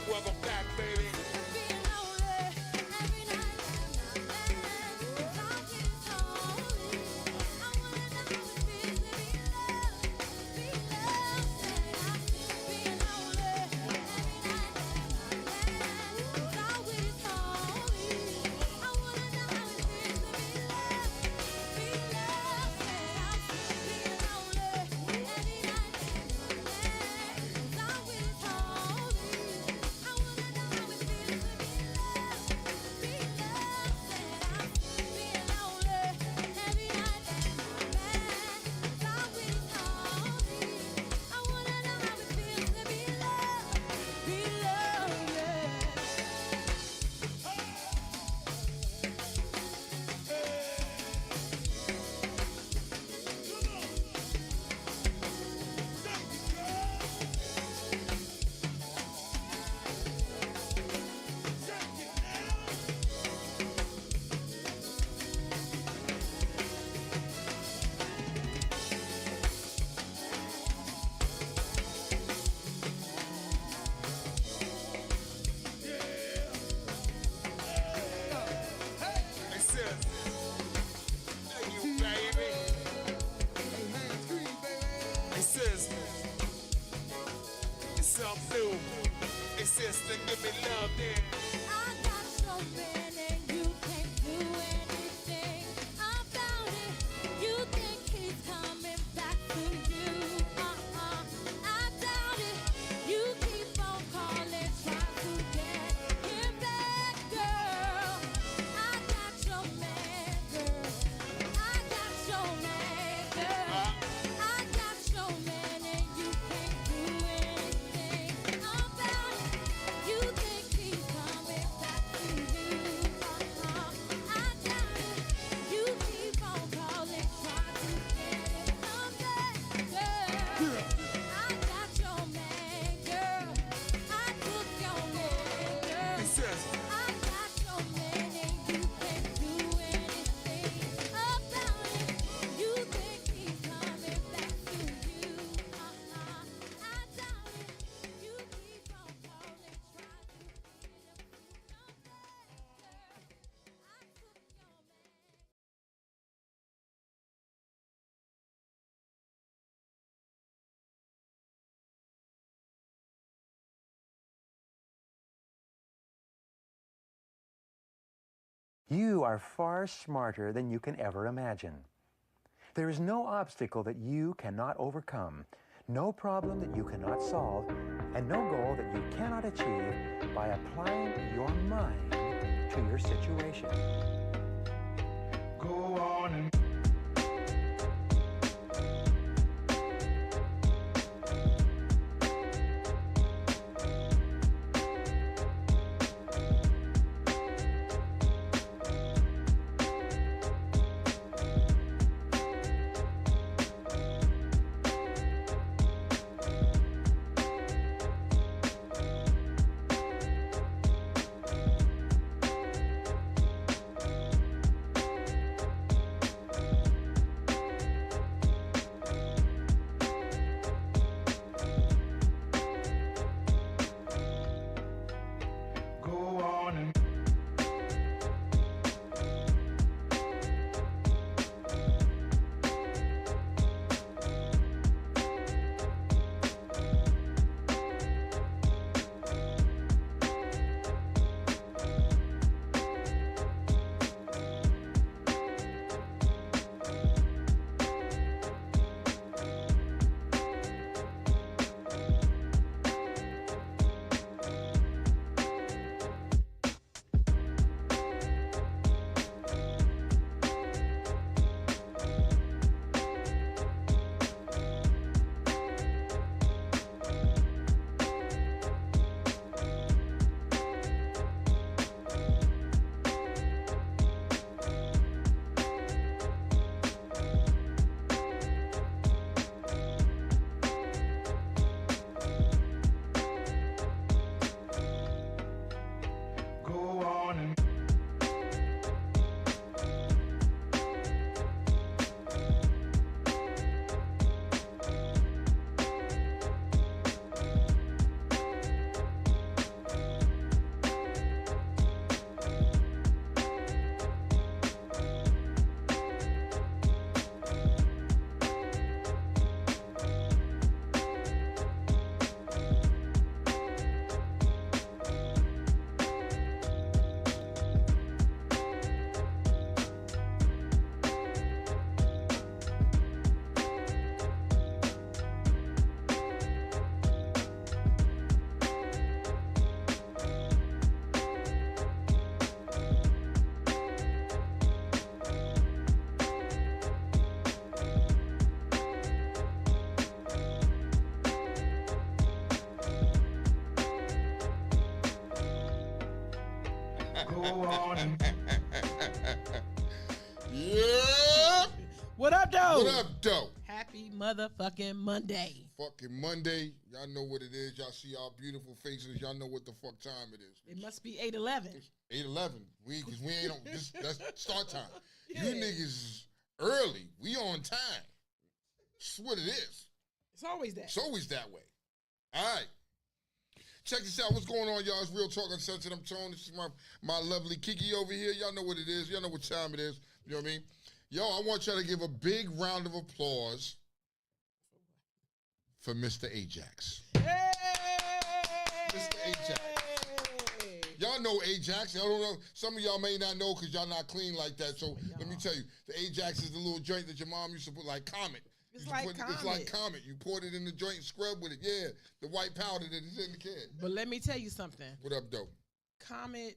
Welcome back, baby. Thank you, baby. It says, it's something new. It says, then give me love then. I got so many, you can't do anything about it. You think he's coming back to you? I doubt it. You keep on calling, trying to get him back, girl. I got your man, girl. I got your man, girl. I got your man, and you can't do anything about it. You think he's coming back to you? I doubt it. You keep on calling, trying to get him back, girl. I got your man, girl. I took your man, girl. It says, I got your man, and you can't do anything about it. You think he's coming back to you? I doubt it. You keep on calling, trying to get him back, girl. I took your man. You are far smarter than you can ever imagine. There is no obstacle that you cannot overcome, no problem that you cannot solve, and no goal that you cannot achieve by applying your mind to your situation. Go on and go on and go on and go on and Yeah. What up, though? What up, though? Happy motherfucking Monday. Fucking Monday. Y'all know what it is. Y'all see our beautiful faces. Y'all know what the fuck time it is. It must be 8:11. 8:11. Cause we ain't on this. That's start time. Yeah. You niggas is early. We on time. That's what it is. It's always that. It's always that way. All right. Check this out. What's going on, y'all? It's Real Talk Uncensored. I'm Tone. This is my lovely Kiki over here. Y'all know what it is. Y'all know what time it is. You know what I mean? Yo, I want y'all to give a big round of applause for Mr. Ajax. Hey! Mr. Ajax. Y'all know Ajax. Y'all don't know. Some of y'all may not know because y'all not clean like that. So let me tell you, the Ajax is the little joint that your mom used to put like Comet. It's like Comet. It's like Comet. You poured it in the joint and scrub with it. Yeah, the white powder that is in the can. But let me tell you something. What up, though? Comet,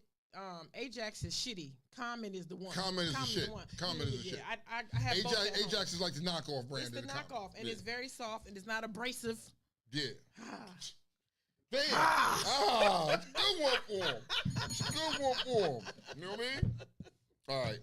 Ajax is shitty. Comet is the one. Comet is the shit. Comet is the shit. I have both at home. Ajax is like the knockoff brand. It's the knockoff, and it's very soft, and it's not abrasive. Yeah. Damn. Good one for him. Good one for him. You know what I mean? All right.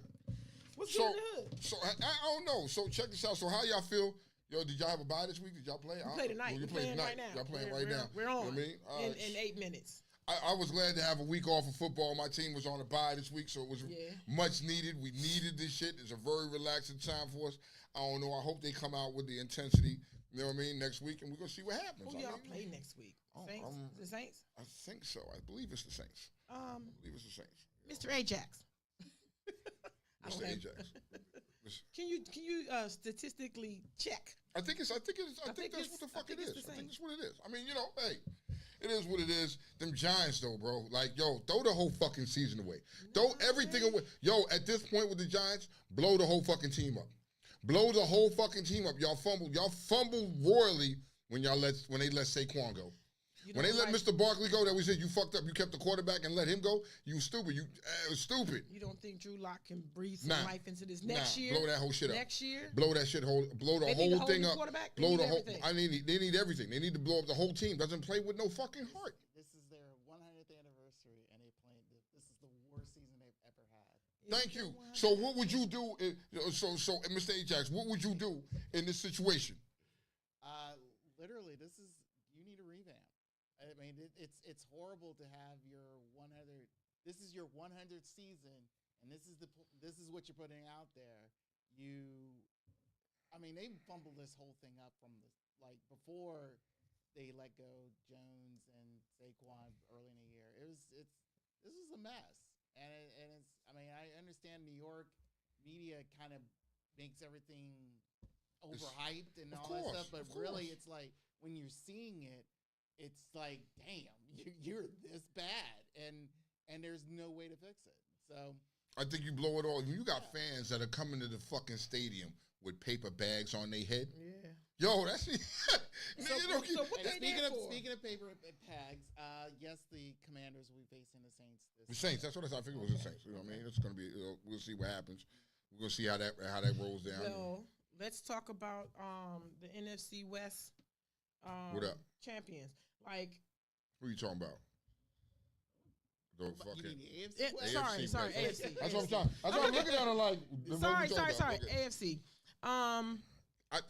What's good in the hood? So I don't know. So check this out. So how y'all feel? Yo, did y'all have a bye this week? Did y'all play? We play tonight. You're playing tonight. right now. Y'all playing right now. We're on. You know what I mean? In 8 minutes. I was glad to have a week off of football. My team was on a bye this week, so it was much needed. We needed this shit. It's a very relaxing time for us. I don't know. I hope they come out with the intensity, you know what I mean, next week, and we're going to see what happens. Who y'all play next week? Saints? The Saints? I think so. I believe it's the Saints. I believe it's the Saints. Mr. Ajax. Mr. Ajax. Can you statistically check? I think that's what the fuck it is. I think that's what it is. I mean, you know, hey, it is what it is. Them Giants, though, bro. Like, yo, throw the whole fucking season away. Throw everything away. Yo, at this point with the Giants, blow the whole fucking team up. Blow the whole fucking team up. Y'all fumbled royally when they let Saquon go. When they let Mr. Barkley go, that we said you fucked up. You kept the quarterback and let him go. You stupid. You stupid. You don't think Drew Lock can breathe some life into this next year? Blow that whole shit up. Next year, blow that shit blow the whole thing up. Blow the whole. Everything. They need everything. They need to blow up the whole team. Doesn't play with no fucking heart. This is their 100th anniversary, and this is the worst season they've ever had. Thank you. So what would you do? So Mr. Ajax, what would you do in this situation? Literally, you need a revamp. I mean, it's horrible to have your 100. This is your 100th season, and this is what you're putting out there. They fumbled this whole thing up from before they let go Jones and Saquon early in the year. This was a mess, and it's. I understand New York media kind of makes everything overhyped and all that stuff, but really, it's like when you're seeing it. It's like, damn, you're this bad, and there's no way to fix it. So I think you blow it all. You got fans that are coming to the fucking stadium with paper bags on their head. Yeah. Yo, that's Speaking of paper bags, yes, the Commanders will be facing the Saints. The Saints. That's what I figured was the Saints. You know what I mean? It's gonna be. We'll see what happens. We're gonna see how that rolls down. So let's talk about the NFC West. What up? Champions. Who are you talking about? The fucking AFC? Sorry, AFC. That's what I'm talking. That's what I'm looking at it like. Sorry, AFC. I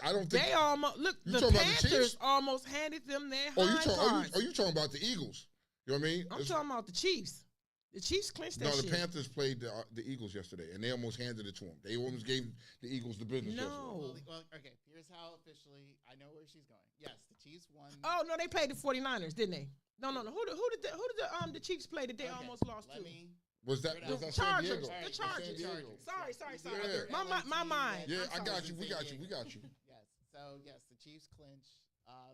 don't think they almost the Panthers almost handed them their high cards. Are you talking about the Eagles? You know what I mean? I'm talking about the Chiefs. The Chiefs clinched that shit. No, the Panthers played the Eagles yesterday, and they almost handed it to them. They almost gave the Eagles the business yesterday. Well, okay, here's how officially I know where she's going. Yes, the Chiefs won. Oh, no, they played the 49ers, didn't they? No. Who did the Chiefs play that they almost lost to? Was that San Diego? The Chargers. Sorry. Yeah. My mind. Yeah, I got you. We got you. Yes. So, yes, the Chiefs clinch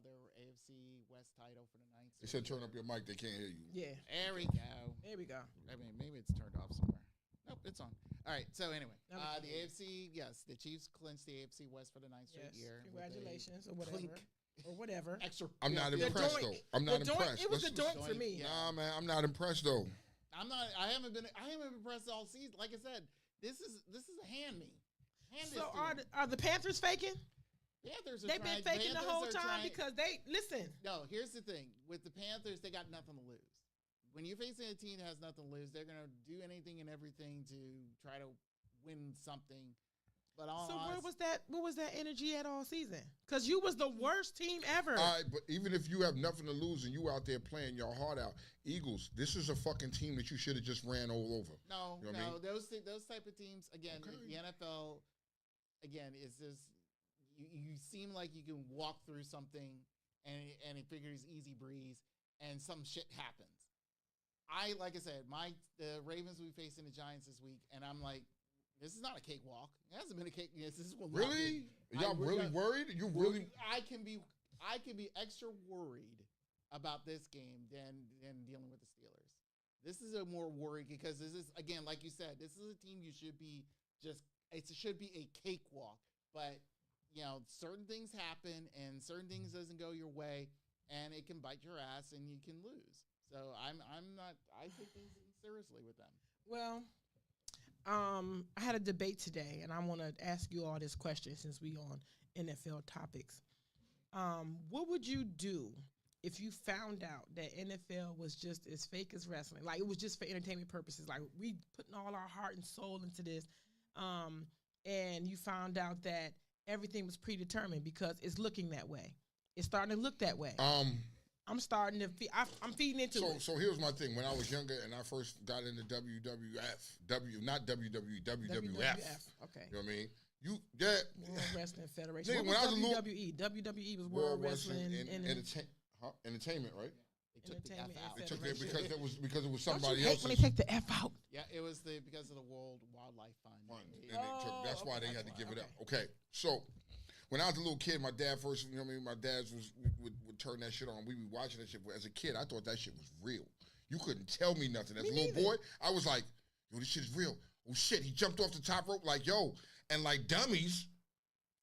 their AFC West title for the ninth. They said turn up your mic. They can't hear you. Yeah. There we go. Maybe it's turned off somewhere. Nope, it's on. All right. So anyway, the AFC, yes, the Chiefs clinched the AFC West for the ninth straight year. Congratulations or whatever. Extra. I'm not impressed though. I'm not impressed. It was the doink for me. Nah, man, I'm not impressed though. I haven't been impressed all season. Like I said, this is a hand me. So are the Panthers faking? Panthers They've been faking the whole time because they listen. No, here's the thing. With the Panthers, they got nothing to lose. When you're facing a team that has nothing to lose, they're gonna do anything and everything to try to win something. But where was that energy at all season? Because you was the worst team ever. All right, but even if you have nothing to lose and you out there playing your heart out, Eagles, this is a fucking team that you should have just ran all over. No, you know what I mean? Those type of teams again. Okay. The NFL again is just you seem like you can walk through something and it figures easy breeze. and some shit happens. Like I said, the Ravens will be facing the Giants this week, and I'm like, this is not a cakewalk. It hasn't been a cake. Yes, this will Really? Y'all really worried? You really? I can be extra worried about this game than dealing with the Steelers. This is a more worry because this is, again, like you said, this is a team you should be it should be a cakewalk. But, certain things happen and certain things doesn't go your way and it can bite your ass and you can lose. So I take things seriously with them. Well, I had a debate today and I want to ask you all this question since we on NFL topics. What would you do if you found out that NFL was just as fake as wrestling? Like, it was just for entertainment purposes. Like, we putting all our heart and soul into this. And you found out that everything was predetermined because it's looking that way. It's starting to look that way. I'm starting to I'm feeding into it. So here's my thing. When I was younger and I first got into not WWE, WWF. Okay. You know what I mean? World Wrestling Federation. Nigga, What was when I was WWE? WWE was World Wrestling Entertainment, right? They took the F out. They took it because it was somebody Don't you hate else's. when they take the F out? Yeah, it was because of the World Wildlife Fund. That's why they had to give it up. Okay, so when I was a little kid, my dad first, my dad would turn that shit on. We be watching that shit. As a kid, I thought that shit was real. You couldn't tell me nothing. As a little boy, I was like, yo, this shit is real. Oh shit, he jumped off the top rope like, yo. And like dummies,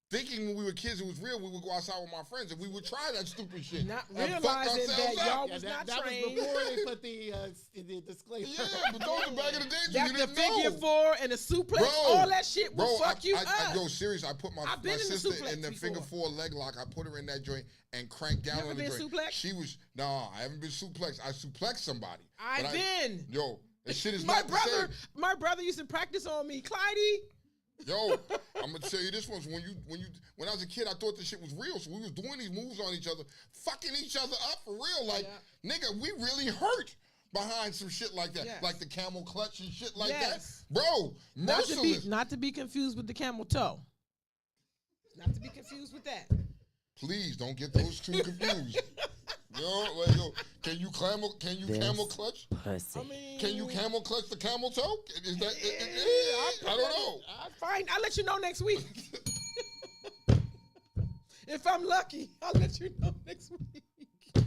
thinking when we were kids it was real, we would go outside with my friends and we would try that stupid shit. Not and realizing that y'all Yeah, was that not was trained. before they put the disclaimer. Yeah, but those are back in the days That you the didn't figure know. four and the suplex, all that shit will fuck you up. Yo, serious, I put my been in the sister suplex in the before. figure four leg lock. I put her in that joint and cranked down You on the ever joint. been suplexed? She was, I haven't been suplexed. I suplexed somebody. I've been. Yo, that shit is My not the same. brother used to practice on me. Clydie. Yo, I'm gonna tell you this one. When I was a kid, I thought this shit was real. So we was doing these moves on each other, fucking each other up for real. Like, nigga, we really hurt behind some shit like that, like the camel clutch and shit like that, bro. Merciless. Not to be confused with the camel toe. Not to be confused with that. Please don't get those two confused. Yo, can you camel clutch? Pussy. Can you camel clutch the camel toe? Is that? I don't know. Fine, I'll let you know next week. If I'm lucky, I'll let you know next week. I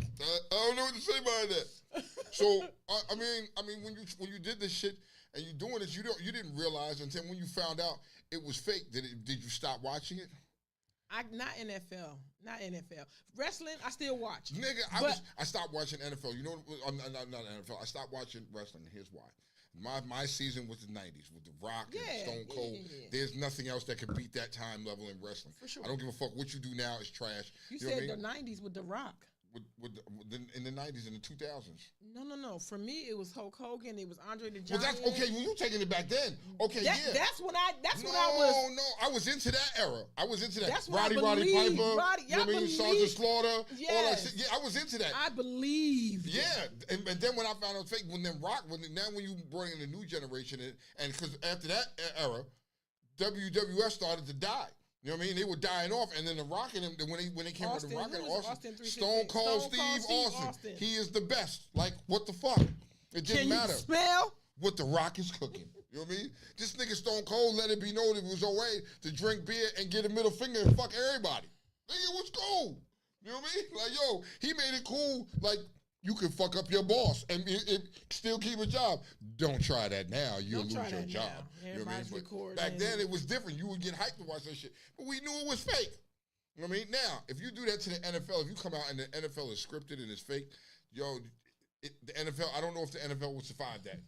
don't know what to say about that. So I mean, when you did this shit and you doing this, you didn't realize until when you found out it was fake. Did you stop watching it? Not NFL. Wrestling, I still watch. Nigga, I stopped watching NFL. You know, not NFL. I stopped watching wrestling. Here's why. My season was the 90s with The Rock and Stone Cold. Yeah. There's nothing else that can beat that time level in wrestling. For sure. I don't give a fuck what you do now is trash. You know said what I mean? the 90s with The Rock. In the 90s and the 2000s. No. For me, it was Hulk Hogan. It was Andre the Giant. Well, that's okay. Well, you taking it back then. Okay, That's when I was. No, I was into that era. I was into that. That's what Roddy I believe. Piper. You know what I mean? Sergeant Slaughter. All that Yes. shit. Yeah, I was into that. I believe. Yeah, and then when I found out fake, when you brought in the new generation, and because after that era, WWF started to die. You know what I mean? They were dying off, and then The Rock and them, when they came with The Rock and Austin, Stone Cold Steve Austin. He is the best. Like, what the fuck? It didn't matter. Can you smell what The Rock is cooking? You know what I mean? This nigga Stone Cold let it be known it was okay to drink beer and get a middle finger and fuck everybody. Nigga, what's cool? You know what I mean? Like, yo, he made it cool. Like, you can fuck up your boss and it still keep a job. Don't try that now. You'll lose your job. You know what I mean? But back then it was different. You would get hyped to watch that shit. But we knew it was fake. You know what I mean? Now, if you do that to the NFL, if you come out and the NFL is scripted and it's fake, yo, the NFL, I don't know if the NFL would survive that.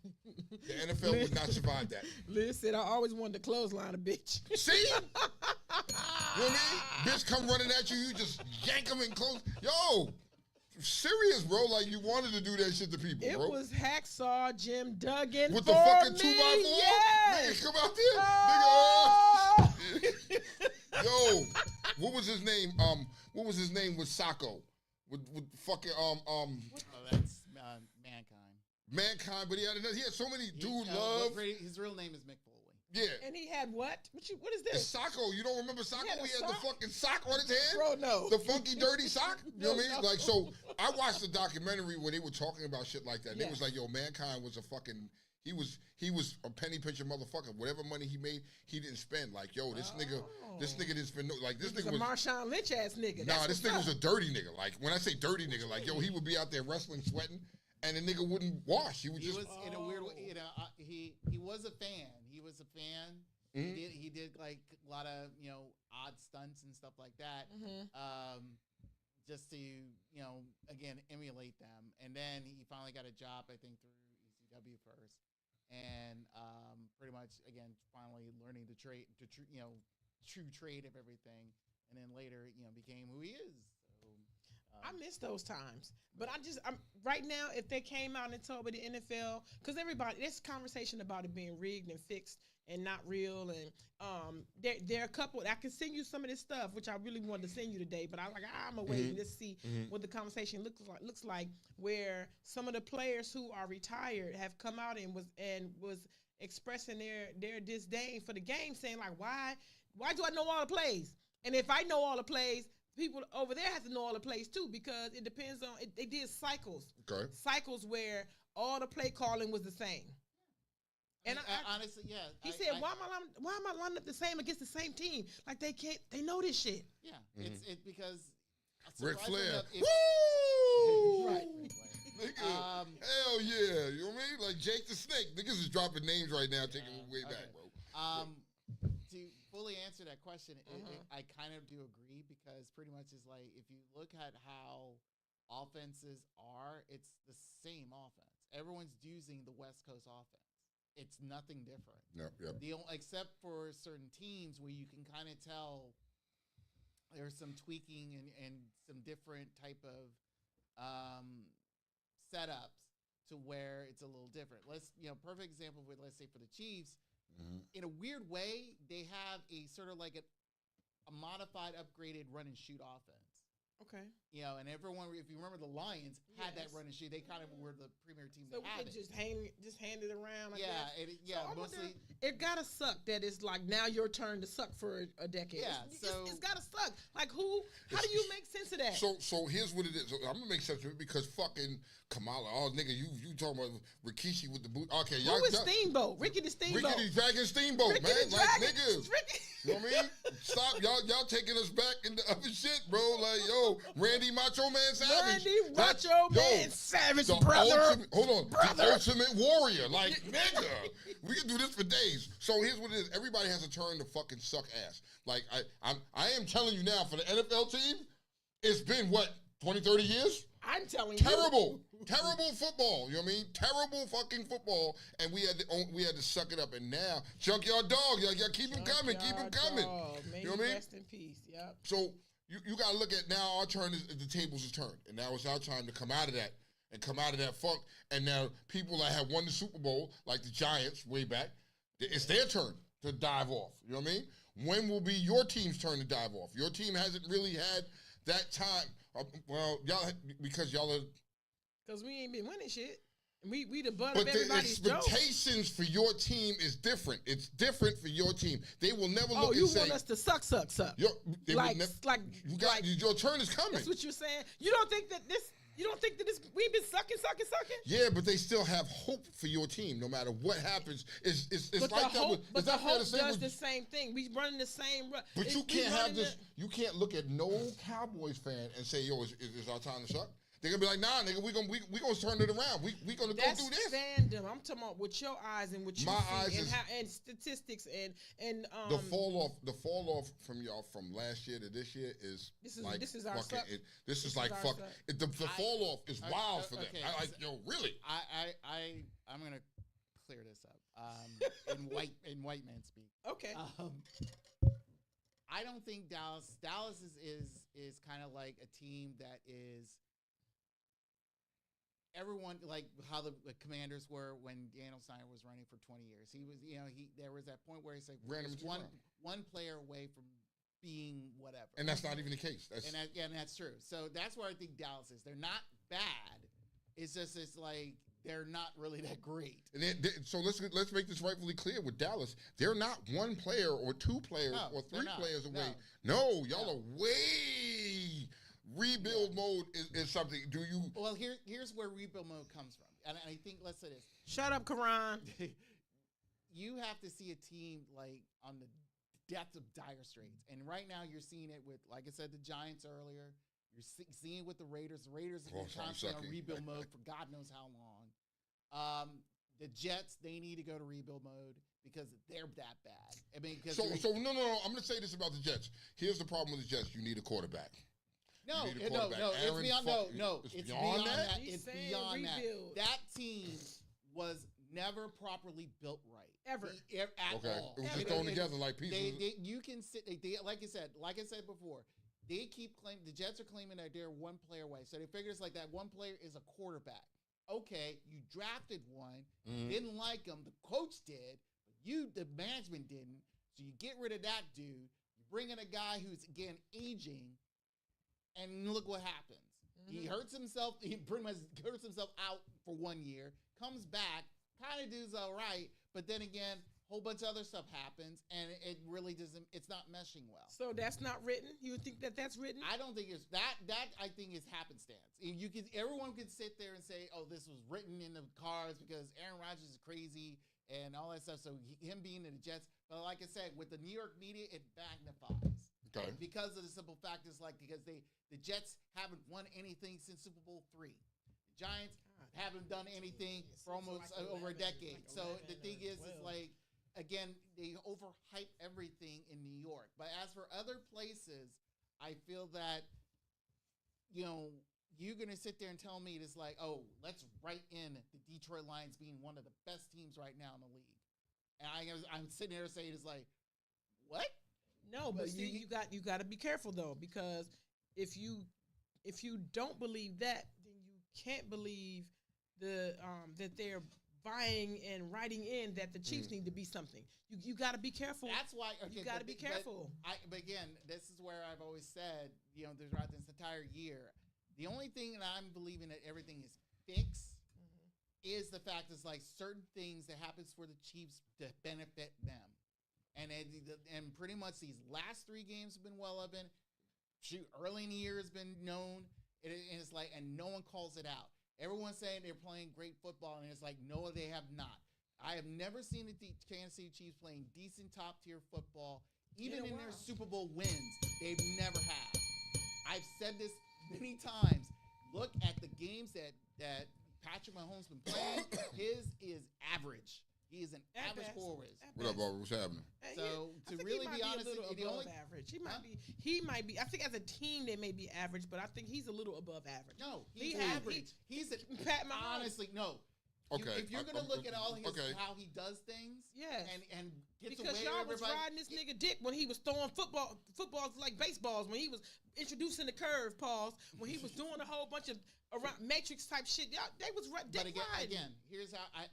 The NFL would not survive that. Liz said, I always wanted to clothesline a bitch. See? You know what I mean? Bitch come running at you, you just yank them and close. Yo, serious, bro. Like, you wanted to do that shit to people, bro. It was Hacksaw Jim Duggan with for the fucking me. 2x4? Yes. Nigga, come out there. Nigga, yo, what was his name? What was his name with Sacco? With fucking That's Mankind. Mankind, but he had so many dude his real name is Mick Foley. Yeah. And he had what? What is It's this? Sacco. You don't remember Sacco? had a He had the sock? fucking sock on his hand? Bro, no. The funky, dirty sock? You know what I mean? No. Like, so I watched the documentary where they were talking about shit like that. And Yeah. it was like, yo, Mankind was a fucking, he was a penny pincher motherfucker. Whatever money he made, he didn't spend. Like, yo, this nigga didn't spend no, like, this He's nigga a was. Marshawn Lynch ass nigga. Nah, That's this what's nigga was up. a dirty nigga. Like, when I say dirty nigga, like, yo, he would be out there wrestling, sweating, and the nigga wouldn't wash. He would He just. was in a weird way. You know, he was a fan. He was a fan. Mhm. He did like a lot of odd stunts and stuff like that. Just to again emulate them. And then he finally got a job, I think, through ECW first, and pretty much again finally learning the trade, true trade of everything, and then later became who he is. So, I miss those times, but I'm right now. If they came out and told me the NFL, because there's conversation about it being rigged and fixed and not real, and there are a couple. I can send you some of this stuff, which I really wanted to send you today, but I'm gonna wait and just see what the conversation looks like. Where some of the players who are retired have come out and was expressing their disdain for the game, saying like, why do I know all the plays? And if I know all the plays, people over there have to know all the plays too, because it depends on it. They did cycles, cycles where all the play calling was the same. And I honestly, yeah. He said, "Why am I lining up the same against the same team? Like they can't. They know this shit." Yeah, it's because Ric Flair. enough, Woo! right. Nigga, hell yeah. You know what I mean? Like Jake the Snake. Niggas is dropping names right now, taking it way back, bro. To fully answer that question, I kind of do agree, because pretty much is like, if you look at how offenses are, it's the same offense. Everyone's using the West Coast offense. It's nothing different. Except for certain teams where you can kind of tell there's some tweaking and some different type of setups to where it's a little different. Perfect example with, let's say, for the Chiefs, in a weird way, they have a sort of like a modified, upgraded run and shoot offense. Okay. And everyone, if you remember, the Lions had that run and shoot. They kind of were the premier team So that had we it. just hand it around. I Yeah, guess. So mostly. It gotta suck that it's like now your turn to suck for a decade. Yeah, it's gotta suck. Like how do you make sense of that? So here's what it is. I'm gonna make sense of it, because fucking Kamala, nigga, you talking about Rikishi with the boot? Okay, Who is Steamboat? Ricky the Steamboat. Ricky the Dragon Steamboat, Ricky man. the Like Dragon. niggas. Ricky. You know what I mean? Stop, y'all taking us back into other shit, bro. Like, yo, Randy Macho Man Savage. Randy Macho Man Savage, brother. Hold on, the ultimate warrior. Like, nigga, we can do this for days. So here's what it is. Everybody has a turn to fucking suck ass. Like, I am telling you now, for the NFL team, it's been, what, 20, 30 years? I'm telling you. Terrible football. You know what I mean? Terrible fucking football. And we had to suck it up. And now, Junkyard Dog, y'all keep him coming. Keep him coming. May you know what I mean? Rest in peace. Yep. So you got to look at now, our turn is the tables is turned. And now it's our time to come out of that and come out of that funk. And now people that have won the Super Bowl, like the Giants way back, it's their turn to dive off. You know what I mean? When will be your team's turn to dive off? Your team hasn't really had that time. Because y'all are. Because we ain't been winning shit. We the butt But of the everybody's joke. expectations for your team is different. It's different for your team. They will never look you and say. Want us to suck. Your turn is coming. That's what you're saying. You don't think that we've been sucking? Yeah, but they still have hope for your team, no matter what happens. It's But like the that. hope, but is the that fair to hope say? does the same thing. We running the same run. But you can't have this. You can't look at no Cowboys fan and say, "Yo, is our time to suck?" They're gonna be like, "Nah, nigga, we gonna turn it around. We gonna go do this." Fandom. I'm talking about with your eyes and what you see and statistics and the fall off from y'all from last year to this year is like this is our fucking. suck. This is like fuck. The fall off is wild for them. Okay, I like, yo, really. I'm gonna clear this up. In white man speak. Okay. I don't think Dallas is kind of like a team that is everyone, like how the Commanders were when Daniel Snyder was running for 20 years. He was, there was that point where he's like one player away from being whatever. And that's not even the case. And that's true. So that's where I think Dallas is. They're not bad. It's just, it's like they're not really that great. And so let's make this rightfully clear with Dallas. They're not one player or two players or three players away. No, y'all are way. Rebuild mode is something. Do you? Well, here's where rebuild mode comes from, and I think let's say this. Shut up, Karan. You have to see a team like on the depth of dire straits, and right now you're seeing it with, like I said, the Giants earlier. You're seeing it with the Raiders. The Raiders have been constantly on rebuild mode for God knows how long. The Jets, they need to go to rebuild mode because they're that bad. I mean, no. I'm going to say this about the Jets. Here's the problem with the Jets. You need a quarterback. No, it's beyond that. It's beyond that. That team was never properly built right. Ever. At all. It was just thrown together like pieces. You can sit. Like I said before, they keep claiming, the Jets are claiming that they're one player away. So they figure it's like that one player is a quarterback. Okay, you drafted one, didn't like him. The coach did, but the management didn't. So you get rid of that dude. You bring in a guy who's again aging. And look what happens. He hurts himself. He pretty much hurts himself out for 1 year. Comes back, kind of does all right. But then again, a whole bunch of other stuff happens, and it really doesn't. It's not meshing well. So that's not written. You think that's written? I don't think it's that. That I think is happenstance. Everyone could sit there and say, "Oh, this was written in the cards because Aaron Rodgers is crazy and all that stuff." So him being in the Jets, but like I said, with the New York media, it magnifies. Okay. Because of the simple fact is because the Jets haven't won anything since Super Bowl III. The Giants haven't done anything for almost over a decade. So the thing is like, again, they overhype everything in New York. But as for other places, I feel that, you're going to sit there and tell me it's like, oh, let's write in the Detroit Lions being one of the best teams right now in the league. And I'm sitting there saying it's like, what? No, but see, you got to be careful though, because if you don't believe that, then you can't believe that they're buying and writing in that the Chiefs need to be something. You got to be careful. That's why you got to be careful. But again, this is where I've always said, throughout this entire year, the only thing that I'm believing that everything is fixed is the fact is like certain things that happens for the Chiefs to benefit them. And pretty much these last 3 games have been well up in. Early in the year has been known. And it's like, and no one calls it out. Everyone's saying they're playing great football, and it's like, no, they have not. I have never seen the Kansas City Chiefs playing decent top-tier football, even in their Super Bowl wins. They've never have. I've said this many times. Look at the games that Patrick Mahomes been playing. His is average. He is an average forward. What up, Barbara? What's happening? So to really be honest, the only average. He might be. I think as a team they may be average, but I think he's a little above average. No, he's average. He's Pat Mahomes. Honestly, no. Okay. If you're gonna look at all his how he does things, and gets because away y'all with was riding this nigga dick when he was throwing footballs like baseballs, when he was introducing the curve balls, when he was doing a whole bunch of around matrix type shit. Y'all, they was dick riding. Again, here's how I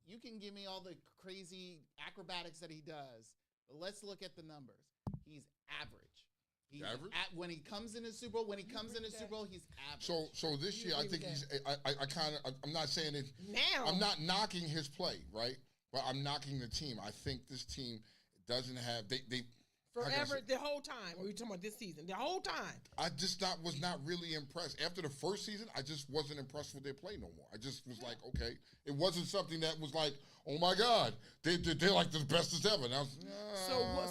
You can give me all the crazy acrobatics that he does, but let's look at the numbers. He's average. He's average? When he comes in the Super Bowl, he's average. So this year, I think I'm not saying it. Now. I'm not knocking his play, right? But I'm knocking the team. I think this team doesn't have, they forever, the whole time. Or are you talking about this season? The whole time. I just was not really impressed. After the first season, I just wasn't impressed with their play no more. I just was like, okay. It wasn't something that was like, oh my God, they're like the best as ever. And I was,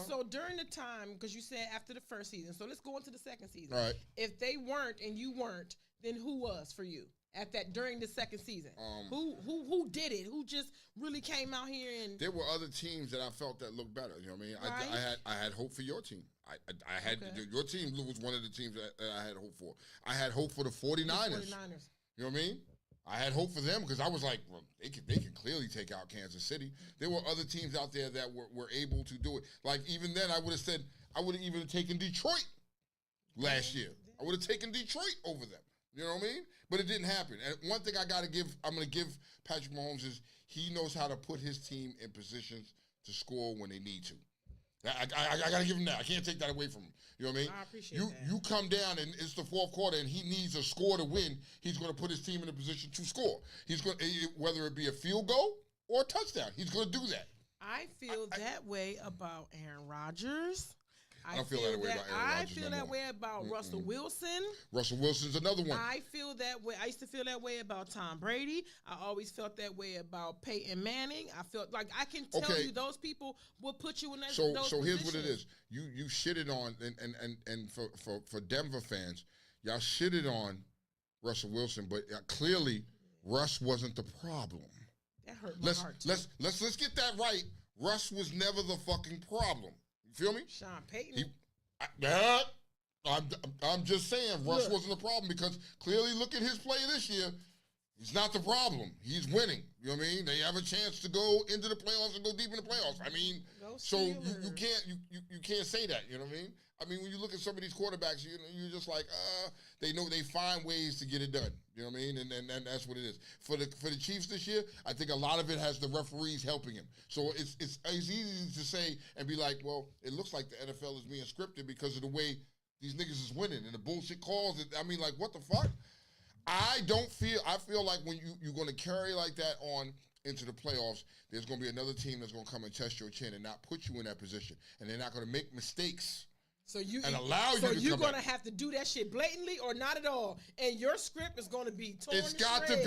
So during the time, because you said after the first season, so let's go into the second season. Right. If they weren't and you weren't, then who was for you at that during the second season? Who did it? Who just really came out here and? There were other teams that I felt that looked better. You know what I mean? Right. I had hope for your team. I had your team was one of the teams that I had hope for. I had hope for the 49ers. You know what I mean? I had hope for them because I was like, well, they can clearly take out Kansas City. There were other teams out there that were able to do it. Like even then, I would have said I would have even taken Detroit last year. I would have taken Detroit over them. You know what I mean? But it didn't happen. And one thing I'm going to give Patrick Mahomes is he knows how to put his team in positions to score when they need to. I got to give him that. I can't take that away from him. You know what I mean? I appreciate you, that. You come down and it's the fourth quarter and he needs a score to win. He's going to put his team in a position to score. He's going whether it be a field goal or a touchdown. He's going to do that. I feel that way about Aaron Rodgers. I don't feel that way about Aaron Rodgers. I feel that way about Russell Wilson. Russell Wilson's another one. I feel that way. I used to feel that way about Tom Brady. I always felt that way about Peyton Manning. I felt like I can tell you those people will put you in that. So those here's positions. what it is. You shitted on and for Denver fans, y'all shitted on Russell Wilson, but clearly Russ wasn't the problem. That hurt my heart too. Let's get that right. Russ was never the fucking problem. You feel me? Sean Payton. I'm just saying Russ wasn't the problem because clearly look at his play this year. He's not the problem. He's winning. You know what I mean? They have a chance to go into the playoffs and go deep in the playoffs. I mean, so you can't say that. You know what I mean? I mean, when you look at some of these quarterbacks, you're just like, they know they find ways to get it done. You know what I mean? And that's what it is. For the Chiefs this year, I think a lot of it has the referees helping him. So it's easy to say and be like, well, it looks like the NFL is being scripted because of the way these niggas is winning and the bullshit calls. I mean, like, what the fuck? I feel like when you're going to carry like that on into the playoffs, there's going to be another team that's going to come and test your chin and not put you in that position. And they're not going to make mistakes. So you're going to have to do that shit blatantly or not at all, and your script is going to be torn. It's got to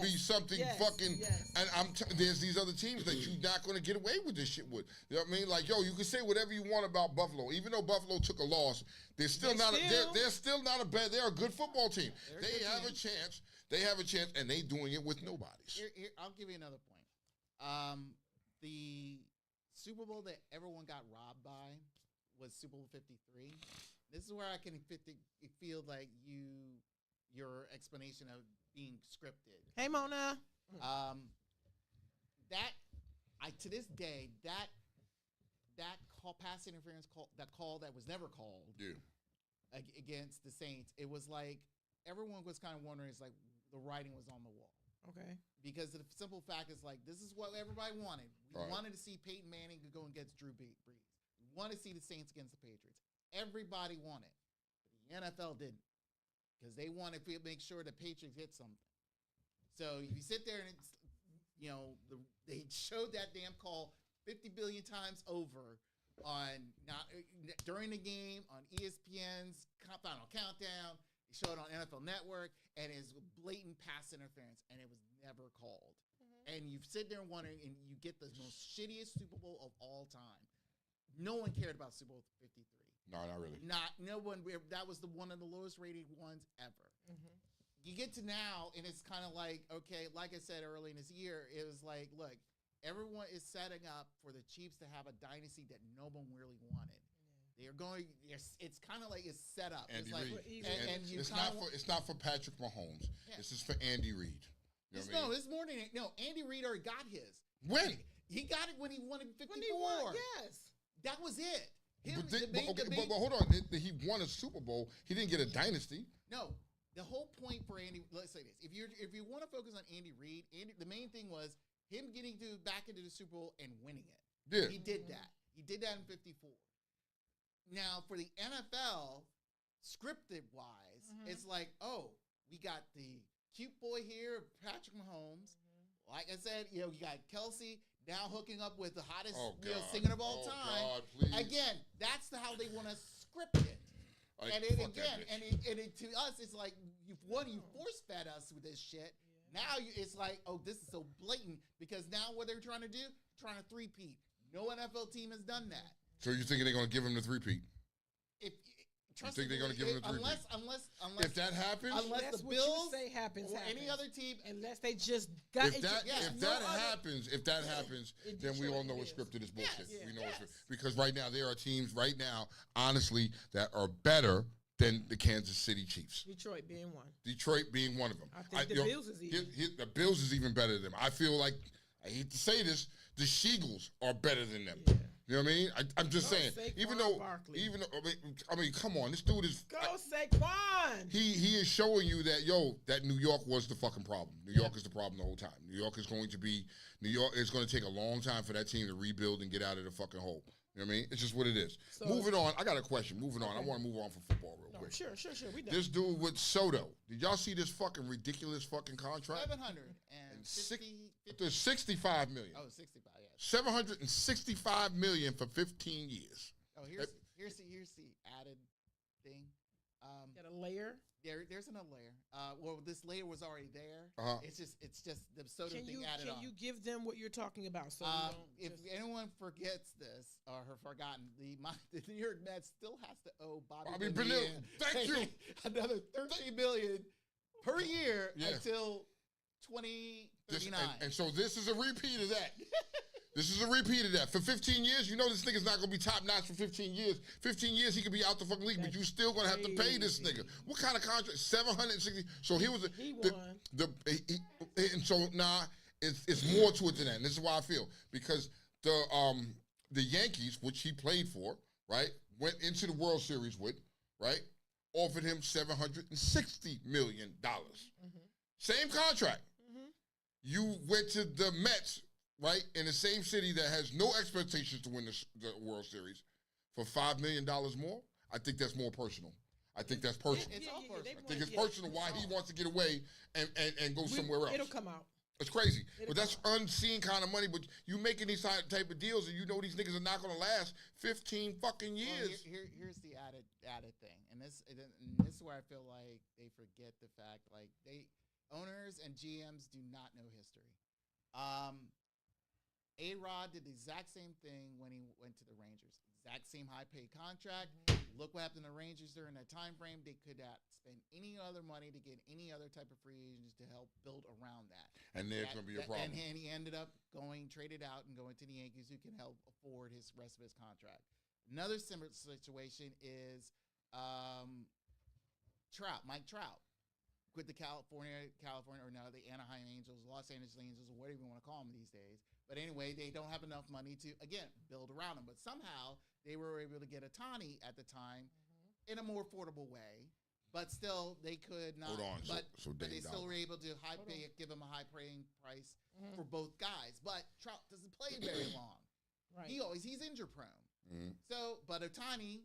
be something fucking. Yes. And there's these other teams that you're not going to get away with this shit with. You know what I mean? Like, yo, you can say whatever you want about Buffalo, even though Buffalo took a loss. They're still not a bad. They're a good football team. They have a chance. They have a chance, and they doing it with nobodies. Here, I'll give you another point. The Super Bowl that everyone got robbed by was Super Bowl 53. This is where I can feel like your explanation of being scripted. Hey, Mona. To this day, that pass interference call that was never called against the Saints, it was like everyone was kind of wondering, it's like the writing was on the wall. Okay. Because the simple fact is like, this is what everybody wanted. We wanted to see Peyton Manning go against Drew Brees. We want to see the Saints against the Patriots. Everybody wanted. But the NFL didn't. Because they wanted to make sure the Patriots hit something. So if you sit there and it's, they showed that damn call 50 billion times over during the game on ESPN's Final Countdown. They showed it on NFL Network, and it's blatant pass interference, and it was never called. Mm-hmm. And you sit there wondering, and you get the most shittiest Super Bowl of all time. No one cared about Super Bowl 53. No, not really. No one. That was one of the lowest rated ones ever. Mm-hmm. You get to now, and it's kind of like, okay, like I said early in this year, it was like, look, everyone is setting up for the Chiefs to have a dynasty that no one really wanted. They're going. It's kind of like it's set up. Andy Reid. It's not for Patrick Mahomes. Yeah. This is for Andy Reid. It's more than Andy Reid already got his. When he got it when he won in 54. When he won, yes. That was it. But hold on. He won a Super Bowl. He didn't get a dynasty. No. The whole point for Andy, let's say this. If you want to focus on Andy Reid, the main thing was him getting back into the Super Bowl and winning it. Yeah. He did that. He did that in 54. Now, for the NFL, scripted-wise, it's like, oh, we got the cute boy here, Patrick Mahomes. Mm-hmm. Like I said, you got Kelsey now hooking up with the hottest singer of all time. God, please. Again, that's how they want to script it. To us, it's like you force fed us with this shit. Yeah. Now it's like, oh, this is so blatant because now what they're trying to do, trying to three-peat. No NFL team has done that. So you think they're going to give him the three-peat? You think they're going to give him the three-peat? Unless if that happens, unless the Bills say happens, any other team, unless they just got if that happens, then we all know it's scripted as bullshit. Yes, we know it's because right now there are teams honestly, that are better than the Kansas City Chiefs. Detroit being one. Detroit being one of them. I think the Bills is even. The Bills is even better than them. I feel like, I hate to say this, the Sheagles are better than them. Yeah. You know what I mean? I'm just saying. Even though, I mean, come on, this dude is. Go Saquon. He is showing you that that New York was the fucking problem. New York is the problem the whole time. New York is going to take a long time for that team to rebuild and get out of the fucking hole. You know what I mean? It's just what it is. So- Moving on, I got a question. Moving on, I Okay. want to move on from football real No, quick. sure. We done. This dude with Soto, did y'all see this fucking ridiculous fucking contract? 750. There's 65 million. Oh, 65. Yeah. 765 million for 15 years. Oh, here's the added thing. Got a layer. There's another layer. Well, this layer was already there. Uh-huh. It's just the Soto Can thing added you on. give them what you're talking about? So If anyone forgets this or have forgotten, the New York Mets still has to owe Bobby Bonilla. Bonilla Thank you. another $13 million per year Yeah. until This, 2039. and so this is a repeat of that. This is a repeat of that. For 15 years, you know this nigga's not going to be top notch for 15 years. 15 years, he could be out the fucking league, but you still going to have to pay this nigga. What kind of contract? 760. So here was He the, won. and so it's more to it than that. And this is why I feel, because the Yankees, which he played for, right, went into the World Series with, right, offered him $760 million. Same contract. You went to the Mets, right, in the same city that has no expectations to win the World Series for $5 million more. I think that's more personal. I think that's personal. It's all personal. I think it's personal why he wants to get away and go somewhere else. It'll come out. It's crazy. But that's unseen kind of money. But you making these type of deals and you know these niggas are not going to last 15 fucking years. Well, here's the added thing. And this is where I feel like they forget the fact, like, owners and GMs do not know history. A-Rod did the exact same thing when he went to the Rangers. Exact same high-paid contract. Look what happened to the Rangers during that time frame. They could not spend any other money to get any other type of free agents to help build around that. And there's going to be a problem. And he ended up traded out and going to the Yankees, who can help afford his rest of his contract. Another similar situation is Mike Trout. Quit the California, or no, the Anaheim Angels, Los Angeles Angels, or whatever you want to call them these days. But anyway, they don't have enough money to, again, build around them. But somehow they were able to get Ohtani at the time in a more affordable way. But still, they could not. Hold on. But they Dave still Dollar. were able to give him a high paying price for both guys. But Trout doesn't play very long. Right. He's injury prone. So, but Ohtani,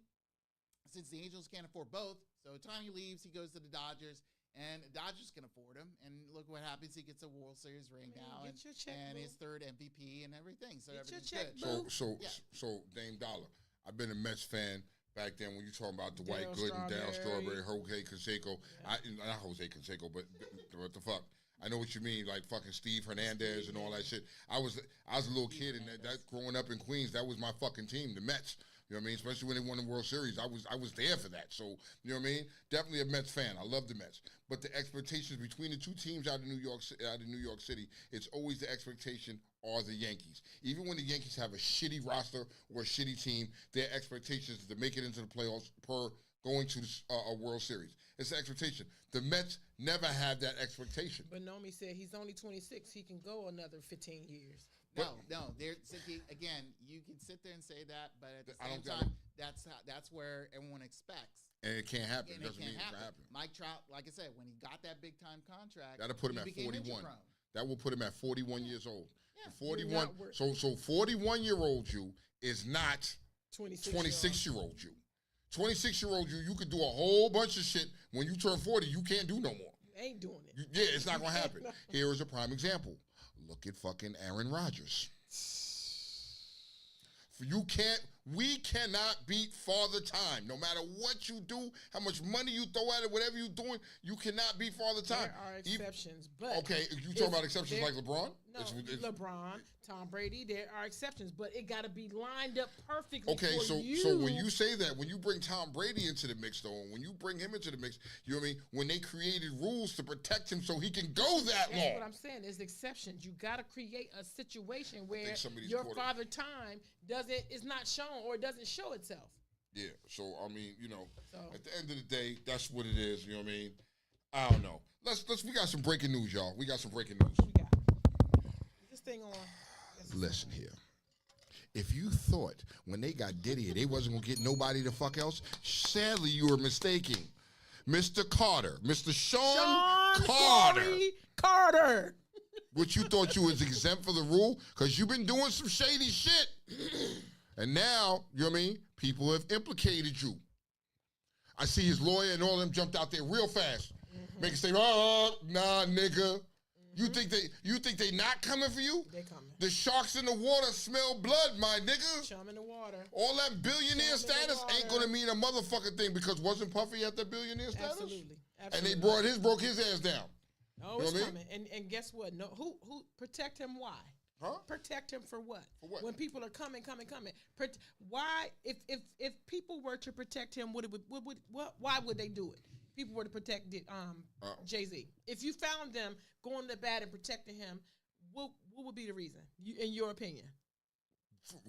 since the Angels can't afford both, so Ohtani leaves, he goes to the Dodgers. And the Dodgers can afford him. And look what happens. He gets a World Series ring now. Get your check, and boo. his third MVP and everything. So Get your everything's check, good. boo. So Dame Dollar, I've been a Mets fan back then when you talking about Dwight Darryl Gooden, Darryl Strawberry. Jose Canseco. Not Jose Canseco, but what the fuck? I know what you mean, like fucking Steve Hernandez and all that shit. I was a little kid, and that growing up in Queens, that was my fucking team, the Mets. You know what I mean? Especially when they won the World Series, I was there for that. So you know what I mean? Definitely a Mets fan. I love the Mets, but the expectations between the two teams out of New York City, it's always the expectation are the Yankees. Even when the Yankees have a shitty roster or a shitty team, their expectations is to make it into the playoffs per going to a World Series. It's the expectation. The Mets never had that expectation. But Nomi said he's only 26. He can go another 15 years. No. Again, you can sit there and say that, but at the I same don't time, that's where everyone expects. And it can't happen. And It doesn't mean can't it's happen. happen. Mike Trout, like I said, when he got that big time contract, That'll put him he at became 41. injury-prone. That will put him at 41 years old. Yeah. 41. You're not So 41-year-old you is not 26. 26-year-old you. 26-year-old you could do a whole bunch of shit. When you turn 40, you can't do no more. Ain't doing it. It's not gonna happen. Here is a prime example. Look at fucking Aaron Rodgers. We cannot beat Father Time. No matter what you do, how much money you throw at it, whatever you're doing, you cannot beat Father Time. There are exceptions, but Okay, you talking about exceptions like LeBron? No, It's- LeBron, Tom Brady. There are exceptions, but it got to be lined up perfectly. Okay, for so you. when you say that, when you bring Tom Brady into the mix, though, and when you bring him into the mix, you know what I mean? When they created rules to protect him so he can go that That's long. what I'm saying. There's exceptions. You got to create a situation where some of these your quarterbacks- Father Time is not shown or doesn't show itself. Yeah, so I mean, So at the end of the day, that's what it is. You know what I mean? I don't know. We got some breaking news, y'all. We got some breaking news. we got this thing on. Listen here. If you thought when they got Diddy, they wasn't gonna get nobody the fuck else, sadly you were mistaken. Mr. Carter, Mr. Sean Carter. Corey Carter. What you thought you was exempt for the rule? Because you've been doing some shady shit. And now, you know what I mean? People have implicated you. I see his lawyer and all of them jumped out there real fast. Make it say, oh, nah, nigga. You think they not coming for you? They coming. The sharks in the water smell blood, my nigga. Chum in the water. All that billionaire status ain't gonna mean a motherfucking thing because wasn't Puffy at the billionaire status? Absolutely. And they broke his ass down. Oh, you it's know what coming. And guess what? No, who protect him? Why? Huh? Protect him for what? For what? When people are coming. Why? If people were to protect him, why would they do it? People were to protect Jay-Z. If you found them going to bat and protecting him, what would be the reason, in your opinion?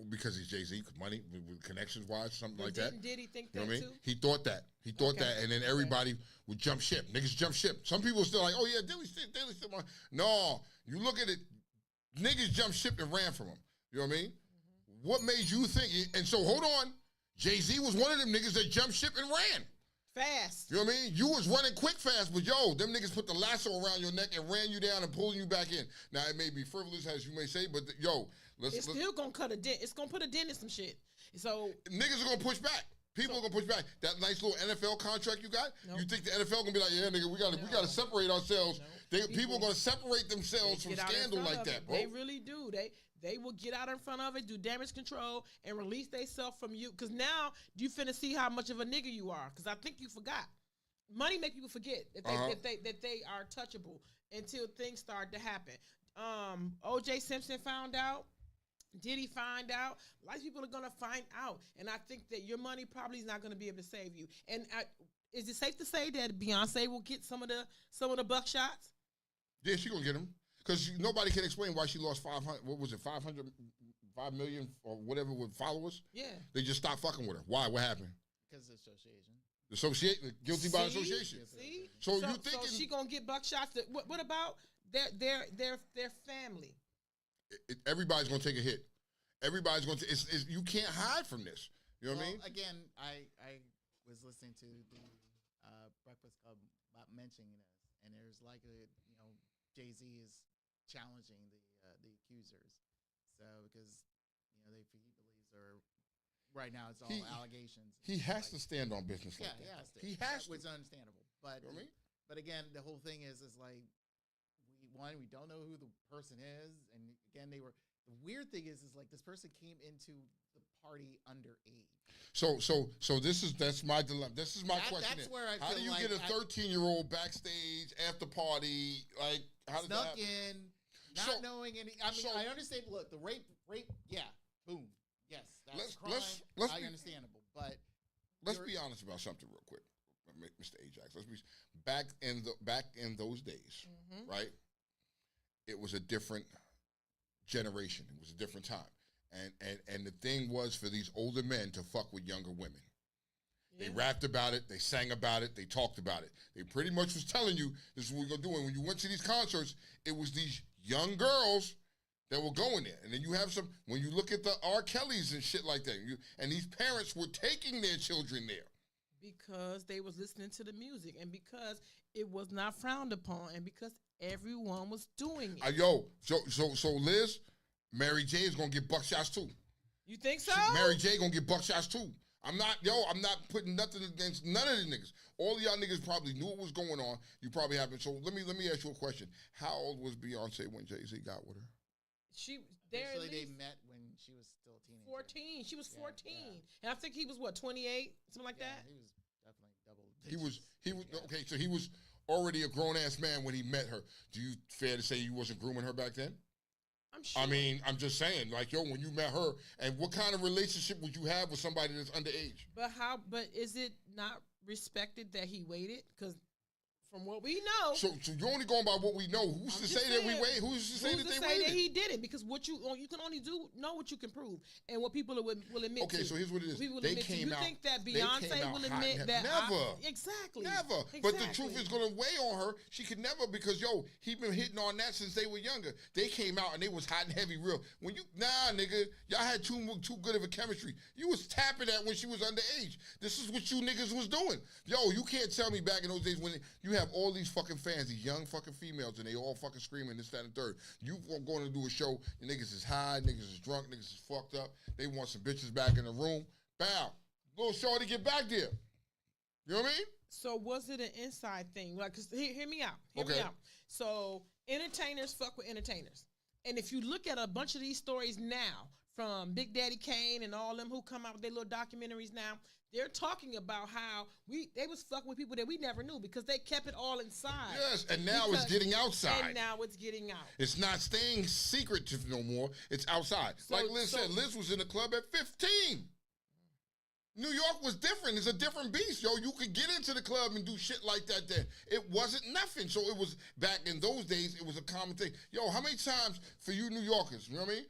Because he's Jay-Z, money, with connections wise, something like that. Did he think You know that what I mean? too? He thought that. And then everybody would jump ship. Niggas jump ship. Some people are still like, oh yeah, Daily still. No, you look at it, niggas jumped ship and ran from him. You know what I mean? What made you think? And so hold on, Jay-Z was one of them niggas that jumped ship and ran. Fast. You know what I mean? You was running quick fast, but yo, them niggas put the lasso around your neck and ran you down and pulling you back in. Now, it may be frivolous, as you may say, but let's Still gonna cut a dent. It's gonna put a dent in some shit. So niggas are gonna push back. People are gonna push back. That nice little NFL contract you got, you think the NFL gonna be like, yeah, nigga, we gotta separate ourselves. People are gonna separate themselves from scandal like that, bro. They really do. They will get out in front of it, do damage control, and release themselves from you. Because now you finna see how much of a nigga you are. Because I think you forgot. Money make people forget that they are touchable until things start to happen. O.J. Simpson found out. Did he find out? A lot of people are gonna find out, and I think that your money probably is not gonna be able to save you. And is it safe to say that Beyonce will get some of the buckshots? Yeah, she gonna get them. Because nobody can explain why she lost 500, what was it, 5 million or whatever with followers? Yeah. They just stopped fucking with her. Why? What happened? Because of association. Guilty by association. See? So you thinking... So she gonna get buckshots. What about their family? Everybody's gonna take a hit. Everybody's gonna... you can't hide from this. You know what I mean? Again, I was listening to the Breakfast Club about mentioning this, and there's like Jay-Z is challenging the accusers. So because he believes right now it's all allegations. He has to stand on business like that. He has to. Which is understandable. But you know what I mean? But again, the whole thing is like we don't know who the person is, and again the weird thing is like this person came into the party underage. So that's my dilemma. This is my question. That's where I how feel do you like get a 13-year-old backstage after party? Like how does snuck that happen? in, not knowing any. I mean, I understand. Look, the rape, yeah, boom, yes, that's crime. Let's understandable, but let's be honest about something real quick, Mr. Ajax. Let's be back in those days, right? It was a different generation. It was a different time. And the thing was for these older men to fuck with younger women. Yeah. They rapped about it, they sang about it, they talked about it. They pretty much was telling you, this is what we're going to do. And when you went to these concerts, it was these young girls that were going there. And then you have some, when you look at the R. Kellys and shit like that, and these parents were taking their children there. Because they was listening to the music and because it was not frowned upon and because everyone was doing it. So Liz, Mary J is gonna get buckshots too. You think so? Mary J gonna get buckshots too. I'm not putting nothing against none of the niggas. All of y'all niggas probably knew what was going on. You probably haven't. So let me ask you a question. How old was Beyonce when Jay-Z got with her? They met when she was still a teenager. 14. She was 14. Yeah. And I think he was 28, something like that. He was definitely double digits. He was okay, so he was already a grown ass man when he met her. Do you fair to say you wasn't grooming her back then? I'm sure. I mean, I'm just saying, like, when you met her, and what kind of relationship would you have with somebody that's underage? But is it not respected that he waited? Because from what we know, so you're only going by what we know. Who's to say that we wait? Who's to say that they waited? That he did it? Because what you can only know what you can prove and what people will admit. Okay, to. so here's what it is. They came out. You think that Beyonce will admit that? Never. Exactly. Never. But the truth is going to weigh on her. She could never because he been hitting on that since they were younger. They came out and they was hot and heavy real. When nigga, y'all had too good of a chemistry. You was tapping that when she was underage. This is what you niggas was doing. You can't tell me back in those days when you have all these fucking fans, these young fucking females, and they all fucking screaming this, that, and third. You going to do a show, your niggas is high, niggas is drunk, niggas is fucked up. They want some bitches back in the room. Bow. Little shorty get back there. You know what I mean? So was it an inside thing? Like, 'cause hear me out. Hear me out. So entertainers fuck with entertainers. And if you look at a bunch of these stories now, from Big Daddy Kane and all them who come out with their little documentaries now, they're talking about how they was fucking with people that we never knew because they kept it all inside. Yes, and now it's getting outside. And now it's getting out. It's not staying secretive no more. It's outside. So, like Liz said, Liz was in the club at 15. New York was different. It's a different beast, yo. You could get into the club and do shit like that then. It wasn't nothing. So it was, back in those days, it was a common thing. Yo, how many times for you New Yorkers, you know what I mean?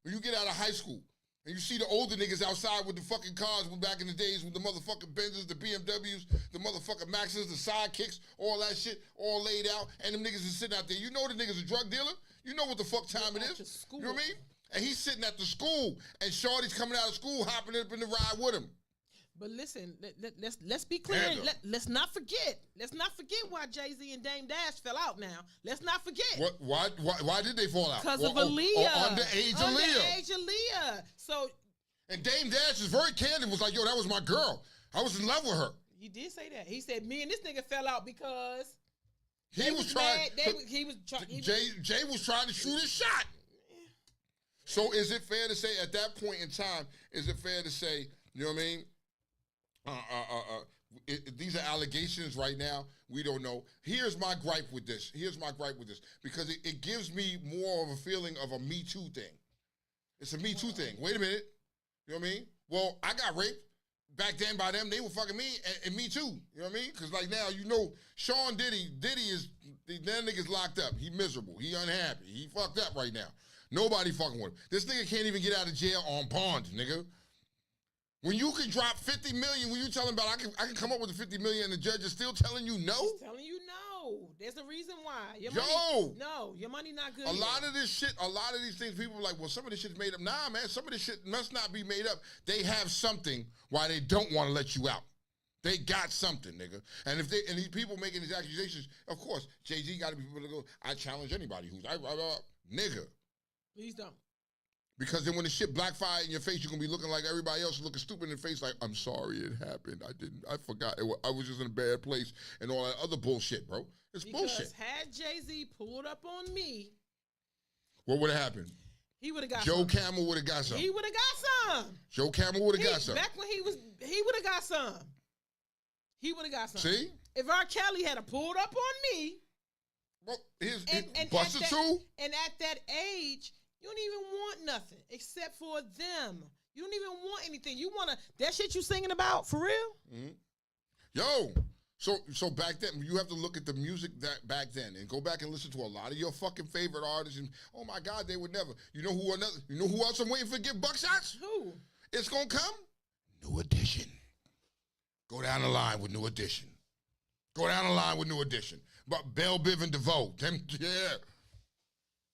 When you get out of high school and you see the older niggas outside with the fucking cars back in the days with the motherfucking Benzes, the BMWs, the motherfucking Maxes, the sidekicks, all that shit, all laid out, and them niggas is sitting out there. You know the nigga's a drug dealer? You know what the fuck time it is? You know what I mean? And he's sitting at the school, and shorty's coming out of school, hopping up in the ride with him. But listen, let's be clear. Let's not forget. Let's not forget why Jay-Z and Dame Dash fell out now. Let's not forget. Why did they fall out? Because of Aaliyah. Underage Aaliyah. Underage Aaliyah. So. And Dame Dash is very candid, was like, yo, that was my girl. I was in love with her. He did say that. He said, me and this nigga fell out because. Jay was trying to shoot his shot. So is it fair to say, at that point in time, is it fair to say, you know what I mean? These are allegations right now. We don't know. Here's my gripe with this. Because it gives me more of a feeling of a Me Too thing. It's a Me Too thing. Wait a minute. You know what I mean? Well, I got raped. Back then by them, they were fucking me and me too. You know what I mean? Because like now, you know, Sean Diddy is, that nigga's locked up. He miserable. He unhappy. He fucked up right now. Nobody fucking with him. This nigga can't even get out of jail on bond, nigga. When you can drop 50 million, when you tell him about I can come up with the 50 million and the judge is still telling you no? He's telling you no. There's a reason why. Your money not good. A lot of this shit, a lot of these things, people are like, well, some of this shit's made up. Nah, man, some of this shit must not be made up. They have something why they don't want to let you out. They got something, nigga. And if these people making these accusations, of course, Jay-Z got to be people to go, I challenge anybody who's, nigga. Please don't. Because then when the shit blackfire in your face, you're going to be looking like everybody else, looking stupid in the face like, I'm sorry it happened. I forgot. I was just in a bad place and all that other bullshit, bro. It's bullshit. Because had Jay-Z pulled up on me, what would have happened? He would have got Joe Camel would have got some. He would have got some. Joe Camel would have got some. Back when he would have got some. He would have got some. See? If R. Kelly had pulled up on me. Well, and Buster too? And at that age, you don't even want nothing except for them. You don't even want anything. You want to, that shit you singing about, for real? Mm-hmm. Yo, so back then, you have to look at the music that back then and go back and listen to a lot of your fucking favorite artists. And oh my God, they would never. You know who else I'm waiting for to get buckshots? Who? It's going to come? New Edition. Go down the line with New Edition. But Bell Biv and DeVoe. Them, yeah.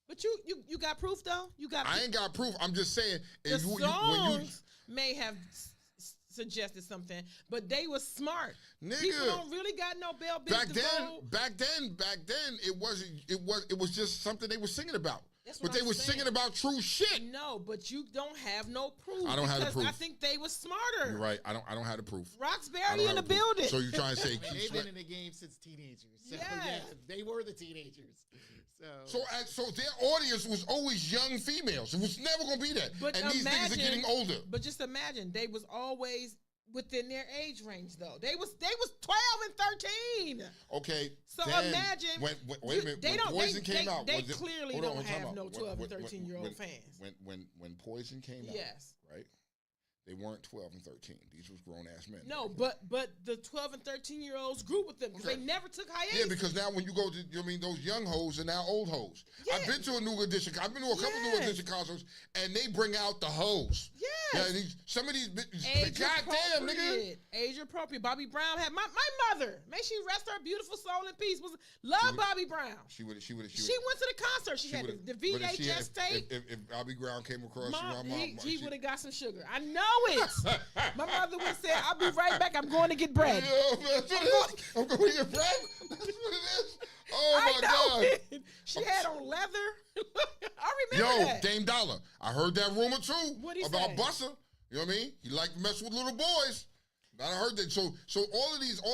But you got proof though? I ain't got proof. I'm just saying. The songs may have suggested something, but they were smart. Nigga, people don't really got no Bell Biv DeVoe. Back then, it was just something they were singing about. But they were singing about true shit. No, but you don't have no proof. I don't have the proof. I think they were smarter. You're right. I don't have the proof. Roxbury in the building. So you're trying to say they've been in the game since teenagers. So yeah, they were the teenagers. So their audience was always young females. It was never gonna be that. But and these niggas are getting older. But just imagine, they was always within their age range though. They was 12 and 13. Okay. So imagine wait a minute. When Poison came out, they clearly don't have no 12 and 13-year-old fans. When Poison came out, yes, right? They weren't 12 and 13. These was grown-ass men. No, but the 12 and 13-year-olds grew with them because they never took hiatus. Yeah, because now when you go to, those young hoes are now old hoes. Yeah. I've been to a New Edition. I've been to a couple New Edition concerts, and they bring out the hoes. Yes. Yeah, some of these bitches, goddamn, nigga. Age appropriate. Bobby Brown had my mother. May she rest her beautiful soul in peace. Bobby Brown. She went to the concert. She had the VHS tape. If Bobby Brown came across, he would have got some sugar. I know. know it. My mother would say, "I'll be right back. I'm going to get bread." Yo, that's what it is. I'm going to get bread. That's what it is. Oh I my know God. it. She had on leather. I remember Yo, that. Dame Dollar. I heard that rumor too What'd he about say? Buster. You know what I mean? He liked to mess with little boys. I heard that. So all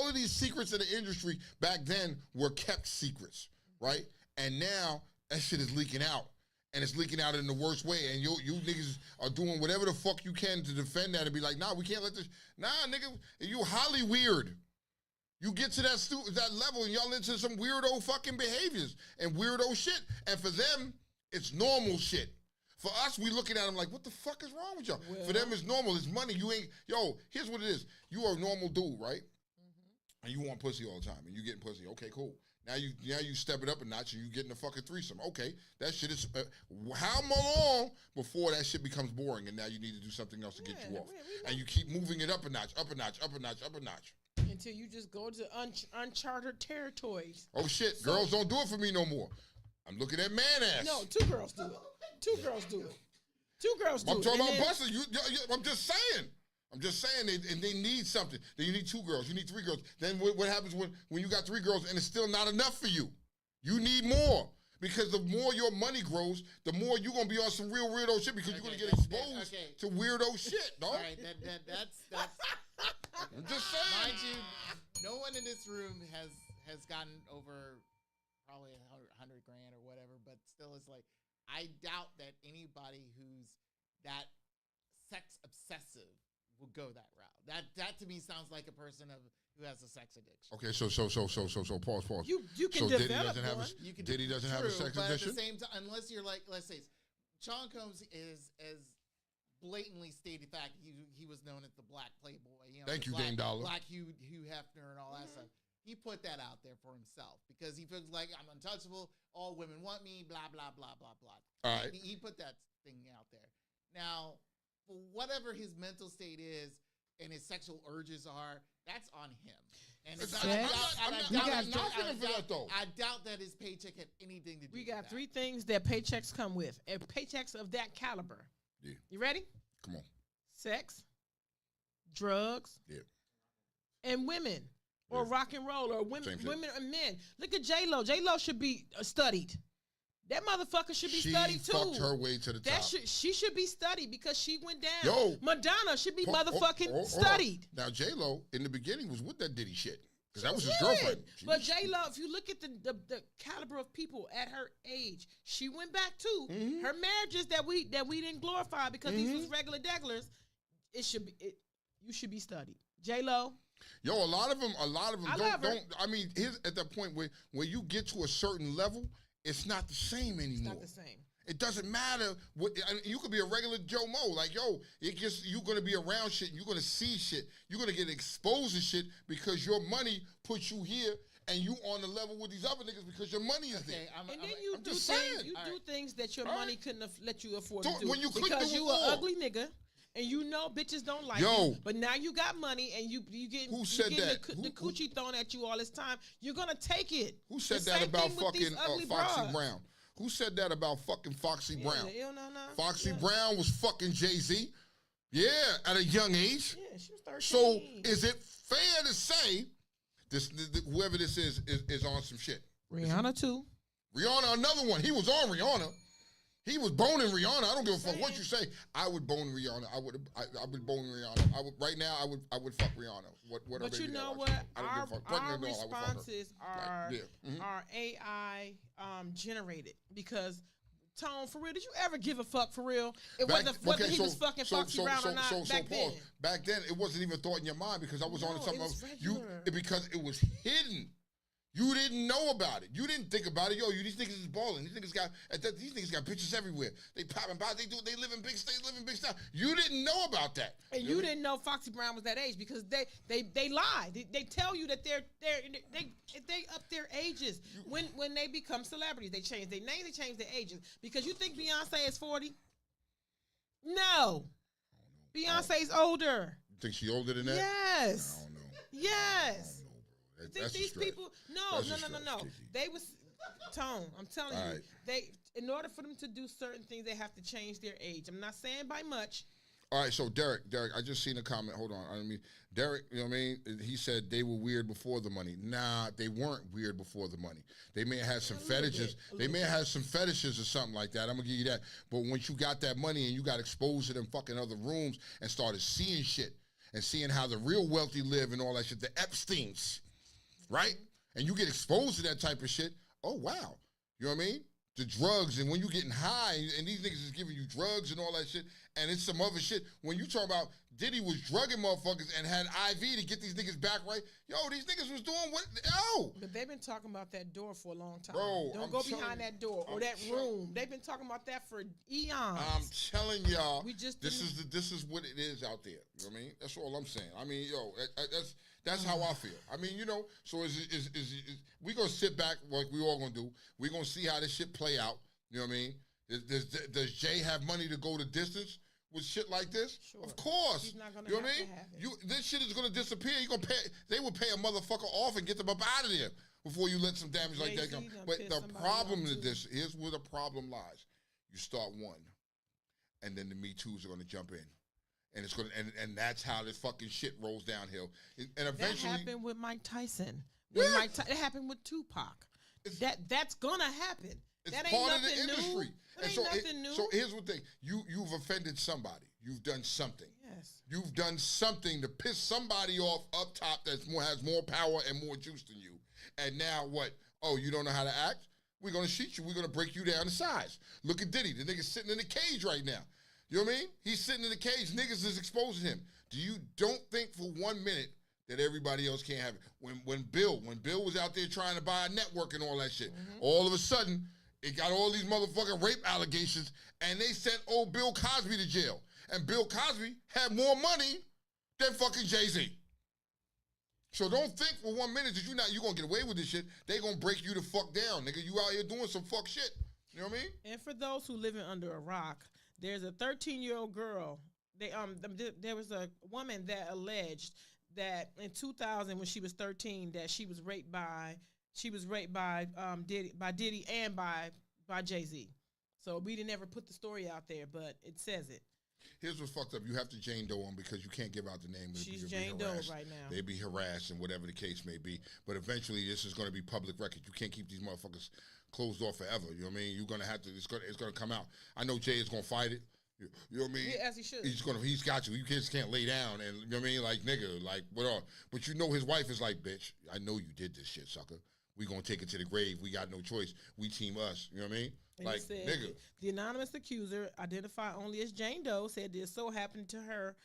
of these secrets in the industry back then were kept secrets, right? And now that shit is leaking out. And it's leaking out in the worst way. And you niggas are doing whatever the fuck you can to defend that and be like, nah, we can't let this. Nah, nigga, you highly weird. You get to that level and y'all into some weirdo fucking behaviors and weirdo shit. And for them, it's normal shit. For us, we looking at them like, what the fuck is wrong with y'all? Well, For them, it's normal. It's money. You ain't, yo, here's what it is. You are a normal dude, right? And you want pussy all the time, and you getting pussy. Okay, cool. Now you step it up a notch, and you getting a fucking threesome. Okay, that shit is, how long before that shit becomes boring, and now you need to do something else to get you off. And you keep moving it up a notch, up a notch, up a notch, up a notch. Until you just go to uncharted territories. Oh shit, girls don't do it for me no more. I'm looking at man ass. No, 2 girls do it. 2 girls do it. 2 girls do it. I'm talking And about then- Buster. I'm just saying. They need something. Then you need 2 girls. You need 3 girls. Then what happens when you got 3 girls and it's still not enough for you? You need more. Because the more your money grows, the more you're going to be on some real weirdo shit because you're going to get exposed to weirdo shit, dog. All right, that's I'm just saying. mind you, no one in this room has gotten over probably 100 grand or whatever, but still it's like, I doubt that anybody who's that sex obsessive will go that route. That to me sounds like a person who has a sex addiction. Okay, so pause. You can So Diddy develop doesn't have one. Diddy doesn't have a sex but addiction? at the same time, unless you're like, let's say, Sean Combs is as blatantly stated fact he was known as the Black Playboy. You know, Thank you, Black, Dame Dollar. Black Hugh Hefner and all that stuff. He put that out there for himself because he feels like I'm untouchable. All women want me. Blah blah blah blah blah. All right. He put that thing out there. Now, for whatever his mental state is and his sexual urges are, that's on him. And I'm not knocking him for that, though. I doubt that his paycheck had anything to do We with got that. 3 things that paychecks come with. And paychecks of that caliber. Yeah. You ready? Come on. Sex, drugs, Yeah. and women. Or Yeah. rock and roll, or Same women, shit. women and men. Look at J-Lo. J-Lo should be studied. That motherfucker should be She studied too. fucked her way to the top. She should be studied because she went down. Yo. Madonna should be Hold on. studied. Now, J-Lo, in the beginning, was with that Diddy shit. Because that was his Good. girlfriend. But J-Lo, if you look at the caliber of people at her age, she went back too. Mm-hmm. Her marriages that we didn't glorify because these was regular degglers, you should be studied. J-Lo. Yo, a lot of them I love her. don't. I mean, here's at that point where you get to a certain level, it's not the same anymore. It's not the same. It doesn't matter what. I mean, you could be a regular Joe Mo, like yo. You're gonna be around shit. You're gonna see shit. You're gonna get exposed to shit because your money puts you here, and you on the level with these other niggas because your money is there. And then you I'm do just things. saying. You do things that your All money right. couldn't have let you afford Do- to do when you couldn't because do you before. an ugly nigga. And you know bitches don't like Yo. you, but now you got money and you getting, Who said that? the coochie thrown at you all this time. You're gonna take it. Who said The that same about thing with these fucking ugly Foxy bras. Brown? Who said that about fucking Foxy Brown? Yeah, Foxy Brown was fucking Jay-Z. Yeah, at a young age. Yeah, she was 13. So is it fair to say whoever this is on some shit? Rihanna too. Rihanna, another one. He was on Rihanna. He was boning Rihanna. I don't give a fuck what you say. I would bone Rihanna. I would bone Rihanna. I would right now. I would fuck Rihanna. What? But you know what? Our responses are AI generated because Tone, for real, did you ever give a fuck for real? Whether he was fucking Foxy Brown or not back then. Back then, it wasn't even a thought in your mind because I was on something else. regular. Because it was hidden. You didn't know about it. You didn't think about it. Yo, these niggas is balling. These niggas got bitches everywhere. They popping by. They live in big states, live in big style. You didn't know about that. And you didn't know Foxy Brown was that age because they lie. They tell you that they up their ages when they become celebrities. They change their name. They change their ages because you think Beyonce is 40. No, Beyonce's older. You think she older than that? Yes. I don't know. Yes. I don't know, bro. Think these people? No. They was Tone. I'm telling All you, right. they in order for them to do certain things, they have to change their age. I'm not saying by much. All right, so Derek, I just seen a comment. Hold on. I mean, Derek, you know what I mean? He said they were weird before the money. Nah, they weren't weird before the money. They may have had some fetishes. They may have had some fetishes or something like that. I'm going to give you that. But once you got that money and you got exposed to them fucking other rooms and started seeing shit and seeing how the real wealthy live and all that shit, the Epsteins, right? And you get exposed to that type of shit, oh, wow. You know what I mean? The drugs, and when you getting high, and these niggas is giving you drugs and all that shit, and it's some other shit. When you talk about Diddy was drugging motherfuckers and had IV to get these niggas back right, yo, these niggas was doing what? Yo! But they've been talking about that door for a long time. Bro, Don't I'm go telling behind you, that door or I'm that telling- room. They've been talking about that for eons. I'm telling y'all, We just this didn't- is what it is out there. You know what I mean? That's all I'm saying. I mean, yo, that's how I feel. I mean, you know, so is we gonna sit back like we all gonna do. We gonna see how this shit play out. You know what I mean? Does Jay have money to go the distance with shit like this? Sure. Of course. He's not gonna you know what I have mean? to have it. This shit is gonna disappear. You gonna pay? They would pay a motherfucker off and get them up out of there before you let some damage like that come. Jay-Z done But pissed the somebody problem off, to too. this, here's where the problem lies. You start one, and then the Me Too's are gonna jump in. And it's gonna and that's how this fucking shit rolls downhill. And eventually that happened with Mike Tyson. Yeah. It happened with Tupac. It's- That's gonna happen. it's That ain't part of the nothing industry. new. That ain't nothing new. So here's the thing. You've offended somebody. You've done something. Yes. You've done something to piss somebody off up top has more power and more juice than you. And now what? Oh, you don't know how to act? We're gonna shoot you. We're gonna break you down to size. Look at Diddy. The nigga's sitting in the cage right now. You know what I mean? He's sitting in the cage. Niggas is exposing him. Don't think for 1 minute that everybody else can't have it. When Bill was out there trying to buy a network and all that shit, all of a sudden it got all these motherfucking rape allegations, and they sent old Bill Cosby to jail. And Bill Cosby had more money than fucking Jay-Z. So don't think for 1 minute that you gonna get away with this shit. They gonna break you the fuck down, nigga. You out here doing some fuck shit. You know what I mean? And for those who living under a rock, there's a 13-year-old girl. There was a woman that alleged that in 2000, when she was 13, that she was raped by Diddy and by Jay-Z. So we didn't ever put the story out there, but it says it. Here's what's fucked up. You have to Jane Doe on because you can't give out the name. She's You'll be Jane Doe harassed. right now. They'd be harassed and whatever the case may be. But eventually, this is going to be public record. You can't keep these motherfuckers closed off forever. You know what I mean? You're going to have to. It's going to come out. I know Jay is going to fight it. You know what I mean? Yeah, as he should. He's got you. You kids can't lay down and you know what I mean? Like nigga, like what all? But you know his wife is like, bitch. I know you did this shit, sucker. We gonna take it to the grave. We got no choice. We team us. You know what I mean? And Like he said, nigga. the anonymous accuser, identified only as Jane Doe, said this so happened to her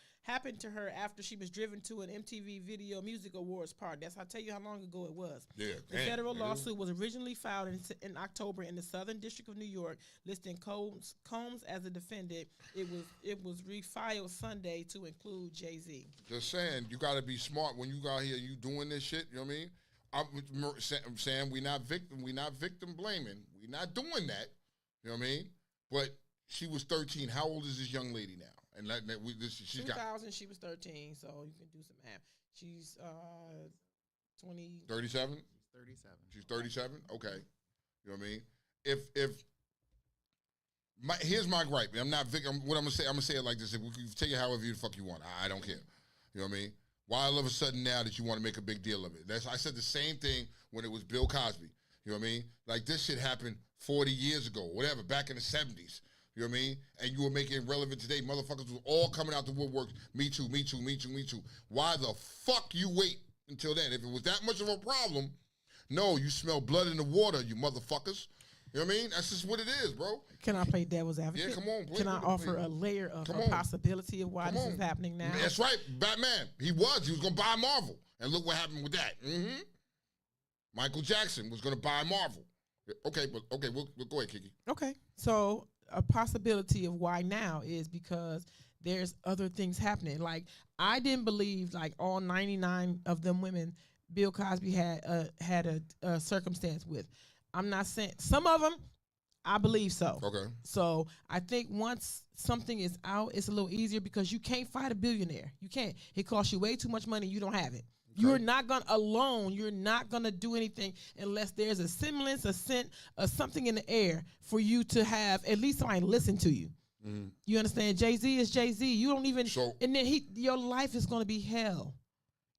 after she was driven to an MTV Video Music Awards party. That's how I tell you how long ago it was. Yeah. The federal lawsuit was originally filed in October in the Southern District of New York, listing Combs as a defendant. It was refiled Sunday to include Jay-Z. Just saying, you gotta be smart when you got here. You doing this shit. You know what I mean? I'm saying we not victim blaming. We not doing that. You know what I mean? But she was 13. How old is this young lady now? And she's 2000, she was 13, so you can do some math. She's 20. 37. 37. She's 37. Okay. You know what I mean? Here's my gripe. I'm not victim. What I'm gonna say it like this. If you take it however the fuck you want. I don't care. You know what I mean? Why all of a sudden now that you want to make a big deal of it? I said the same thing when it was Bill Cosby. You know what I mean? Like this shit happened 40 years ago, whatever, back in the 70s. You know what I mean? And you were making it relevant today. Motherfuckers was all coming out the woodwork. Me too, me too, me too, me too. Why the fuck you wait until then? If it was that much of a problem, no, you smell blood in the water, you motherfuckers. You know what I mean? That's just what it is, bro. Can I play devil's advocate? Yeah, come on. Can I offer a layer of Come a on. possibility of why this is happening now? That's right, Batman. He was going to buy Marvel. And look what happened with that. Michael Jackson was going to buy Marvel. Okay, we'll go ahead, Kiki. Okay, so a possibility of why now is because there's other things happening. Like, I didn't believe, like, all 99 of them women Bill Cosby had a circumstance with. I'm not saying some of them, I believe so. Okay. So I think once something is out, it's a little easier because you can't fight a billionaire. You can't. It costs you way too much money. You don't have it. Okay. You're not gonna do anything unless there's a semblance, a scent, or something in the air for you to have at least somebody listen to you. You understand? Jay-Z is Jay-Z. You don't even, So- and then your life is going to be hell.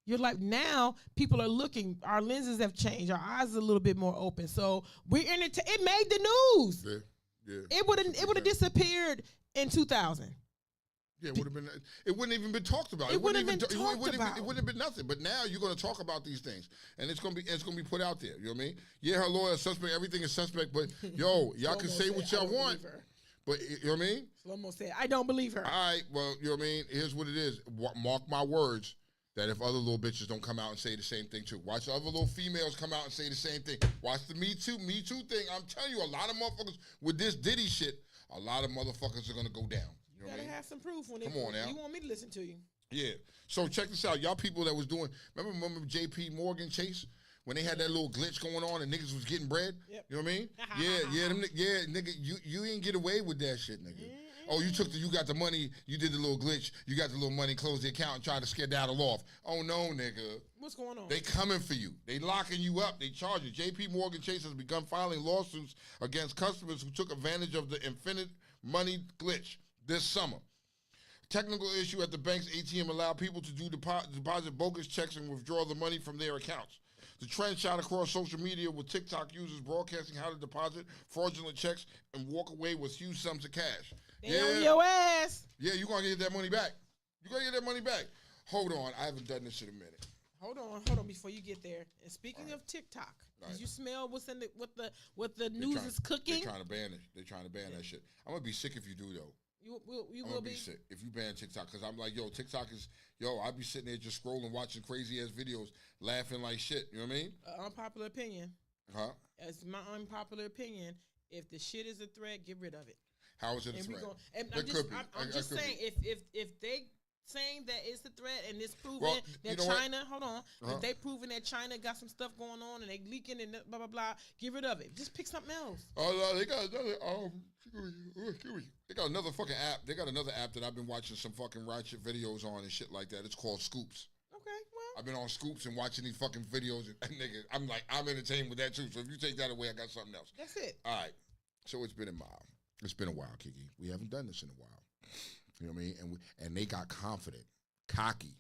Your life, now people are looking, our lenses have changed. Our eyes are a little bit more open. So we're in it. It made the news. Yeah. It would have disappeared in 2000. Yeah, it would have been. It wouldn't even been talked about. It wouldn't have been It talked wouldn't about. It wouldn't have been nothing. But now you're going to talk about these things, and it's going to be put out there. You know what I mean? Yeah, her lawyer is suspect. Everything is suspect. But yo, y'all can say what y'all want. But you know what I mean? Slow-mo said, I don't believe her. All right. Well, you know what I mean. Here's what it is. Mark my words. That if other little bitches don't come out and say the same thing too. Watch the other little females come out and say the same thing. Watch the Me Too thing. I'm telling you, a lot of motherfuckers with this Diddy shit, a lot of motherfuckers are going to go down. You know what I mean? Have some proof when Come on now. You want me to listen to you. Yeah. So check this out. Y'all people that was doing, remember JP Morgan Chase? When they had that little glitch going on and niggas was getting bread? Yep. You know what I mean? Nigga, you ain't get away with that shit, nigga. Oh, you got the money, you did the little glitch, you got the little money, closed the account and tried to skedaddle off. Oh no, nigga. What's going on? They coming for you. They locking you up. They charge you. JP Morgan Chase has begun filing lawsuits against customers who took advantage of the infinite money glitch this summer. Technical issue at the bank's ATM allowed people to do deposit bogus checks and withdraw the money from their accounts. The trend shot across social media with TikTok users broadcasting how to deposit fraudulent checks and walk away with huge sums of cash. They on your ass. Yeah, you're going to get that money back. You're going to get that money back. Hold on. I haven't done this in a minute. Hold on before you get there. And speaking of TikTok, did you smell what's in what the news is cooking? They're trying to ban it. They're trying to ban that shit. I'm going to be sick if you do, though. You I'm will be sick if you ban TikTok, because I'm like, yo, TikTok is, I be sitting there just scrolling, watching crazy ass videos, laughing like shit. You know what I mean? Unpopular opinion. Huh? As my unpopular opinion, if the shit is a threat, get rid of it. How is it a threat? I'm just saying, if they saying that it's a threat and it's proven that China, if they proven that China got some stuff going on and they leaking and blah blah blah, get rid of it. Just pick something else. Oh no, they got another they got another fucking app. They got another app that I've been watching some fucking ratchet videos on and shit like that. It's called Scoops. Okay, well, I've been on Scoops and watching these fucking videos and nigga, I'm entertained with that too. So if you take that away, I got something else. That's it. All right. So it's been a while. It's been a while, Kiki. We haven't done this in a while. You know what I mean? And they got confident, cocky,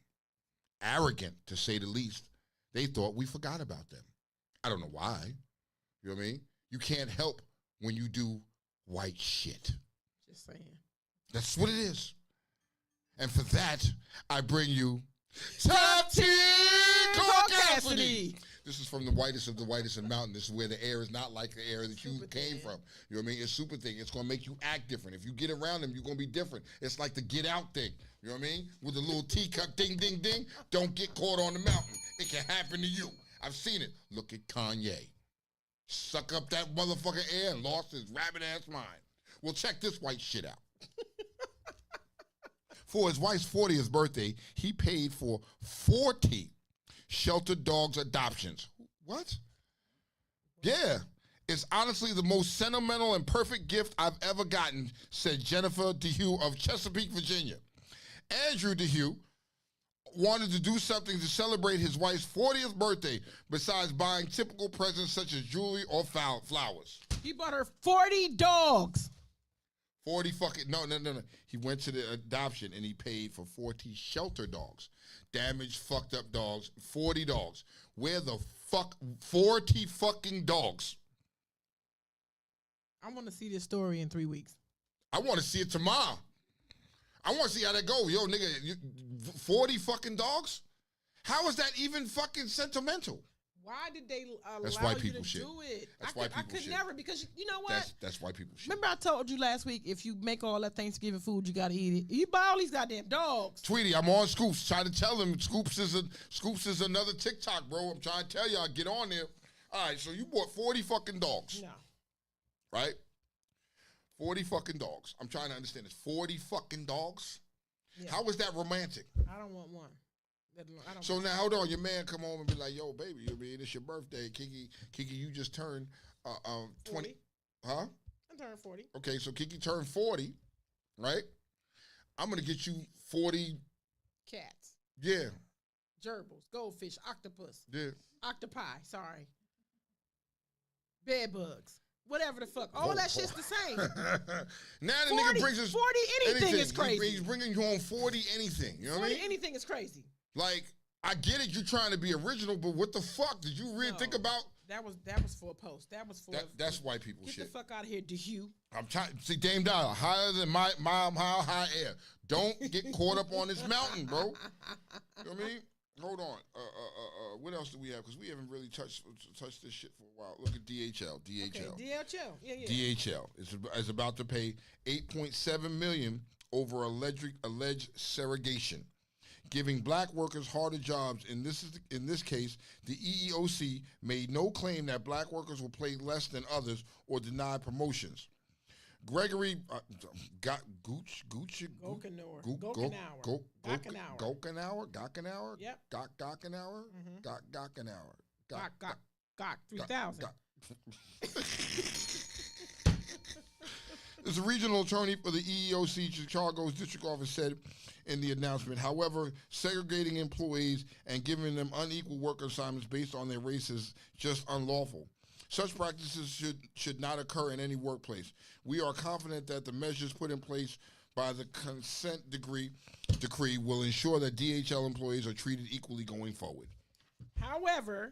arrogant, to say the least. They thought we forgot about them. I don't know why. You know what I mean? You can't help when you do white shit. Just saying. That's what it is. And for that, I bring you Top 10 Caucasity. This is from the whitest of the whitest in mountain. This is where the air is not like the air that you came from. You know what I mean? It's super thing. It's going to make you act different. If you get around them, you're going to be different. It's like the get out thing. You know what I mean? With the little teacup ding, ding, ding. Don't get caught on the mountain. It can happen to you. I've seen it. Look at Kanye. Suck up that motherfucking air and lost his rabbit ass mind. Well, check this white shit out. For his wife's 40th birthday, he paid for 40 sheltered dogs adoptions. What? Yeah. It's honestly the most sentimental and perfect gift I've ever gotten, said Jennifer DeHue of Chesapeake, Virginia. Andrew DeHue wanted to do something to celebrate his wife's 40th birthday besides buying typical presents such as jewelry or flowers. He bought her 40 dogs. 40 fucking, no. He went to the adoption and he paid for 40 shelter dogs. Damaged, fucked up dogs, 40 dogs. Where the fuck, 40 fucking dogs? I want to see this story in 3 weeks. I want to see it tomorrow. I want to see how that go. Yo, nigga, 40 fucking dogs? How is that even fucking sentimental? Why did they That's allow white you people to shit. do it? That's I white could people shit. never, because you know what? That's white people shit. Remember I told you last week, if you make all that Thanksgiving food, you got to eat it. You buy all these goddamn dogs. Tweety, I'm on Scoops. Trying to tell him Scoops is another TikTok, bro. I'm trying to tell y'all, get on there. All right, so you bought 40 fucking dogs. No. Right? 40 fucking dogs. I'm trying to understand this. 40 fucking dogs? Yeah. How is that romantic? I don't want one. So now, hold on. Your man come home and be like, yo, baby, it's your birthday. Kiki, you just turned 20. Huh? I turned 40. Okay, so Kiki turned 40, right? I'm going to get you 40. Cats. Yeah. Gerbils, goldfish, octopus. Yeah. Octopi, sorry. Bed bugs. whatever the fuck. All that shit's the same. Now the 40, nigga brings us 40 anything is crazy. He's bringing you on 40 anything. You know what I 40 mean? anything is crazy. Like, I get it, you trying to be original, but what the fuck did you really think about? That was for a post. That was for that's white people get shit. Get the fuck out of here, DeHue. I'm trying. See, Dame Dollar, higher than my mile high air. Don't get caught up on this mountain, bro. You know what I mean? Hold on. What else do we have? Because we haven't really touched this shit for a while. Look at DHL. Okay, DHL. Yeah. DHL is about to pay $8.7 million over alleged segregation, giving black workers harder jobs. In this case, the EEOC made no claim that black workers were paid less than others or denied promotions. Gregory Gockenauer. Yep. Gok 3000. As a regional attorney for the EEOC Chicago's district office said in the announcement, however, segregating employees and giving them unequal work assignments based on their race is just unlawful. Such practices should not occur in any workplace. We are confident that the measures put in place by the consent decree will ensure that DHL employees are treated equally going forward. However,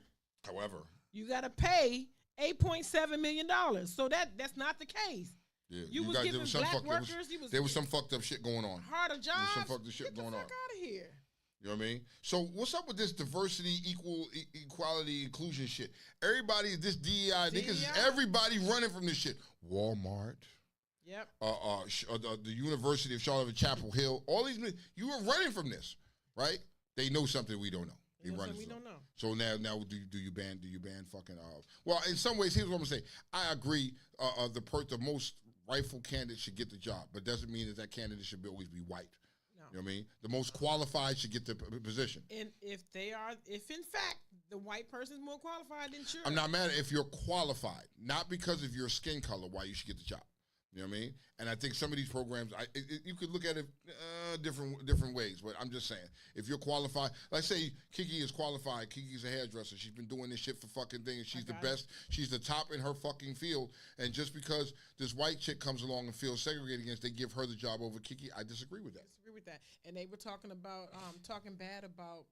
you got to pay $8.7 million. So that's not the case. Yeah, you was giving black workers. There was some fucked up shit going on. Harder jobs. There was some fucked up shit going on. Get the fuck out of here. You know what I mean? So what's up with this diversity, equality, inclusion shit? Everybody, this DEI, niggas, everybody running from this shit. Walmart. Yep. The University of Charlotte Chapel Hill. All these, you were running from this, right? They know something we don't know. They know something we don't know. So now do you ban fucking? Well, in some ways, here's what I'm gonna say. I agree. The most rightful candidate should get the job, but doesn't mean that candidate should always be white. No. You know what I mean? The most qualified should get the position. And if in fact the white person's more qualified, then sure. I'm not mad if you're qualified, not because of your skin color, why you should get the job. You know what I mean? And I think some of these programs, you could look at it different ways. But I'm just saying, if you're qualified, like say Kiki is qualified. Kiki's a hairdresser. She's been doing this shit for fucking things. She's the best. She's the top in her fucking field. And just because this white chick comes along and feels segregated against, they give her the job over Kiki. I disagree with that. And they were talking about talking bad about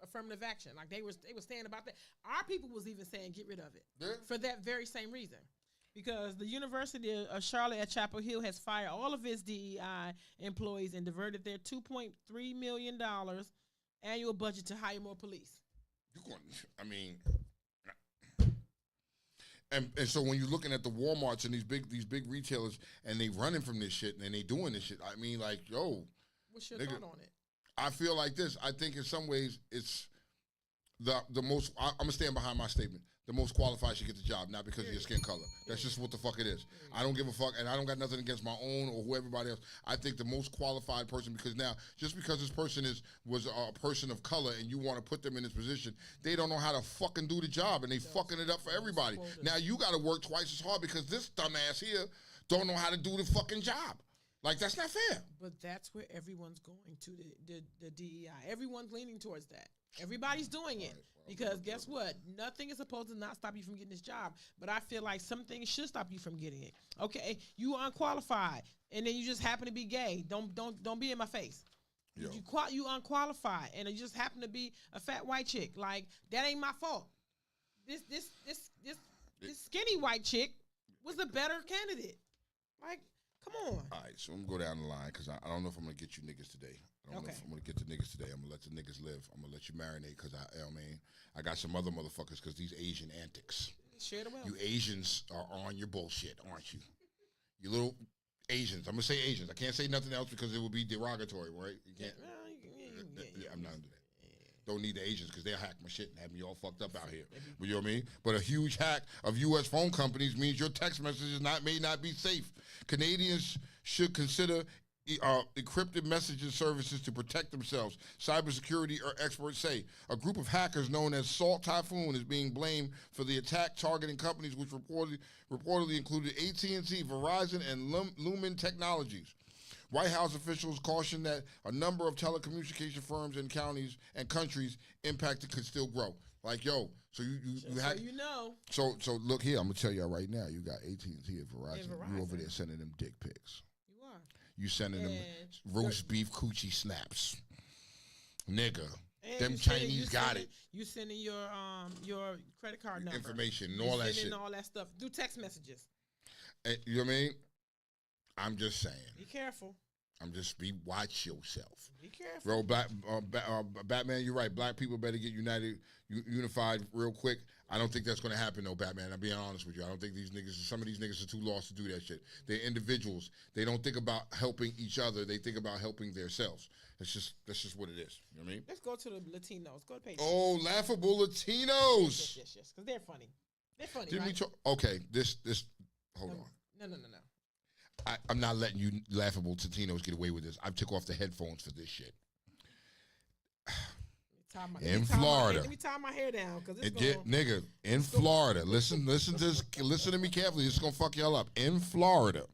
affirmative action. Like they were saying about that. Our people was even saying get rid of it for that very same reason. Because the University of Charlotte at Chapel Hill has fired all of its DEI employees and diverted their $2.3 million annual budget to hire more police. And so when you're looking at the Walmarts and these big retailers and they running from this shit and they doing this shit, I mean, like, yo. What's your thought on it? I feel like this. I think in some ways it's the most. I'm gonna stand behind my statement. The most qualified should get the job, not because of your skin color. That's just what the fuck it is. I don't give a fuck, and I don't got nothing against my own or who everybody else. I think the most qualified person, because now, just because this person was a person of color and you want to put them in this position, they don't know how to fucking do the job, and they fucking it up for everybody. Now you got to work twice as hard because this dumbass here don't know how to do the fucking job. Like, that's not fair. But that's where everyone's going to, the DEI. Everyone's leaning towards that. Everybody's doing it. Because guess what? Nothing is supposed to not stop you from getting this job. But I feel like some things should stop you from getting it. Okay, you unqualified, and then you just happen to be gay. Don't be in my face. Yo. You unqualified, and you just happen to be a fat white chick. Like, that ain't my fault. This skinny white chick was a better candidate. Like, come on. All right, so I'm going to go down the line because I don't know if I'm going to get you niggas today. I don't know if I'm going to get the niggas today. I'm going to let the niggas live. I'm going to let you marinate because I got some other motherfuckers because these Asian antics. Share the wealth. You Asians are on your bullshit, aren't you? You little Asians. I'm going to say Asians. I can't say nothing else because it would be derogatory, right? You can't. I'm not going to do that. Don't need the Asians because they'll hack my shit and have me all fucked up out here. But you know what I mean? But a huge hack of U.S. phone companies means your text messages may not be safe. Canadians should consider encrypted messaging services to protect themselves. Cybersecurity experts say a group of hackers known as Salt Typhoon is being blamed for the attack targeting companies which reportedly included AT&T, Verizon, and Lumen Technologies. White House officials caution that a number of telecommunication firms in counties and countries impacted could still grow. Like, yo, so you have, you know. So look here, I'm gonna tell y'all right now. You got AT&T and Verizon. You over there sending them dick pics. You are. You sending them roast beef coochie snaps, nigga. And Them Chinese got it. You sending your credit card number, information, and all that shit, all that stuff. Do text messages. And, you know what I mean? I'm just saying. Be careful. Watch yourself. Be careful. Bro, Batman, you're right. Black people better get unified real quick. I don't think that's going to happen, though, Batman. I'm being honest with you. I don't think some of these niggas are too lost to do that shit. They're individuals. They don't think about helping each other. They think about helping themselves. That's just what it is. You know what I mean? Let's go to the Latinos. Go to page. Oh, laughable Latinos. Yes. Because they're funny. They're funny, Didn't right? we talk? Okay, this. Hold on. No. I'm not letting you laughable Latinos get away with this. I took off the headphones for this shit. Florida. Let me tie my hair down, cause nigga, in Florida. Listen to me carefully. This is gonna fuck y'all up. In Florida,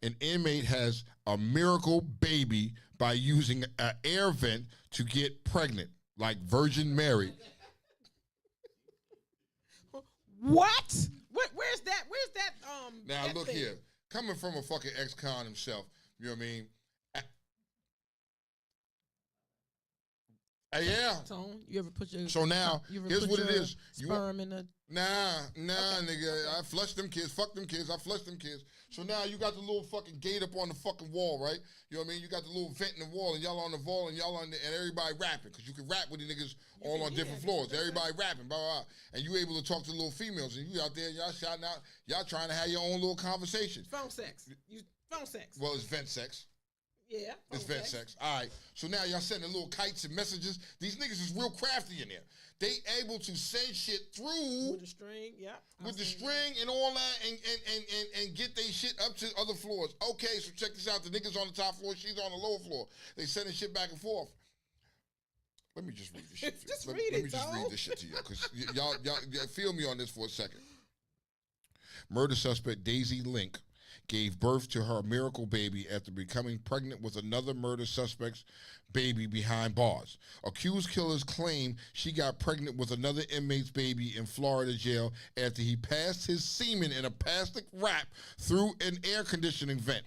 an inmate has a miracle baby by using an air vent to get pregnant, like Virgin Mary. What? Where's that? Now that look thing? here. Coming from a fucking ex-con himself, you know what I mean? Yeah. Tone, you ever put your So now, here's what it is. Sperm in a... Nah, nigga. I flushed them kids. Fuck them kids. I flushed them kids. So now you got the little fucking gate up on the fucking wall, right? You know what I mean? You got the little vent in the wall, and y'all on the wall, and y'all on the, and everybody rapping, because you can rap with the niggas all on different floors. Everybody rapping, blah, blah, blah. And you able to talk to the little females, and you out there, y'all shouting out, y'all trying to have your own little conversation. Phone sex. Phone sex. Well, it's vent sex. Yeah. It's vent sex. All right. So now y'all sending little kites and messages. These niggas is real crafty in there. They able to send shit through with the string, yeah. With the string and all that, and get they shit up to other floors. Okay, so check this out. The niggas on the top floor, she's on the lower floor. They sending shit back and forth. Let me just read this shit. Just let read me it, just Tom. read this shit to y'all, because y'all feel me on this for a second. Murder suspect Daisy Link gave birth to her miracle baby after becoming pregnant with another murder suspect's baby behind bars. Accused killers claim she got pregnant with another inmate's baby in Florida jail after he passed his semen in a plastic wrap through an air conditioning vent.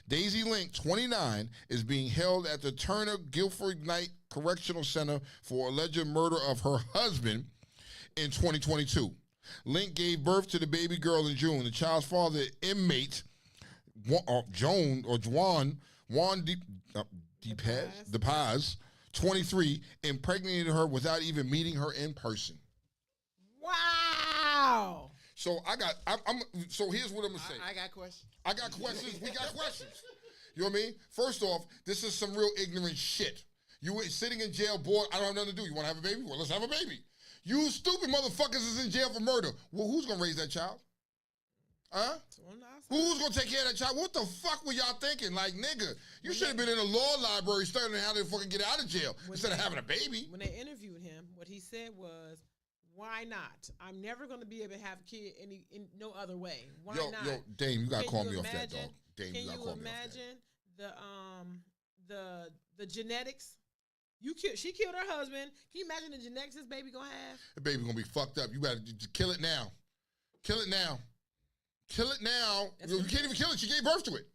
Daisy Link, 29, is being held at the Turner Guilford Knight Correctional Center for alleged murder of her husband in 2022. Link gave birth to the baby girl in June. The child's father, inmate Juan DePaz, 23, impregnated her without even meeting her in person. Wow. So so here's what I'm gonna say. I got questions. I got questions. We got questions. You know what I mean? First off, this is some real ignorant shit. You were sitting in jail, bored. I don't have nothing to do. You want to have a baby? Well, let's have a baby. You stupid motherfuckers is in jail for murder. Well, who's gonna raise that child? Huh? Who's gonna take care of that child? What the fuck were y'all thinking? Like, nigga, you should have been in a law library studying how to fucking get out of jail instead of having a baby. When they interviewed him, what he said was, "Why not? I'm never gonna be able to have a kid in no other way. Why not?" Yo, Dame, you gotta Can call you me off that, imagine- dog. Dame, you gotta call me off that. Can you imagine the genetics? She killed her husband. Can you imagine the genetics this baby gonna have? The baby gonna be fucked up. You better just kill it now. Kill it now. Kill it now. You can't even kill it. She gave birth to it.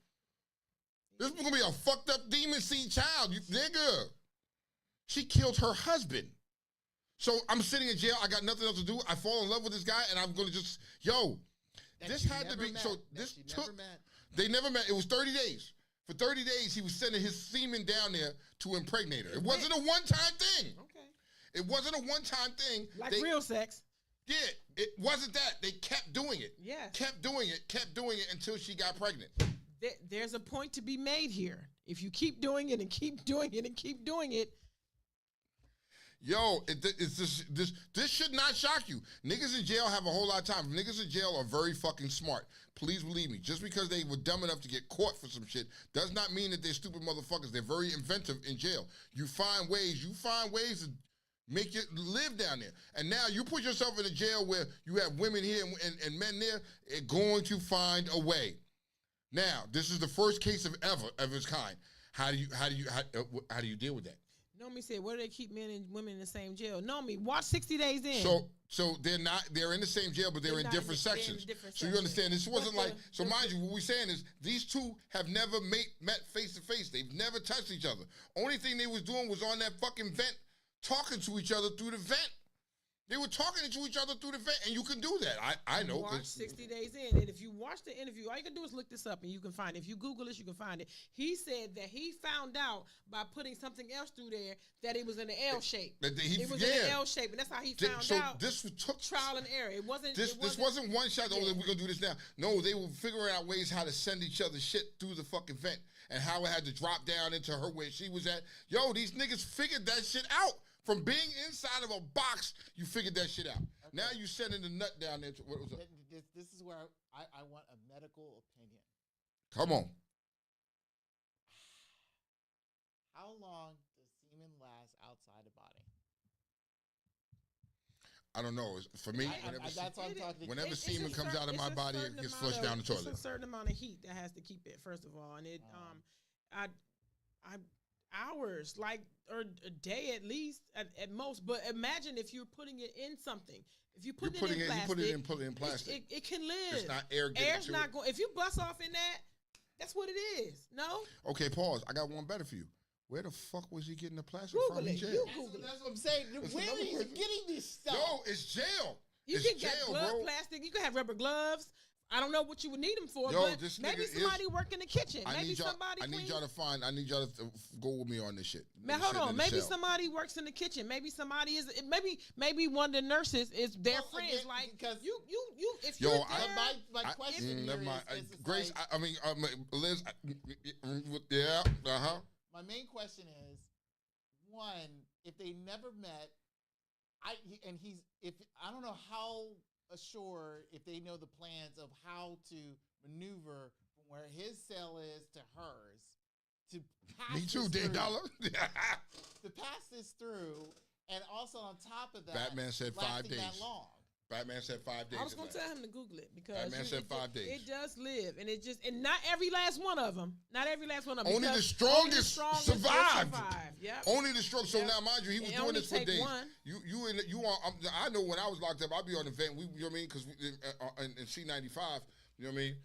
This is gonna be a fucked up demon seed child, you nigga. She killed her husband. So I'm sitting in jail. I got nothing else to do. I fall in love with this guy, and I'm gonna just this had to be so. This took. They never met. It was 30 days. For 30 days, he was sending his semen down there to impregnate her. It wasn't a one-time thing. Okay. It wasn't a one-time thing. Like real sex. Yeah, it wasn't that. They kept doing it. Yeah. Kept doing it until she got pregnant. There's a point to be made here. If you keep doing it and keep doing it and keep doing it. Yo, this should not shock you. Niggas in jail have a whole lot of time. Niggas in jail are very fucking smart. Please believe me. Just because they were dumb enough to get caught for some shit does not mean that they're stupid motherfuckers. They're very inventive in jail. You find ways to make you live down there. And now you put yourself in a jail where you have women here and men there, they're going to find a way. Now, this is the first case of its kind. How do you deal with that? Nomi said, "Where do they keep men and women in the same jail?" Nomi, watch 60 Days In. So they're in the same jail, but they're in different sections. So you understand? This wasn't like. So mind you, what we're saying is these two have never met face to face. They've never touched each other. Only thing they was doing was on that fucking vent, talking to each other through the vent. They were talking to each other through the vent, and you can do that. I know. Watch 60 Days In, and if you watch the interview, all you can do is look this up, and you can find it. If you Google this, you can find it. He said that he found out by putting something else through there that it was in an L shape. It was in an L shape, and that's how he found out. So this took trial and error. It wasn't. This wasn't one shot. Oh, we're gonna do this now. No, they were figuring out ways how to send each other shit through the fucking vent, and how it had to drop down into her where she was at. Yo, these niggas figured that shit out. From being inside of a box, you figured that shit out. Okay. Now you sending the nut down there. What was it? This is where I want a medical opinion. Come on. How long does semen last outside the body? I don't know. For me, whenever semen comes out of my body, it gets flushed down the toilet. It's a certain amount of heat that has to keep it, first of all. And it, hours, like, or a day at least, at most. But imagine if you're putting it in something. If you put it in plastic, you put it in plastic. It can live. It's not air. Air's not going. If you bust off in that, that's what it is. No. Okay, pause. I got one better for you. Where the fuck was he getting the plastic from in jail? That's what I'm saying. Where are you getting this stuff? Yo, it's jail. You can get glove plastic. You can have rubber gloves. I don't know what you would need them for, but maybe somebody work in the kitchen. I need y'all to go with me on this shit. Man, hold on. Maybe somebody works in the kitchen. Maybe somebody is. Maybe one of the nurses is their friends. Again, like because you. If you're there, my question here is Grace. Liz. Yeah. My main question is, one, if they never met, I don't know how assured if they know the plans of how to maneuver from where his cell is to hers to pass. Me too, Dave Dollar. To pass this through, and also on top of that, Batman said 5 days. That long. Batman said 5 days. I was going to tell him to Google it because Batman said 5 days. It does live, and not every last one of them. Not every last one of them. Only the strongest survived. Yep. Only the strongest. So now, mind you, he was doing this for days. One. You are. I know when I was locked up, I'd be on the vent. You know what I mean? Because in C95, you know what I mean.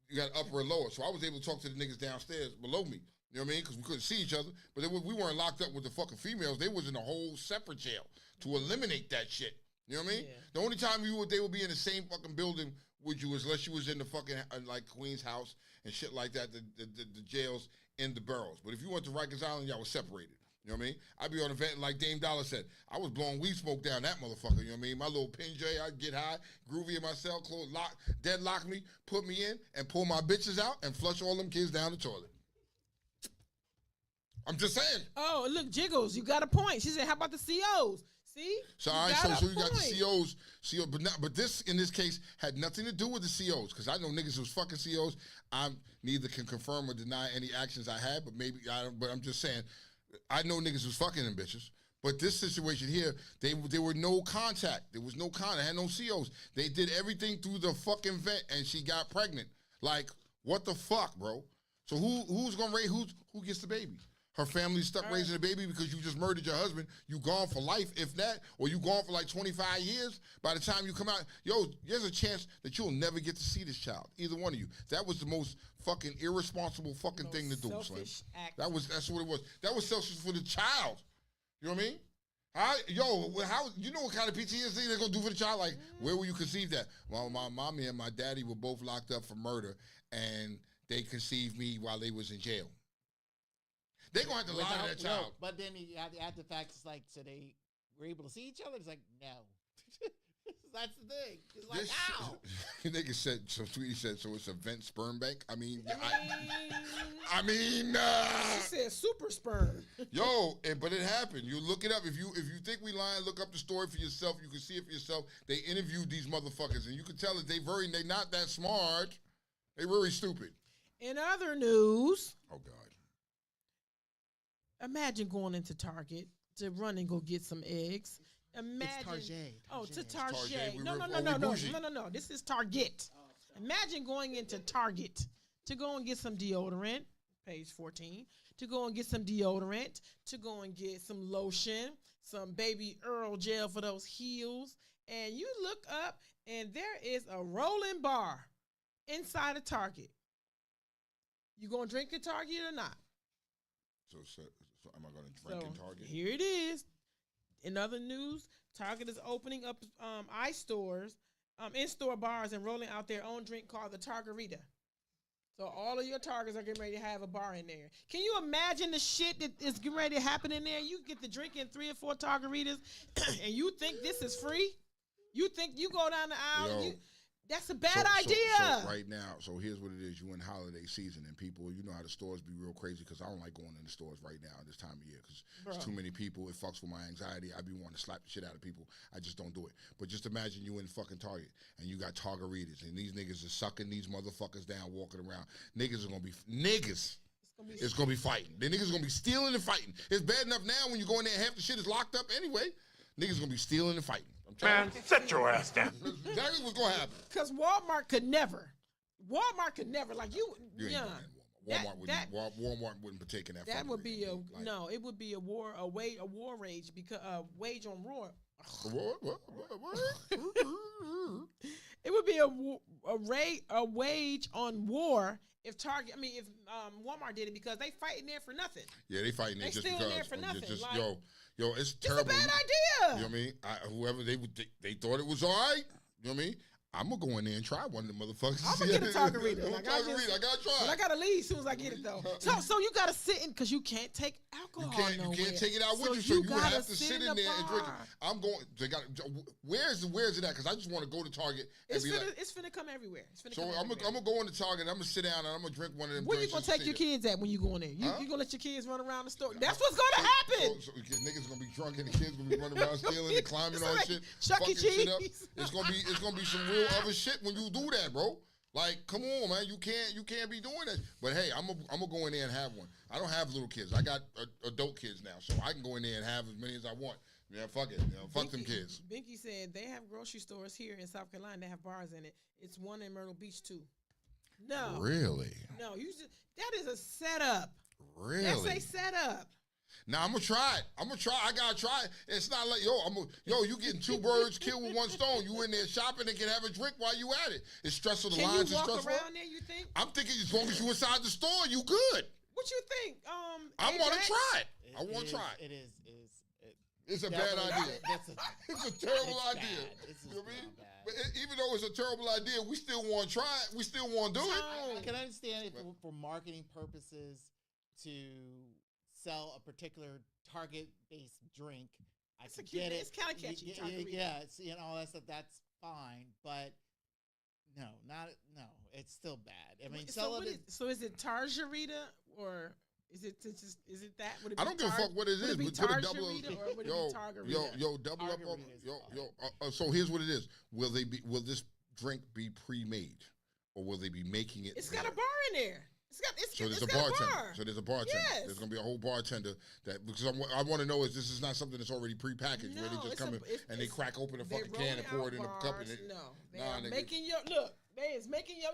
You got upper and lower, so I was able to talk to the niggas downstairs below me. You know what I mean? Because we couldn't see each other, but we weren't locked up with the fucking females. They was in a whole separate jail to eliminate that shit. You know what I mean? Yeah. The only time they would be in the same fucking building with you is unless you was in the fucking like Queen's house and shit like that, the jails in the boroughs. But if you went to Rikers Island, y'all was separated. You know what I mean? I'd be on a vent like Dame Dollar said. I was blowing weed smoke down that motherfucker. You know what I mean? My little pin J, I'd get high, groovy in my cell, deadlock me, put me in, and pull my bitches out and flush all them kids down the toilet. I'm just saying. Oh, look, Jiggles, you got a point. She said, how about the COs? See? So you got the COs, but this in this case had nothing to do with the COs because I know niggas was fucking COs. I neither can confirm or deny any actions I had, but I'm just saying I know niggas was fucking them bitches. But this situation here, there were no contact. There was no contact. I had no COs. They did everything through the fucking vent, and she got pregnant. Like what the fuck, bro? So who's gonna raise who gets the baby? Her family's stuck raising a baby because you just murdered your husband. You gone for life, if that, or you gone for like 25 years. By the time you come out, there's a chance that you'll never get to see this child. Either one of you. That was the most fucking irresponsible fucking thing to do, Slim. That's what it was. That was selfish for the child. You know what I mean? How you know what kind of PTSD they're gonna do for the child? Like, where will you conceive that? Well, my mommy and my daddy were both locked up for murder, and they conceived me while they was in jail. They're going to have to lie to that child. No, but then you have the fact, it's like, so they were able to see each other? It's like, no. That's the thing. It's like, ow. Nigga said, so Sweetie said, so it's a vent sperm bank? She said super sperm. But it happened. You look it up. If you think we lying, look up the story for yourself. You can see it for yourself. They interviewed these motherfuckers, and you can tell that they not that smart. They very stupid. In other news. Oh, God. Imagine going into Target to run and go get some eggs. Imagine. It's Target. Oh, to Target. No. This is Target. Imagine going into Target to go and get some deodorant, page 14, to go and get some deodorant, to go and get some lotion, some baby Earl gel for those heels, and you look up and there is a rolling bar inside a Target. You gonna drink at Target or not? So am I going to drink in Target? Here it is. In other news, Target is opening up iStores, in-store bars, and rolling out their own drink called the Targarita. So all of your Targets are getting ready to have a bar in there. Can you imagine the shit that is getting ready to happen in there? You get to drink in 3 or 4 Targaritas, and you think this is free? You think you go down the aisle? That's a bad idea. So right now, so here's what it is. You in holiday season, and people, you know how the stores be real crazy, because I don't like going in the stores right now at this time of year, because there's too many people. It fucks with my anxiety. I be wanting to slap the shit out of people. I just don't do it. But just imagine you in fucking Target, and you got Targaritas, and these niggas are sucking these motherfuckers down, walking around. Niggas are going to be, it's going to be fighting. The niggas going to be stealing and fighting. It's bad enough now when you go in there, half the shit is locked up anyway. Niggas going to be stealing and fighting. Man, sit your ass down. That's exactly what's going to happen. Because Walmart could never, like you ain't yeah. going in Walmart wouldn't partake in that. That would be like, it would be a war rage because wage on war. What? It would be a wage on war if Walmart did it, because they fighting there for nothing. Yeah, they fighting there just still because. there for nothing. Yo, it's terrible. It's a bad idea. You know what I mean? Whoever they thought it was all right. You know what I mean? I'm gonna go in there and try one of the motherfuckers. I'm gonna get a Targarita. I gotta try. But I gotta leave as soon as I get it though. So you gotta sit in, because you can't take alcohol. You can't take it out with you, so you have to sit in there and drink it. I'm going. Where's it at? Because I just want to go to Target and it's finna come everywhere. I'm gonna go into Target. And I'm gonna sit down and I'm gonna drink one of them. Where you gonna take your kids at when you go in there? You gonna let your kids run around the store? That's what's gonna happen. So niggas gonna be drunk and the kids gonna be running around stealing and climbing on shit, Chuck E. fucking shit up. Cheese. It's gonna be some real other shit when you do that, bro. Like, come on, man, you can't be doing that. But hey, I'm gonna go in there and have one. I don't have little kids. I got adult kids now, so I can go in there and have as many as I want. Yeah, fuck it. Fuck them kids. Binky said they have grocery stores here in South Carolina that have bars in it. It's one in Myrtle Beach too. No. Really? No, that is a setup. Really? That's a setup. Now I'm gonna try it. I gotta try it. It's not like you getting 2 birds killed with 1 stone. You in there shopping and can have a drink while you at it. It's stressful. The lines are stressful. Can you walk around there? You think? I'm thinking as long as you inside the store, you good. What you think? I want to try it. I want to try it. It's a bad idea. It's a terrible idea. You know what I mean? But even though it's a terrible idea, we still want to try it. We still want to do it. I can understand it for marketing purposes to sell a particular Target-based drink. I get it. It's kind of catchy. Yeah, it's, that stuff. That's fine, but no, it's still bad. I mean, so is it Targarita or is it that? Would it be I don't give a fuck what it is. Would it be Targarita or would it be Targarita? Yo, double up. So here's what it is. Will this drink be pre-made, or will they be making it? It's got a bar in there. There's a bartender. So there's a bartender. Yes. There's gonna be a whole bartender because I want to know is this is not something that's already prepackaged where they just come in and they crack open a fucking can and pour it in a cup. They are making your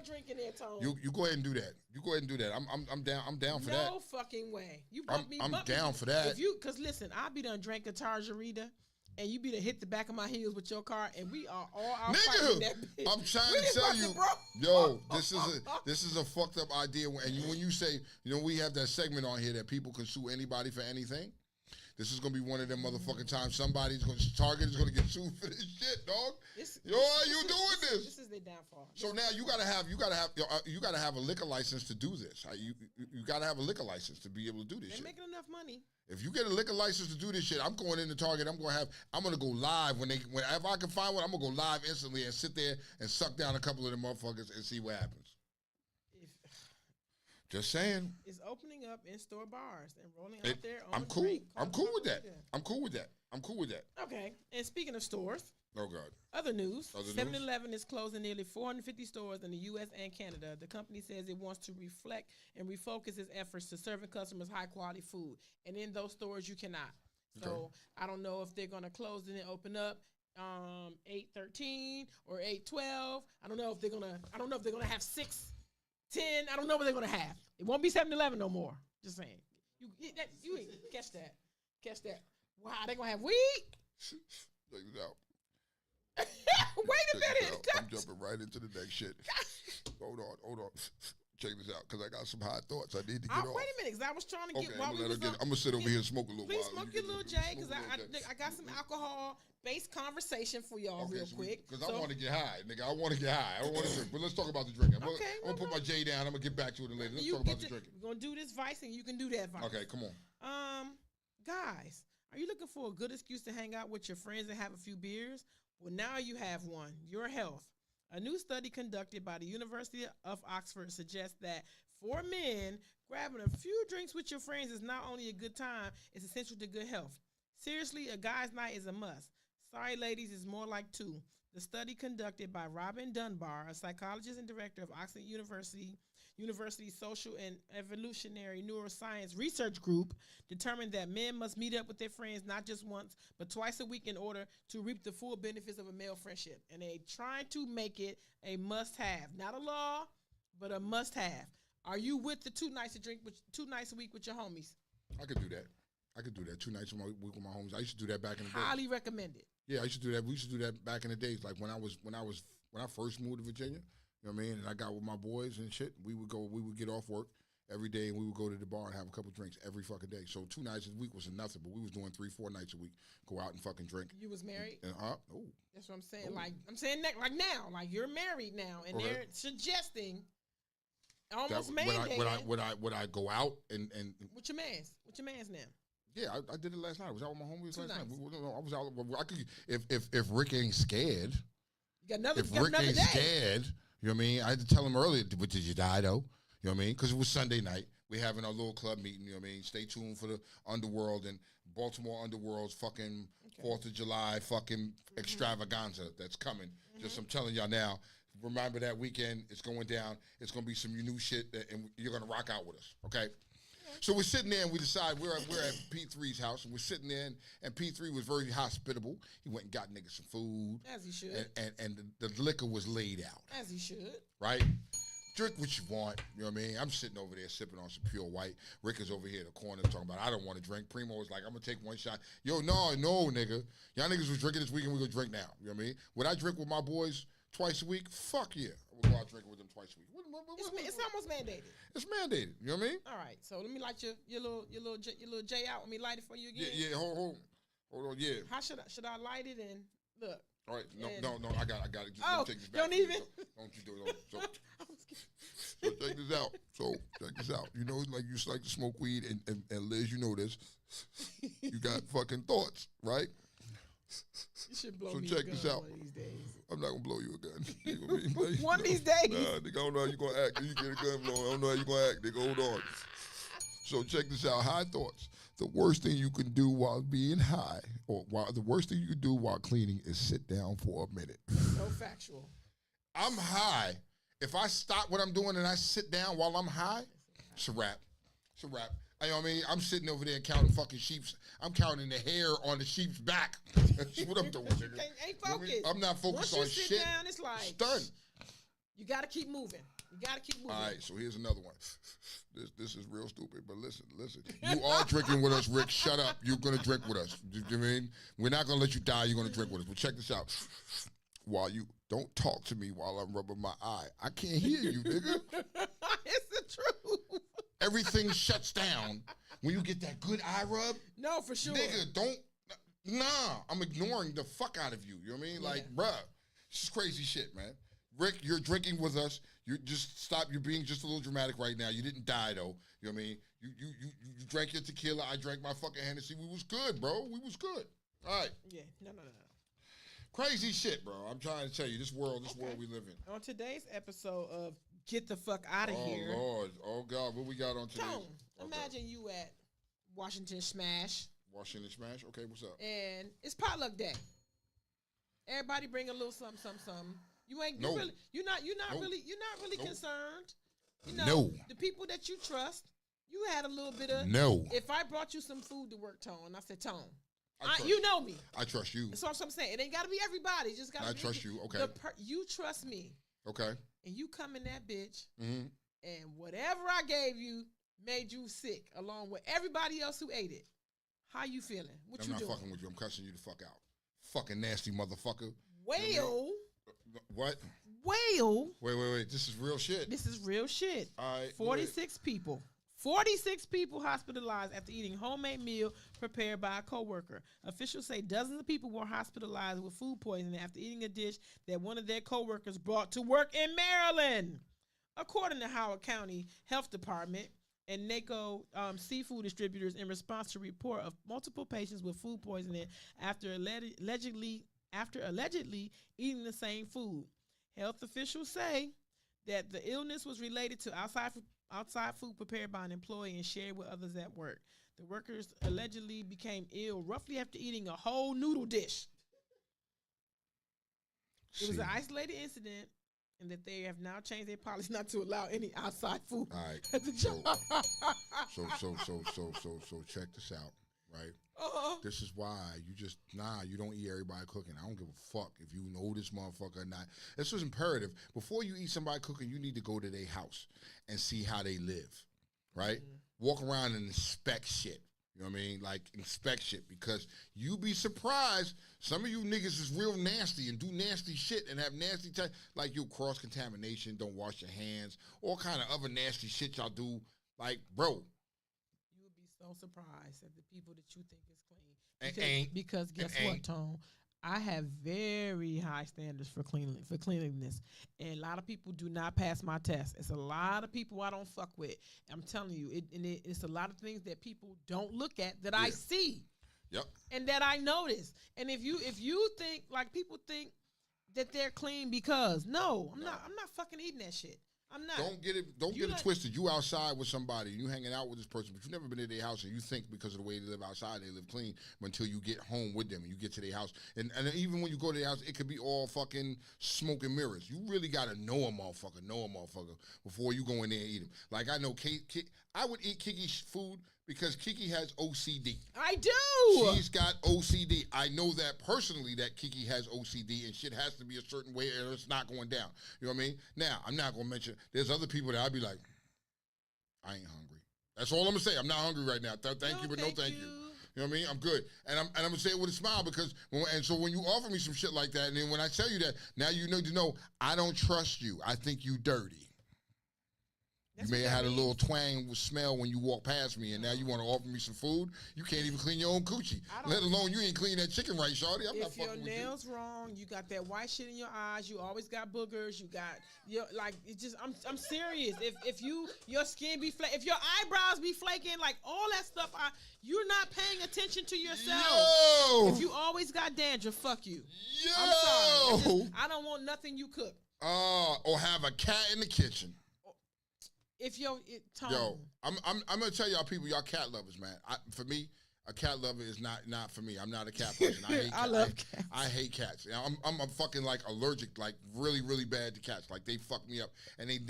drink in there, Tone. You go ahead and do that. I'm down for that. No fucking way. You bumped me. I'm down for that. Because listen, I be done drank a Targarita. And you be to hit the back of my heels with your car, and we are all out fighting that bitch. I'm trying to tell you, yo, this is a fucked up idea. And when you say, we have that segment on here that people can sue anybody for anything. This is gonna be one of them motherfucking times Target is gonna get sued for this shit, dog. How you doing this? This is their downfall. So now you gotta have a liquor license to do this. You gotta have a liquor license to be able to do this. They're making enough money. If you get a liquor license to do this shit, I'm going into Target. I'm gonna go live whenever I can find one. I'm gonna go live instantly and sit there and suck down a couple of them motherfuckers and see what happens. Just saying. It's opening up in-store bars and rolling out their own I'm cool. drink. I'm cool with that. I'm cool with that. Okay. And speaking of stores. Oh, God. Other news. 7-Eleven is closing nearly 450 stores in the U.S. and Canada. The company says it wants to reflect and refocus its efforts to serving customers high-quality food. And in those stores, you cannot. So I don't know if they're going to close and then open up 8/13 or 8/12. I don't know if they're gonna have 6 10. I don't know what they're gonna have. It won't be 7-Eleven no more. Just saying. You ain't catch that. Catch that. Wow, they gonna have weed? Check this out. Wait a minute. I'm jumping right into the next shit. Hold on. Check this out, because I got some hot thoughts I need to get off. Wait a minute, because I was trying to get. Okay, I'm gonna sit over here and smoke a little Please while. smoke your little J, because I got some alcohol-based conversation for y'all real quick. Because I want to get high, nigga. I want to get high. I don't want to drink. But let's talk about the drinking. I'm gonna put my J down. I'm gonna get back to it later. Let's talk about the drinking. We're gonna do this vice, and you can do that vice. Okay, come on. Guys, are you looking for a good excuse to hang out with your friends and have a few beers? Well, now you have one. Your health. A new study conducted by the University of Oxford suggests that for men, grabbing a few drinks with your friends is not only a good time, it's essential to good health. Seriously, a guy's night is a must. Sorry, ladies, it's more like two. The study conducted by Robin Dunbar, a psychologist and director of Oxford University's Social and Evolutionary Neuroscience Research Group, determined that men must meet up with their friends not just once, but twice a week in order to reap the full benefits of a male friendship. And they trying to make it a must-have. Not a law, but a must-have. Are you with the 2 nights a week with your homies? I could do that. 2 nights a week with my homies. I used to do that back in the day. Highly recommended. Yeah, I used to do that. We used to do that back in the days, like when I first moved to Virginia. You know what I mean? And I got with my boys and shit. We would get off work every day and we would go to the bar and have a couple drinks every fucking day. So 2 nights a week was nothing, but we was doing 3-4 nights a week. Go out and fucking drink. You was married? And That's what I'm saying. Like I'm saying that like now, like you're married now, and they're suggesting almost mandating. Would I go out and with your man's now? Yeah, I did it last night. I was out with my homies last night. I was out. I could if Rick ain't scared. You got another. If Rick ain't scared, you know what I mean. I had to tell him earlier. But did you die though? You know what I mean? Because it was Sunday night. We're having our little club meeting. You know what I mean? Stay tuned for the Underworld and Baltimore Underworld's fucking 4th of July fucking extravaganza that's coming. Just I'm telling y'all now. Remember that weekend. It's going down. It's gonna be some new shit, and you're gonna rock out with us. Okay. So we're sitting there and we decide we're at P3's house and we're sitting there and P3 was very hospitable. He went and got niggas some food. As he should. And the liquor was laid out. As he should. Right? Drink what you want. You know what I mean? I'm sitting over there sipping on some pure white. Rick is over here in the corner talking about, I don't want to drink. Primo was like, I'm going to take one shot. Yo, no, nigga. Y'all niggas was drinking this weekend. We're going to drink now. You know what I mean? Would I drink with my boys twice a week? Fuck yeah. I would go out drinking with them twice a week. It's almost mandated. It's mandated. You know what I mean? All right. So let me light your little J out. Let me light it for you again. Yeah. Hold on. Yeah. How should I light it and look? All right. No. I got it. Just oh, take this back. don't even. Don't you do it. So check this out. Check this out. You know, like you like to smoke weed, and Liz, you know this. You got fucking thoughts, right? You should blow so me check a gun this out. one of these days. I'm not gonna blow you a gun. You know what I mean? Like, one of these days. Nah, nigga, I don't know how you gonna act. You get a gun blown. I don't know how you gonna act. Nigga, hold on. So check this out. High thoughts. The worst thing you can do while being high, the worst thing you can do while cleaning is sit down for a minute. No factual. I'm high. If I stop what I'm doing and I sit down while I'm high, it's a wrap. It's a wrap. You know what I mean? I'm sitting over there counting fucking sheeps. I'm counting the hair on the sheep's back. That's what I'm doing, nigga. Ain't focused. I'm not focused on shit. Once you sit down, it's like stunned. You gotta keep moving. All right, so here's another one. This is real stupid, but listen. You are drinking with us, Rick. Shut up. You're gonna drink with us. You know what I mean? We're not gonna let you die. You're gonna drink with us. But check this out. While you don't talk to me while I'm rubbing my eye, I can't hear you, nigga. It's the truth. Everything shuts down when you get that good eye rub. No, for sure. Nigga, I'm ignoring the fuck out of you. You know what I mean? Like, bruh, this is crazy shit, man. Rick, you're drinking with us. You just stop. You're being just a little dramatic right now. You didn't die, though. You know what I mean? You drank your tequila. I drank my fucking Hennessy. We was good, bro. We was good. All right. Yeah. No. Crazy shit, bro. I'm trying to tell you, this world we live in. On today's episode of Get the Fuck Out of Here. Oh, Lord. Oh, God. What we got on today? Imagine you at Washington Smash. Washington Smash? Okay, what's up? And it's potluck day. Everybody bring a little something. You're not really concerned. You know, the people that you trust, you had a little bit of. No. If I brought you some food to work, Tone, I said, Tone, you know me. I trust you. That's what I'm saying. It ain't got to be everybody. It just got to be. I trust you. Okay. You trust me. Okay. And you come in that bitch and whatever I gave you made you sick, along with everybody else who ate it. How you feeling? What I'm you not doing? fucking with you. I'm cussing you the fuck out. Fucking nasty motherfucker. Well, What? well, Wait. This is real shit. this is real shit. All right. 46 people. 46 people hospitalized after eating homemade meal prepared by a coworker. Officials say dozens of people were hospitalized with food poisoning after eating a dish that one of their coworkers brought to work in Maryland. According to Howard County Health Department and NACO seafood distributors, in response to a report of multiple patients with food poisoning after allegedly eating the same food. Health officials say that the illness was related to outside food prepared by an employee and shared with others at work. The workers allegedly became ill roughly after eating a whole noodle dish. It was an isolated incident, and that they have now changed their policy not to allow any outside food All right. at the job. So check this out, right? Uh-huh. This is why you don't eat everybody cooking. I don't give a fuck if you know this motherfucker or not. This is imperative. Before you eat somebody cooking, you need to go to their house and see how they live, right? Walk around and inspect shit. You know what I mean? Like, inspect shit, because you be surprised. Some of you niggas is real nasty and do nasty shit and have nasty like you cross-contamination, don't wash your hands, all kind of other nasty shit y'all do. Like, bro. You would be so surprised at the people that you think is And clean. ain't. Because guess And what, ain't. Tone? I have very high standards for cleanliness, and a lot of people do not pass my test. It's a lot of people I don't fuck with. I'm telling you, it's a lot of things that people don't look at that I see. Yep. And that I notice. And if you think, like, people think that they're clean because I'm not fucking eating that shit. I'm not. Don't get it twisted. You outside with somebody, you hanging out with this person, but you've never been to their house, and you think because of the way they live outside, they live clean. But until you get home with them and you get to their house, and even when you go to their house, it could be all fucking smoke and mirrors. You really gotta know a motherfucker before you go in there and eat them. Like, I know I would eat Kiki's food because Kiki has OCD. I do. She's got OCD. I know that personally, that Kiki has OCD, and shit has to be a certain way or it's not going down. You know what I mean? Now, I'm not going to mention, there's other people that I'd be like, I ain't hungry. That's all I'm going to say. I'm not hungry right now. Thank you, but no thank you. You know what I mean? I'm good. And I'm going to say it with a smile, because, so when you offer me some shit like that, and then when I tell you that, now you need to know, I don't trust you. I think you dirty. You may have had a little twang with smell when you walk past me, and now you want to offer me some food. You can't even clean your own coochie, let alone you ain't clean that chicken right, shawty. I'm not fucking with you. If your nails wrong, you got that white shit in your eyes. You always got boogers. You got I'm serious. If your skin be if your eyebrows be flaking, like all that stuff, you're not paying attention to yourself. Yo! If you always got dandruff, fuck you. Yo! I'm sorry. I don't want nothing you cook. Or have a cat in the kitchen. If Tone. Yo, I'm gonna tell y'all people, y'all cat lovers, man. For me, a cat lover is not for me. I'm not a cat person. I hate cats. I love cats. I hate cats. I'm fucking like allergic, like really, really bad to cats. Like, they fuck me up. And them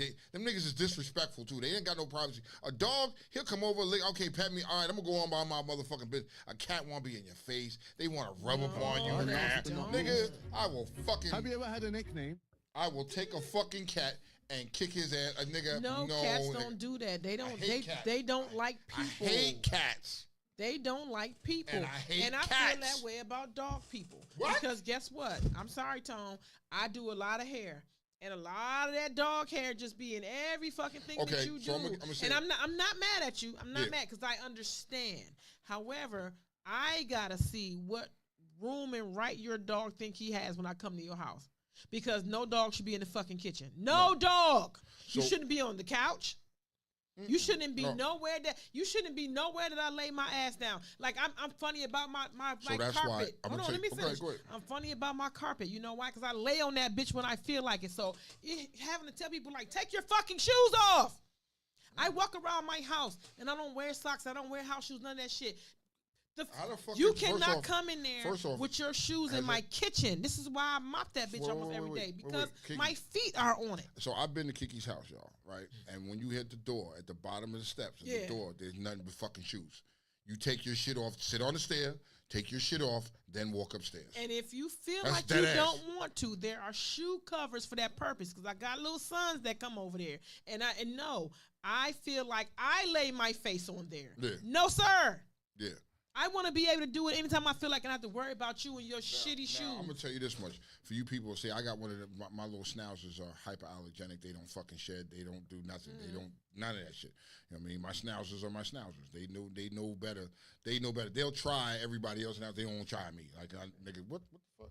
niggas is disrespectful too. They ain't got no privacy. A dog, he'll come over, lick, okay, pet me. All right, I'm gonna go on by my motherfucking business. A cat wanna be in your face. They wanna rub up on you. Nigga, I will fucking. Have you ever had a nickname? I will take a fucking cat and kick his ass. A nigga, no, cats don't do that. They don't. They don't like people. I hate cats. They don't like people. And I hate cats. Feel that way about dog people. What? Because guess what? I'm sorry, Tone. I do a lot of hair. And a lot of that dog hair just be in every fucking thing that you do. I'm gonna say, and I'm not mad at you. I'm not mad because I understand. However, I gotta see what room and right your dog think he has when I come to your house. Because no dog should be in the fucking kitchen. No dog. You shouldn't be on the couch. You shouldn't be nowhere that I lay my ass down. Like, I'm funny about my carpet. Hold on, let me finish. I'm funny about my carpet. You know why? Because I lay on that bitch when I feel like it. So having to tell people, like, take your fucking shoes off. I walk around my house and I don't wear socks. I don't wear house shoes. None of that shit. You cannot come in there with your shoes in my kitchen. This is why I mop that bitch almost every day, because my feet are on it. So I've been to Kiki's house, y'all, right? And when you hit the door, at the bottom of the steps of the door, there's nothing but fucking shoes. You take your shit off, sit on the stair, take your shit off, then walk upstairs. And if you feel That's like dead you ass. don't want to, there are shoe covers for that purpose. Because I got little sons that come over there, and no, I feel like I lay my face on there. Yeah. No, sir. Yeah. I want to be able to do it anytime I feel like I don't have to worry about you and your shitty shoes. I'm gonna tell you this much: for you people, see, I got one of my little schnauzers are hyperallergenic. They don't fucking shed. They don't do nothing. They don't none of that shit. You know what I mean? My schnauzers are my schnauzers. They know better. They know better. They'll try everybody else, and they won't try me. Like, nigga, what the fuck?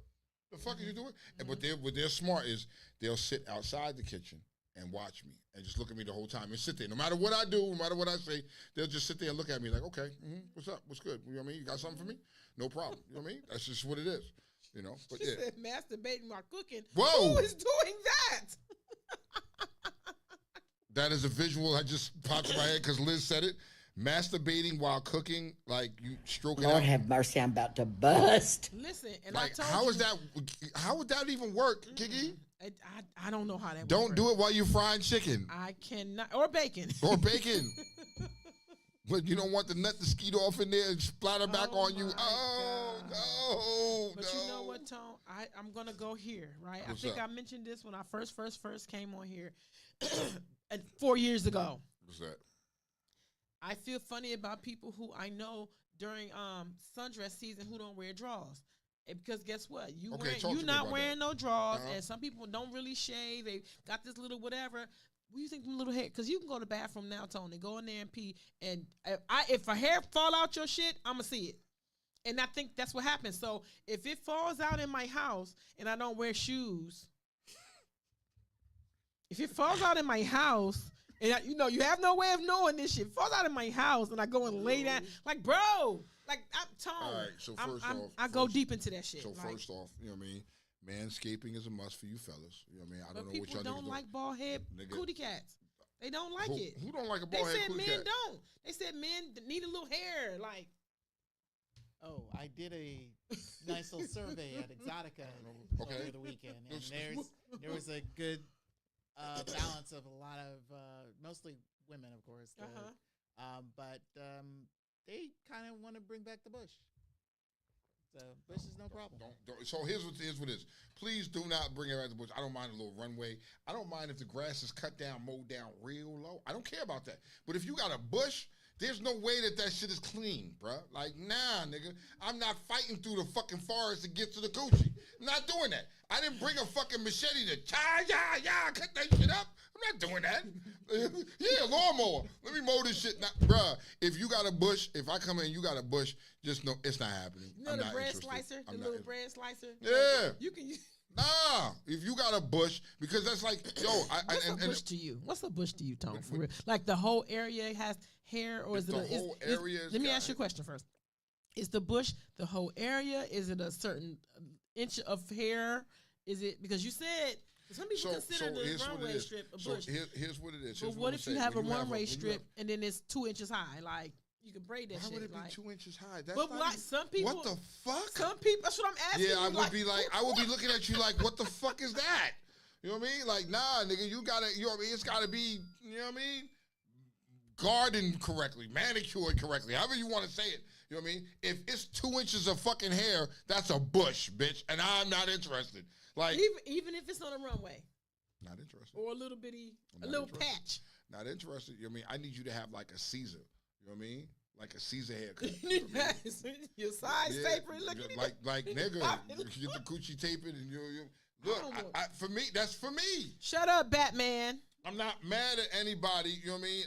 The fuck are you doing? And but what they're smart is they'll sit outside the kitchen and watch me and just look at me the whole time and sit there. No matter what I do, no matter what I say, they'll just sit there and look at me like, okay, what's up? What's good? You know what I mean? You got something for me? No problem. You know what I mean? That's just what it is. You know? But He yeah. said masturbating while cooking. Whoa. Who is doing that? That is a visual I just popped in my head because Liz said it. Masturbating while cooking, like you stroking Lord out. have mercy, I'm about to bust. Listen, and Like, I told how you. is that? How would that even work, Kiki? I don't know how that Don't works. do it while you're frying chicken I cannot. Or bacon. or bacon. But you don't want the nut to skeet off in there and splatter back Oh on you. my Oh, God. no. But no. you know what, Tone? I'm gonna go here, right? What's I think up? I mentioned this when I first came on here 4 years ago. What's that? I feel funny about people who I know during sundress season who don't wear drawers. Because guess what? Okay, talk to You me not about wearing that. no drawers, Uh-huh. and some people don't really shave. They got this little whatever. What do you think them little hair? Because you can go to the bathroom now, Tony, go in there and pee, and if a hair fall out your shit, I'ma see it. And I think that's what happens. So if it falls out in my house and I don't wear shoes, if it falls out in my house. And you have no way of knowing this shit. Falls out of my house, and I go and lay down. Like, bro, like I'm Tone. All right, so first off, I go deep into that shit. So like, first off, you know what I mean? Manscaping is a must for you fellas. You know what I mean? I but don't know what people y'all don't niggas like bald head Nigga. cootie cats. They don't like who, it. Who don't like a They bald head said cootie men cat? don't. They said men need a little hair. Like, Oh, I did a nice little survey at Exotica Okay. over the weekend, and there was a good balance of a lot of mostly women, of course, but they kind of want to bring back the bush. So bush is no problem. Don't. So here's what it is. Please do not bring it back to the bush. I don't mind a little runway. I don't mind if the grass is cut down, mowed down real low. I don't care about that. But if you got a bush, there's no way that shit is clean, bruh. Like, nah, nigga. I'm not fighting through the fucking forest to get to the coochie. I'm not doing that. I didn't bring a fucking machete to cut that shit up. I'm not doing that. Yeah, lawnmower. Let me mow this shit. Bruh, if you got a bush, if I come in and you got a bush, just know it's not happening. you know I'm the not bread interested. slicer, I'm the not little bread slicer. Yeah. You can use. Nah, if you got a bush, because that's like, yo, What's a bush to you? What's a bush to you, Tone? For real? Like the whole area has hair, or is it the whole area has Let me got ask you a question first. Is the bush the whole area? Is it a certain inch of hair? Is it because you said some people consider the here's what runway it is. strip a So bush? here's what it is. But Here's what I'm if you saying. have a When you runway when you strip and then it's 2 inches high? Like you can braid that Why shit. would it be like, 2 inches high? That's but not like even- some people, What the fuck? Some people. That's what I'm asking. Yeah, I you, would be like, I would be looking at you like, what the fuck is that? You know what I mean? Like, nah, nigga, you gotta, you know what I mean? It's gotta be, you know what I mean? Gardened correctly, manicured correctly, however you want to say it. You know what I mean? If it's 2 inches of fucking hair, that's a bush, bitch, and I'm not interested. Like, even if it's on a runway not interested. or a little bitty, I'm a not little interested. patch. Not interested. You know what I mean? I need you to have like a Caesar. You know what I mean? Like a Caesar haircut. You know what I mean? Your size Yeah, taper, look at like it. nigga, you get the coochie taping and you look. don't know. For me, that's for me. Shut up, Batman. I'm not mad at anybody. You know what I mean?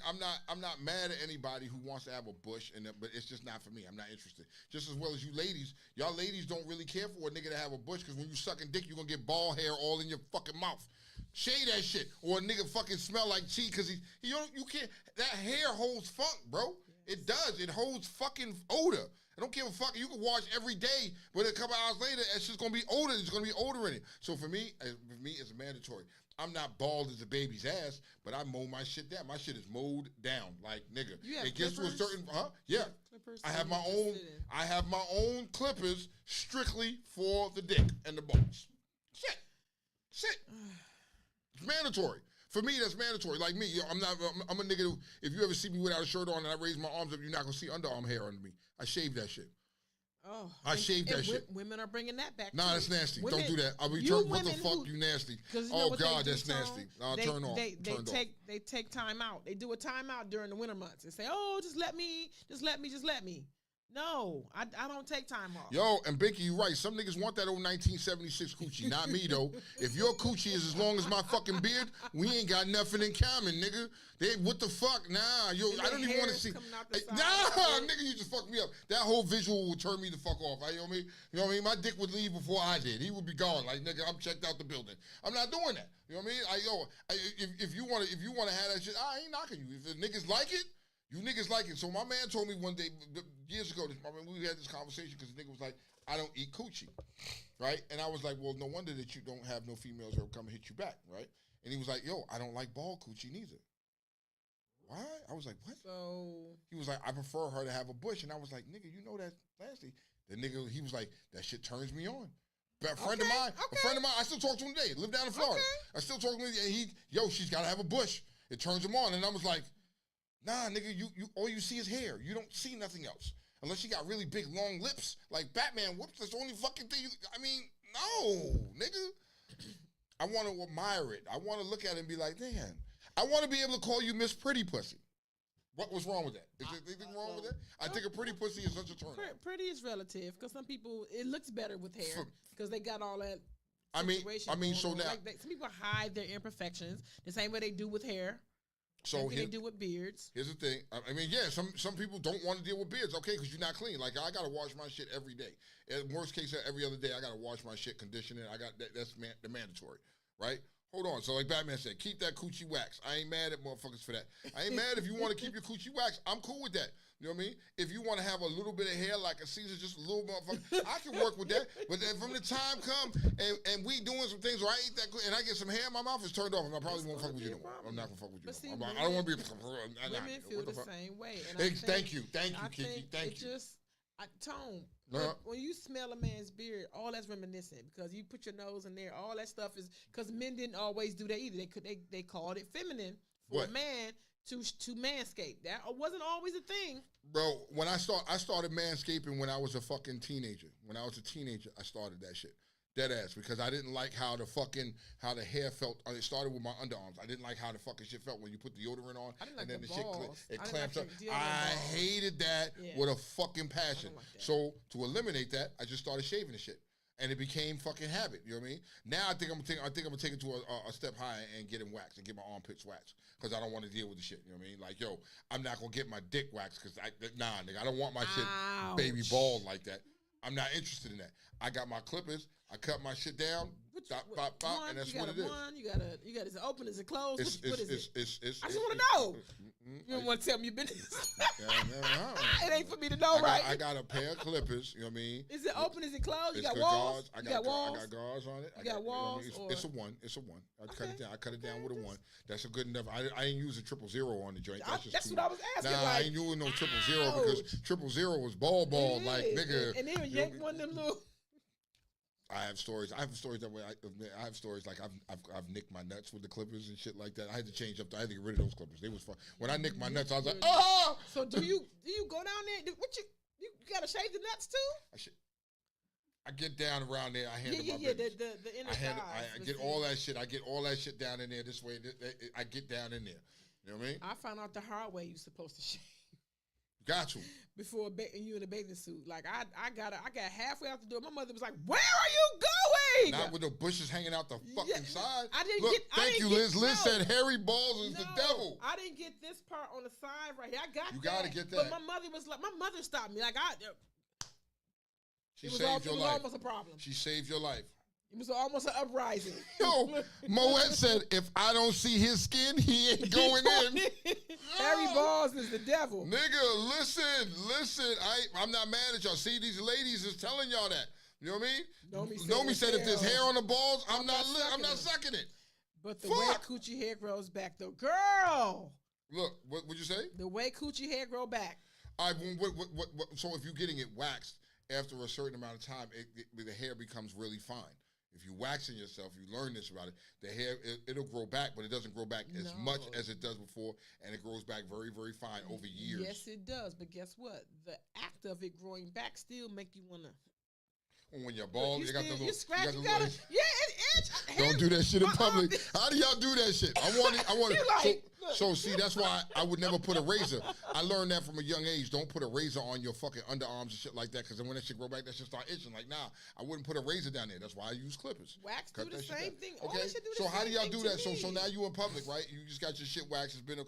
I'm not mad at anybody who wants to have a bush, but it's just not for me. I'm not interested. Just as well as you ladies, y'all ladies don't really care for a nigga to have a bush because when you sucking dick, you're gonna get ball hair all in your fucking mouth. Shave that shit, or a nigga fucking smell like cheese because you can't. That hair holds funk, bro. It does. It holds fucking odor. I don't give a fuck. You can wash every day, but a couple hours later, it's just gonna be odor. There's gonna be odor in it. So for me, it's mandatory. I'm not bald as a baby's ass, but I mow my shit down. My shit is mowed down, like nigga. You have it gets clippers? to a certain, Yeah. Clippers I have my to own. sit in. I have my own clippers strictly for the dick and the balls. Shit. It's mandatory. For me, that's mandatory. Like me, I'm a nigga who, if you ever see me without a shirt on and I raise my arms up, you're not gonna see underarm hair under me. I shave that shit. Oh, I shaved that shit. Women are bringing that back. Nah, too. that's nasty. Women, Don't do that. I mean, you what the women fuck, who- you nasty. You know Oh, what God, they do, that's Tone? nasty. I'll They, turn off. They Turned take off. they take time out. They do a time out during the winter months and say, "Oh, just let me." No, I don't take time off. Yo, and Binky, you right. Some niggas want that old 1976 coochie. Not me, though. If your coochie is as long as my fucking beard, we ain't got nothing in common, nigga. What the fuck? Nah, yo, And I don't their even want to hair's see. coming out the Nah, side of it. nigga, you just fucked me up. That whole visual would turn me the fuck off. You know what I mean? You know what I mean? My dick would leave before I did. He would be gone. Like, nigga, I'm checked out the building. I'm not doing that. You know what I mean? If you want to have that shit, I ain't knocking you. If the niggas like it, you niggas like it. So my man told me one day, years ago, we had this conversation because the nigga was like, I don't eat coochie, right? And I was like, well, no wonder that you don't have no females that will come and hit you back, right? And he was like, yo, I don't like bald coochie neither. Why? I was like, what? So He was like, I prefer her to have a bush. And I was like, nigga, you know that's nasty. The nigga, he was like, that shit turns me on. But a friend of mine, I still talk to him today, live down in Florida. I still talk to him, and she's got to have a bush. It turns him on. And I was like, nah, nigga, you all you see is hair. You don't see nothing else. Unless she got really big, long lips, like Batman whoops. That's the only fucking thing no, nigga. I want to admire it. I want to look at it and be like, damn. I want to be able to call you Miss Pretty Pussy. What was wrong with that? Is there anything wrong with that? I think a pretty pussy is such a turn on. pretty is relative because some people it looks better with hair because they got all that. I mean, so now some people hide their imperfections the same way they do with hair. So they do with beards. Here's the thing. I mean, yeah, some people don't want to deal with beards. Okay, because you're not clean. Like I gotta wash my shit every day. In worst case, every other day I gotta wash my shit, condition it. I got that's the mandatory, right? Hold on. So like Batman said, keep that coochie wax. I ain't mad at motherfuckers for that. I ain't mad if you want to keep your coochie wax. I'm cool with that. You know what I mean? If you want to have a little bit of hair like a Caesar, just a little motherfucker, I can work with that. But then from the time come and we doing some things where I eat that good and I get some hair, my mouth is turned off and I probably won't fuck with you no more. I'm not gonna fuck with you no more. I don't want to be. Women feel the same way. And thank you, Kiki. Thank you. Tone. Uh-huh. When you smell a man's beard, all that's reminiscent because you put your nose in there. All that stuff is because men didn't always do that either. They called it feminine for a man to manscape. That wasn't always a thing. Bro, when I started manscaping when I was a fucking teenager. When I was a teenager, I started that shit. Dead ass, because I didn't like how the hair felt. It started with my underarms. I didn't like how the fucking shit felt when you put deodorant on and then the shit clamps up. I hated that with a fucking passion. So to eliminate that, I just started shaving the shit. And it became fucking habit, you know what I mean? Now I think I'm gonna take it to a step higher and get him waxed and get my armpits waxed because I don't want to deal with the shit. You know what I mean? Like, yo, I'm not gonna get my dick waxed because nigga, I don't want my shit baby bald like that. I'm not interested in that. I got my clippers. I cut my shit down. And that's what it is. You got is it open? Is it closed? What is it? I just want to know. You don't want to tell me your business. It ain't for me to know, right? I got a pair of clippers. You know what I mean? Is it open? Is it closed? You got walls? I got guards on it. You got walls? It's a one. I cut it down with a one. That's a good enough. I ain't using 000 on the joint. That's what I was asking. Nah, I ain't using no 000 because 000 was ball like nigga. And then yank one of them little. I have stories that way. I have stories like I've nicked my nuts with the clippers and shit like that. I had to change up. I had to get rid of those clippers. They was fun. When I nicked my nuts, I was like, oh. So do you go down there? You gotta shave the nuts too? I get down around there. I handle my business. The inner thighs. I get all that shit. I get all that shit down in there this way. I get down in there. You know what I mean? I found out the hard way you're supposed to shave. Got to. Before you in a bathing suit. Like I got halfway out the door. My mother was like, "Where are you going?" Not with the bushes hanging out the fucking side. Thank you, Liz. Liz said hairy balls is the devil. I didn't get this part on the side right here. I got you gotta get that. But my mother was like, my mother stopped me. Like she saved your life. It was almost a problem. She saved your life. It was almost an uprising. Yo, Moet said, if I don't see his skin, he ain't going in. Hairy balls is the devil. Nigga, listen. I'm not mad at y'all. See, these ladies is telling y'all that. You know what I mean? Nomi said if there's hair on the balls, I'm not sucking it. But the way coochie hair grows back, though, girl. Look, what would you say? The way coochie hair grow back. So if you're getting it waxed after a certain amount of time, the hair becomes really fine. If you waxing yourself, you learn this about it. The hair it'll grow back, but it doesn't grow back as much as it does before, and it grows back very, very fine over years. Yes, it does. But guess what? The act of it growing back still make you wanna. When you're bald, you got the little. You scratch. got the You little gotta. itch. Yeah, it itch. Don't do that shit in public. How do y'all do that shit? I want it. You like, So see, that's why I would never put a razor. I learned that from a young age. Don't put a razor on your fucking underarms and shit like that, because then when that shit grow back, that shit start itching. Like, nah, I wouldn't put a razor down there. That's why I use clippers. Wax do the same thing. All Okay. that shit do the So how do same y'all thing do to that? So me. now you in public, right? You just got your shit waxed. It's been a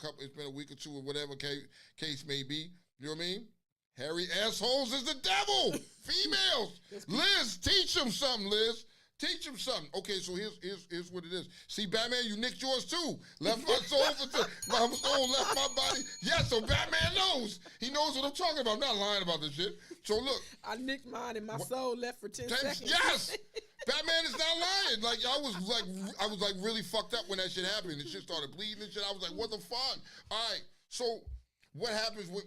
week or two or whatever case may be. You know what I mean? Hairy assholes is the devil. Females. Liz, teach them something, Liz. Teach them something. Okay, so here's what it is. See, Batman, you nicked yours too. Left my soul my soul left my body. Yeah, so Batman knows. He knows what I'm talking about. I'm not lying about this shit. So look. I nicked mine and my soul left for 10 seconds. Yes. Batman is not lying. Like I was like really fucked up when that shit happened. The shit started bleeding and shit. I was like, what the fuck? All right. So what happens when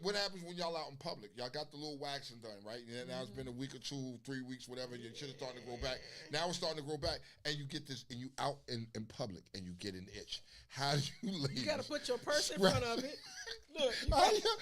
y'all out in public? Y'all got the little waxing done, right? And now it's been a week or 2, 3 weeks, whatever. Your shit is starting to grow back. Now it's starting to grow back, and you get this, and you out in public, and you get an itch. How do you ladies? You gotta put your purse in front of it. Look, how do you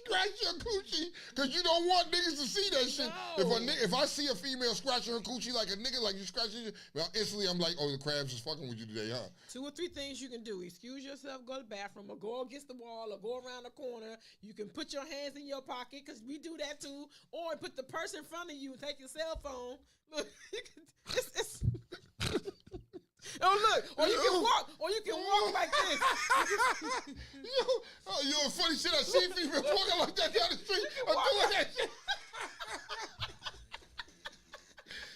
scratch your coochie? Because you don't want niggas to see that shit. No. If I see a female scratching her coochie like a nigga, like you scratching it, well, instantly I'm like, oh, the crabs is fucking with you today, huh? 2 or 3 things you can do. Excuse yourself, go to the bathroom, or go against the wall, or go around the corner. You can put your hands in your pocket, because we do that too. Or put the purse in front of you and take your cell phone. Look, it's oh, look, or you can walk like this. You know, funny shit, I see people walking like that down the street. I'm doing that shit.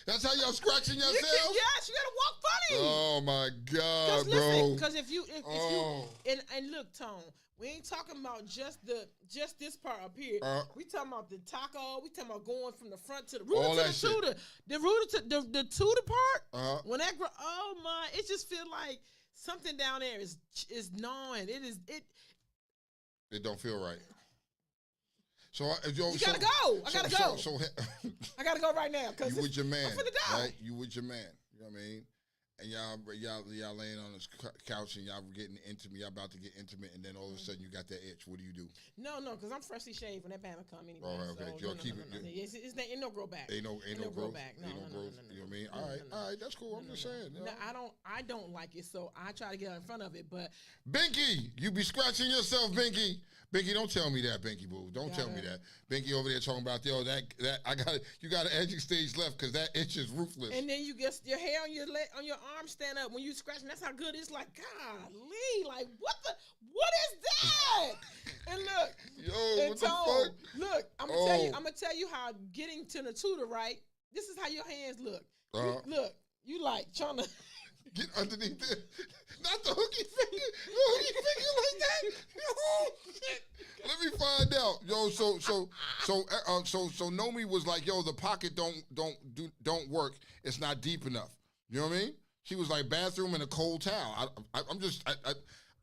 That's how y'all scratching yourselves? Yes, you gotta walk funny. Oh my God, bro. Listen, because if you and look, Tone, we ain't talking about just this part up here. We talking about the taco. We talking about going from the front to the rooter to the tutor. The rooter to the tutor part. When that oh my, it just feel like something down there is gnawing. It don't feel right. So you gotta go. I gotta go. I gotta go right now. You with your man, I'm finna die. right? You with your man. You know what I mean? And y'all laying on this couch and y'all getting intimate. Y'all about to get intimate, and then all of a sudden you got that itch. What do you do? No, because I'm freshly shaved when that bama come anyway. Oh, okay. So, Y'all keep it. Ain't no grow back. Ain't no growth. Back. No, ain't no growth. You know what I mean? All right. That's cool. I'm just saying. You know? No, I don't like it, so I try to get in front of it. But Binky, you be scratching yourself, Binky. Binky, don't tell me that, Binky boo. Don't tell me that. Binky over there talking about that you got an edging stage left because that itch is ruthless. And then you get your hair on your leg, on your arm stand up when you scratching. That's how good it's like. Golly, like what is that? And look, what the fuck? Look, I'm gonna tell you how getting to the tutor, right? This is how your hands look. Look, you like trying to get underneath it. Not the hooky finger. The hooky finger like that. Oh, shit. Let me find out. Yo, so Nomi was like, yo, the pocket don't work. It's not deep enough. You know what I mean? She was like, bathroom and a cold towel. I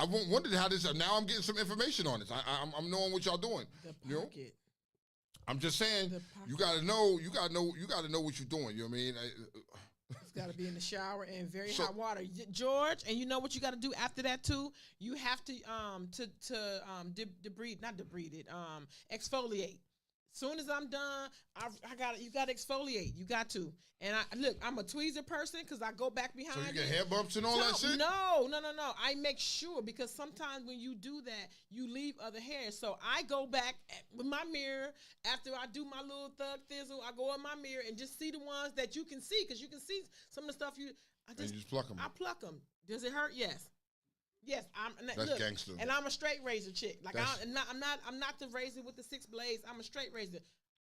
wondered how this. Now I'm getting some information on this. I'm knowing what y'all doing. The you know? pocket. I'm just saying, you gotta know what you're doing. You know what I mean? It's got to be in the shower and very hot water, George. And you know what you got to do after that too? You have to exfoliate. Soon as I'm done, you got to exfoliate. You got to. And I'm a tweezer person because I go back behind. So you get hair bumps and all that shit? No. I make sure because sometimes when you do that, you leave other hair. So I go back with my mirror after I do my little thug thizzle. I go in my mirror and just see the ones that you can see because you can see some of the stuff and you just pluck them. I pluck them. Does it hurt? Yes. Yes, that's gangster. And I'm a straight razor chick. Like I'm not the razor with the 6 blades. I'm a straight razor.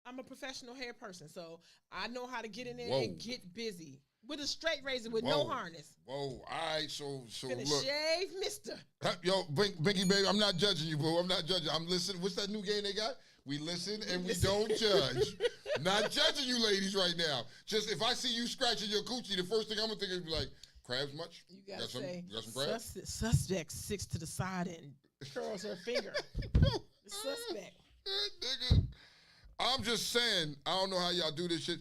I'm a professional hair person, so I know how to get in there and get busy with a straight razor with no harness. Whoa, all right, so look. Shave, mister. Yo, Binky baby, I'm not judging you, boo. I'm not judging. I'm listening. What's that new game they got? We listen and we don't judge. Not judging you ladies right now. Just if I see you scratching your coochie, the first thing I'm gonna think is be like, crabs much? You gotta say, got some crabs? Suspect sits to the side and curls her finger. Suspect. Nigga, I'm just saying, I don't know how y'all do this shit.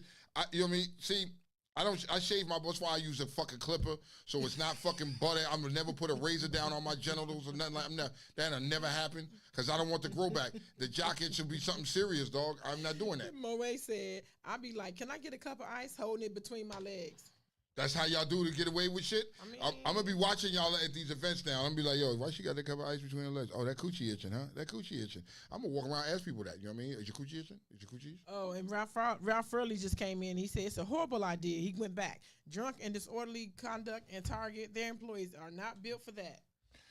You know what I mean? See, I shave my, that's why I use a fucking clipper, so it's not fucking butter. I'm gonna never put a razor down on my genitals or nothing like that. That'll never happen, because I don't want the grow back. The jock itch should be something serious, dog. I'm not doing that. Moe said, I'll be like, can I get a cup of ice holding it between my legs? That's how y'all do to get away with shit? I mean, I'm going to be watching y'all at these events now. I'm going to be like, yo, why she got that cup of ice between her legs? Oh, that coochie itching, huh? That coochie itching. I'm going to walk around and ask people that. You know what I mean? Is your coochie itching? Is your coochie itching? Oh, and Ralph Furley just came in. He said it's a horrible idea. He went back. Drunk and disorderly conduct and Target, their employees are not built for that.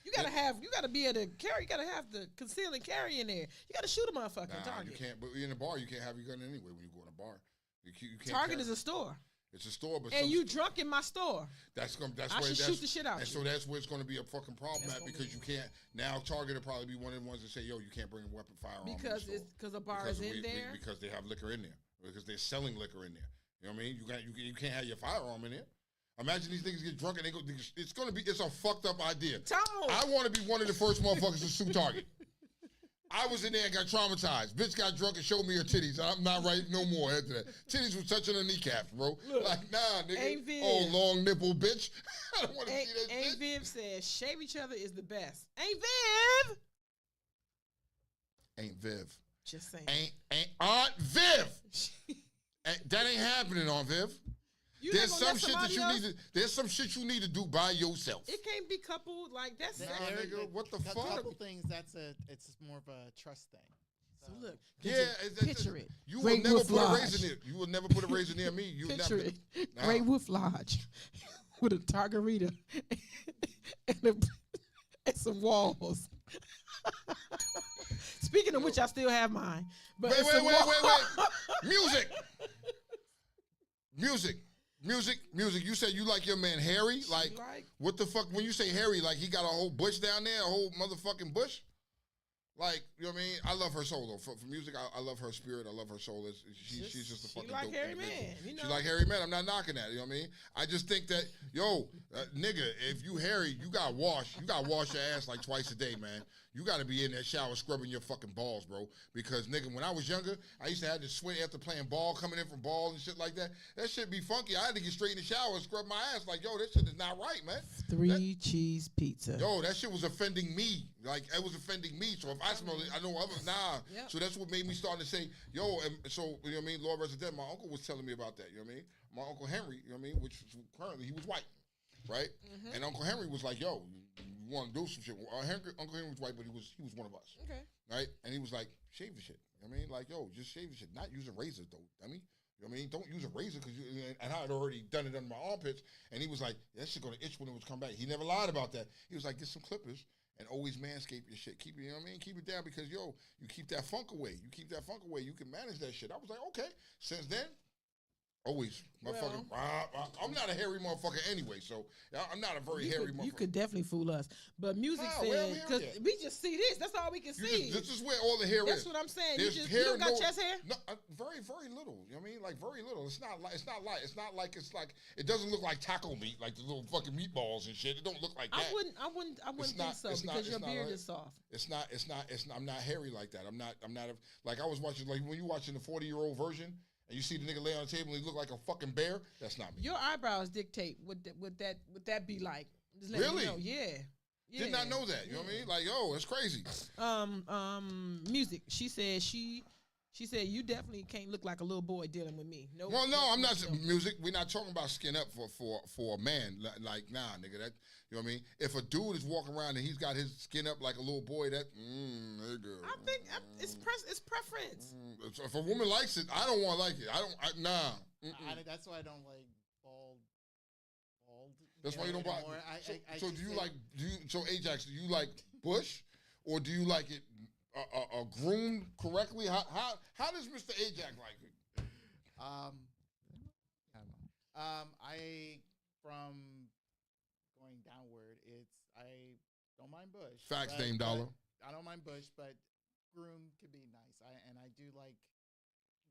You gotta be able to carry. You gotta have the conceal and carry in there. You gotta shoot a motherfucker. Nah, Target. you can't. But in a bar, you can't have your gun anyway when you go in a bar. You can't Target carry. is a store. It's a store, but and you drunk in my store. That's I where should shoot the shit out. And you. so that's where it's going to be a fucking problem at, because you can't now. Target will probably be one of the ones that say, "Yo, you can't bring a weapon, firearm." Because in the store. because a bar is in there. Because they have liquor in there. Because they're selling liquor in there. You know what I mean? You can't have your firearm in there. Imagine these niggas get drunk and they go. It's a fucked up idea. I want to be one of the first motherfuckers to sue Target. I was in there and got traumatized. Bitch got drunk and showed me her titties. I'm not right no more after that. Titties was touching her kneecaps, bro. Look, like, nah, nigga. Viv. Oh, long nipple, bitch. I don't want to see that shit. Aunt Viv says, shave each other is the best. Aunt Viv! Ain't Viv. Just saying. Ain't Aunt Viv. That ain't happening, Aunt Viv. There's some shit that you need to. There's some shit you need to do by yourself. It can't be coupled like that's. Nah, nigga, what the fuck? A couple things. It's more of a trust thing. So look, picture it. You Great will never Wolf put Lodge. a razor near. You will never put a razor near me. You Picture never. it. Great Wolf Lodge with a targarita and some walls. Speaking of which, I still have mine. But wait. Music. You said you like your man hairy? Like, what the fuck? When you say hairy, like he got a whole bush down there, a whole motherfucking bush? Like, you know what I mean? I love her soul, though. For music, I love her spirit. I love her soul. She's just a fucking dope hairy individual. man. You know? She like hairy man. I'm not knocking that. You know what I mean? I just think that, nigga, if you hairy, you got to wash your ass like twice a day, man. You got to be in that shower scrubbing your fucking balls, bro. Because, nigga, when I was younger, I used to have to sweat after playing ball, coming in from ball and shit like that. That shit be funky. I had to get straight in the shower and scrub my ass like, this shit is not right, man. Cheese pizza. That shit was offending me. Like, it was offending me. So if I smell it, I know others, nah. Yep. So that's what made me start to say, and so, you know what I mean? Lord rest his dead, my uncle was telling me about that, you know what I mean? My Uncle Henry, you know what I mean? Which currently, he was white, right? Mm-hmm. And Uncle Henry was like, you want to do some shit. Uncle Henry was white, but he was one of us. Okay. Right? And he was like, shave the shit. You know what I mean? Like, just shave the shit. Not use a razor, though, dummy. You know what I mean? Don't use a razor, because and I had already done it under my armpits. And he was like, that shit gonna itch when it was come back. He never lied about that. He was like, get some clippers and always manscape your shit. Keep it, you know what I mean? Keep it down, because you keep that funk away. You keep that funk away, you can manage that shit. I was like, okay. Since then, always, motherfucker. I'm not a hairy motherfucker anyway, so I'm not a very hairy motherfucker. You could definitely fool us, but music said, because we just see this. That's all we can see. This is where all the hair is. That's what I'm saying. You don't got chest hair? No, very, very little. You know what I mean? Like very little. It's not like it doesn't look like taco meat, like the little fucking meatballs and shit. It don't look like that. I wouldn't think so, because your beard is soft. It's not. I'm not hairy like that. I'm not. Like I was watching, like when you watching the 40-year-old version. And you see the nigga lay on the table and he look like a fucking bear. That's not me. Your eyebrows dictate what that be like. Just let really? You know. Yeah. Did not know that. You know what I mean? Like, it's crazy. Music. She said you definitely can't look like a little boy dealing with me. No. Well, no, I'm not. Music. We're not talking about skin up for a man. Like, nah, nigga. That, you know what I mean? If a dude is walking around and he's got his skin up like a little boy, that nigga. I think it's preference. If a woman likes it, I don't want to like it. Nah. That's why I don't like bald. That's why you don't buy. So do you say, like? So Ajax, do you like bush, or do you like it groomed correctly? How does Mr. Ajax like it? I don't know. From going downward, I don't mind bush. Facts, Dame Dollar. I don't mind bush, but groom could be nice. I do like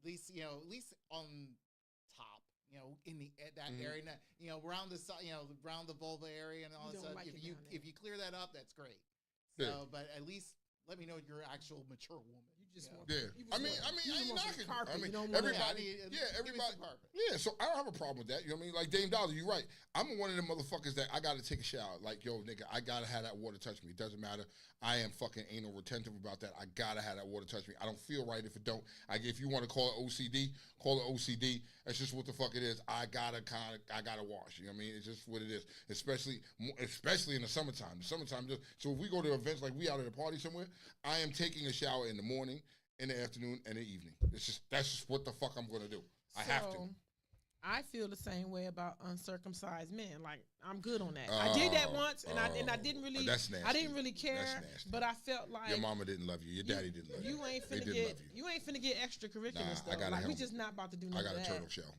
at least on top. In that area, around the around the vulva area and all that stuff. If you clear that up, that's great. So, but at least let me know you're an actual mature woman. just want, Yeah, you I just mean, want- I you just ain't want some knocking. carpet. I mean, You don't want everybody, give me everybody, some carpet. yeah. So I don't have a problem with that. You know what I mean? Like Dame Dollar, you're right. I'm one of them motherfuckers that I gotta take a shower. Like, yo, nigga, I gotta have that water touch me. It doesn't matter. I am fucking anal retentive about that. I gotta have that water touch me. I don't feel right if it don't. If you want to call it OCD, call it OCD. That's just what the fuck it is. I gotta wash. You know what I mean? It's just what it is. Especially in the summertime. The summertime. So if we go to events like we out at a party somewhere, I am taking a shower in the morning, in the afternoon, and the evening. That's just what the fuck I'm gonna do. I have to. I feel the same way about uncircumcised men. Like I'm good on that. I did that once, and I didn't really. That's nasty. I didn't really care, That's nasty. but I felt like Your mama didn't love you. Your daddy didn't love you. You ain't They finna didn't get. love you. You ain't finna get extracurricular Nah, stuff. I got a Like we helmet. just not about to do I none got of a that. turtle shell.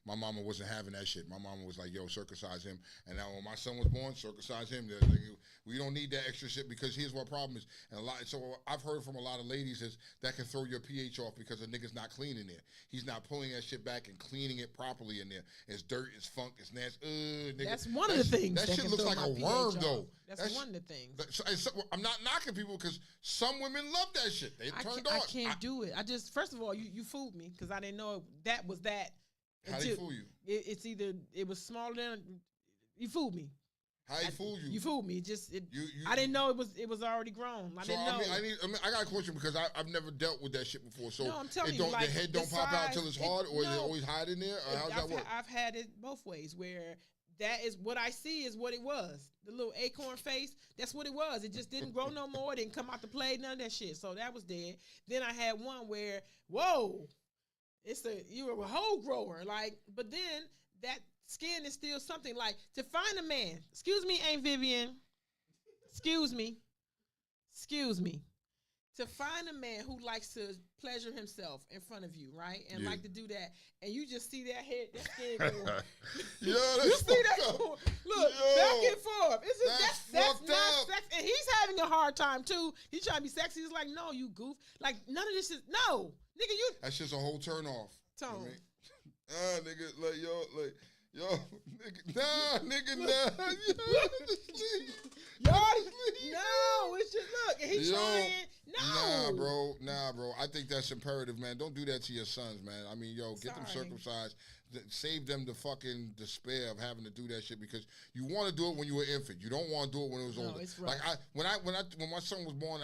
My mama wasn't having that shit. My mama was like, yo, circumcise him. And now when my son was born, circumcise him. They're like, we don't need that extra shit because here's what problem is. And so I've heard from a lot of ladies is that can throw your pH off because a nigga's not clean in there. He's not pulling that shit back and cleaning it properly in there. It's dirt, it's funk, it's nasty. Nigga, That's one of the things. That shit can looks throw like my a pH worm, off. though. That's one of the things. I'm not knocking people because some women love that shit. They turned on. I can't do it. I just, first of all, you fooled me because I didn't know that was that. How they fool you? It's either it was smaller than you fooled me. How he fooled you? You fooled me. I didn't know it was already grown. I didn't know. I got a question because I've never dealt with that shit before. So no, I'm telling you, like, the head don't pop out till it's hard, or is it always hide in there? Or how's that work? I've had it both ways where that is what I see is what it was. The little acorn face, that's what it was. It just didn't grow no more. It didn't come out to play, none of that shit. So that was dead. Then I had one where, whoa, you were a whole grower. Like, but then that skin is still something. Like, to find a man, excuse me, Aunt Vivian, excuse me. To find a man who likes to pleasure himself in front of you, right? And like to do that, and you just see that head, that skin going. Yo, you see that going, look, back and forth. That's not sex. And he's having a hard time too. He's trying to be sexy. He's like, no, you goof. Like, none of this is, no. Nigga, you. That's just a whole turn off. Tone. Nigga, nigga, nah. No, it's just, look, and he's trying. No. Nah, bro. I think that's imperative, man. Don't do that to your sons, man. I mean, get them circumcised. Save them the fucking despair of having to do that shit because you want to do it when you were infant. You don't want to do it when it was older. It's rough. Like when my son was born,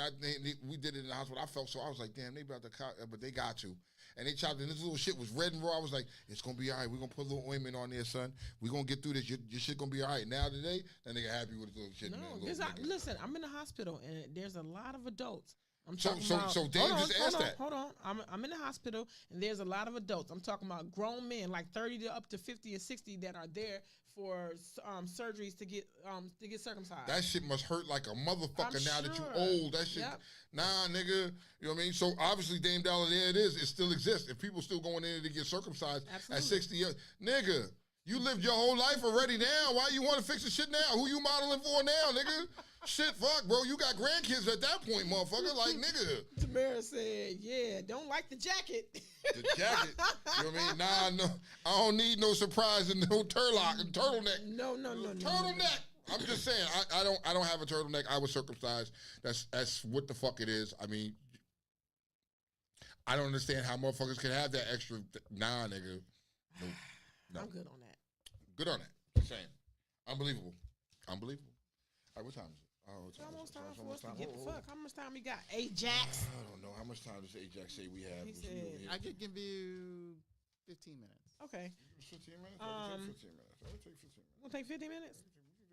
we did it in the hospital. I felt so. I was like, damn, they about to cut, but they got to. And they chopped and this little shit was red and raw. I was like, it's gonna be all right. We're gonna put a little ointment on there, son. We're gonna get through this. Your shit gonna be all right. Now today, that nigga happy with his little shit, man. Listen, I'm in the hospital and there's a lot of adults. So Dave just asked that. Hold on. I'm in the hospital and there's a lot of adults. I'm talking about grown men, like 30 to up to 50 and 60 that are there for surgeries to get circumcised. That shit must hurt like a motherfucker now that you old. That shit, nah, nigga. You know what I mean? So obviously, Dame Dollar, there it is. It still exists. If people still going in there to get circumcised at 60 years, nigga, you lived your whole life already now. Why you want to fix the shit now? Who you modeling for now, nigga? Shit, fuck, bro. You got grandkids at that point, motherfucker. Like, nigga. Tamara said, yeah, don't like the jacket. The jacket. You know what I mean? Nah, no. I don't need no surprise and no turtleneck. No. Turtleneck. I'm just saying, I don't have a turtleneck. I was circumcised. That's what the fuck it is. I mean, I don't understand how motherfuckers can have that extra. Nah, nigga. No. I'm good on that. Good on that. Just saying. Unbelievable. All right, what time is it? Oh, it's almost time for us to get the fuck. How much time we got? Ajax. I don't know. How much time does Ajax say we have? He said, I could give you 15 minutes. Okay. 15 minutes? I would take 15 minutes. I would take 15 minutes. We'll take 15 minutes?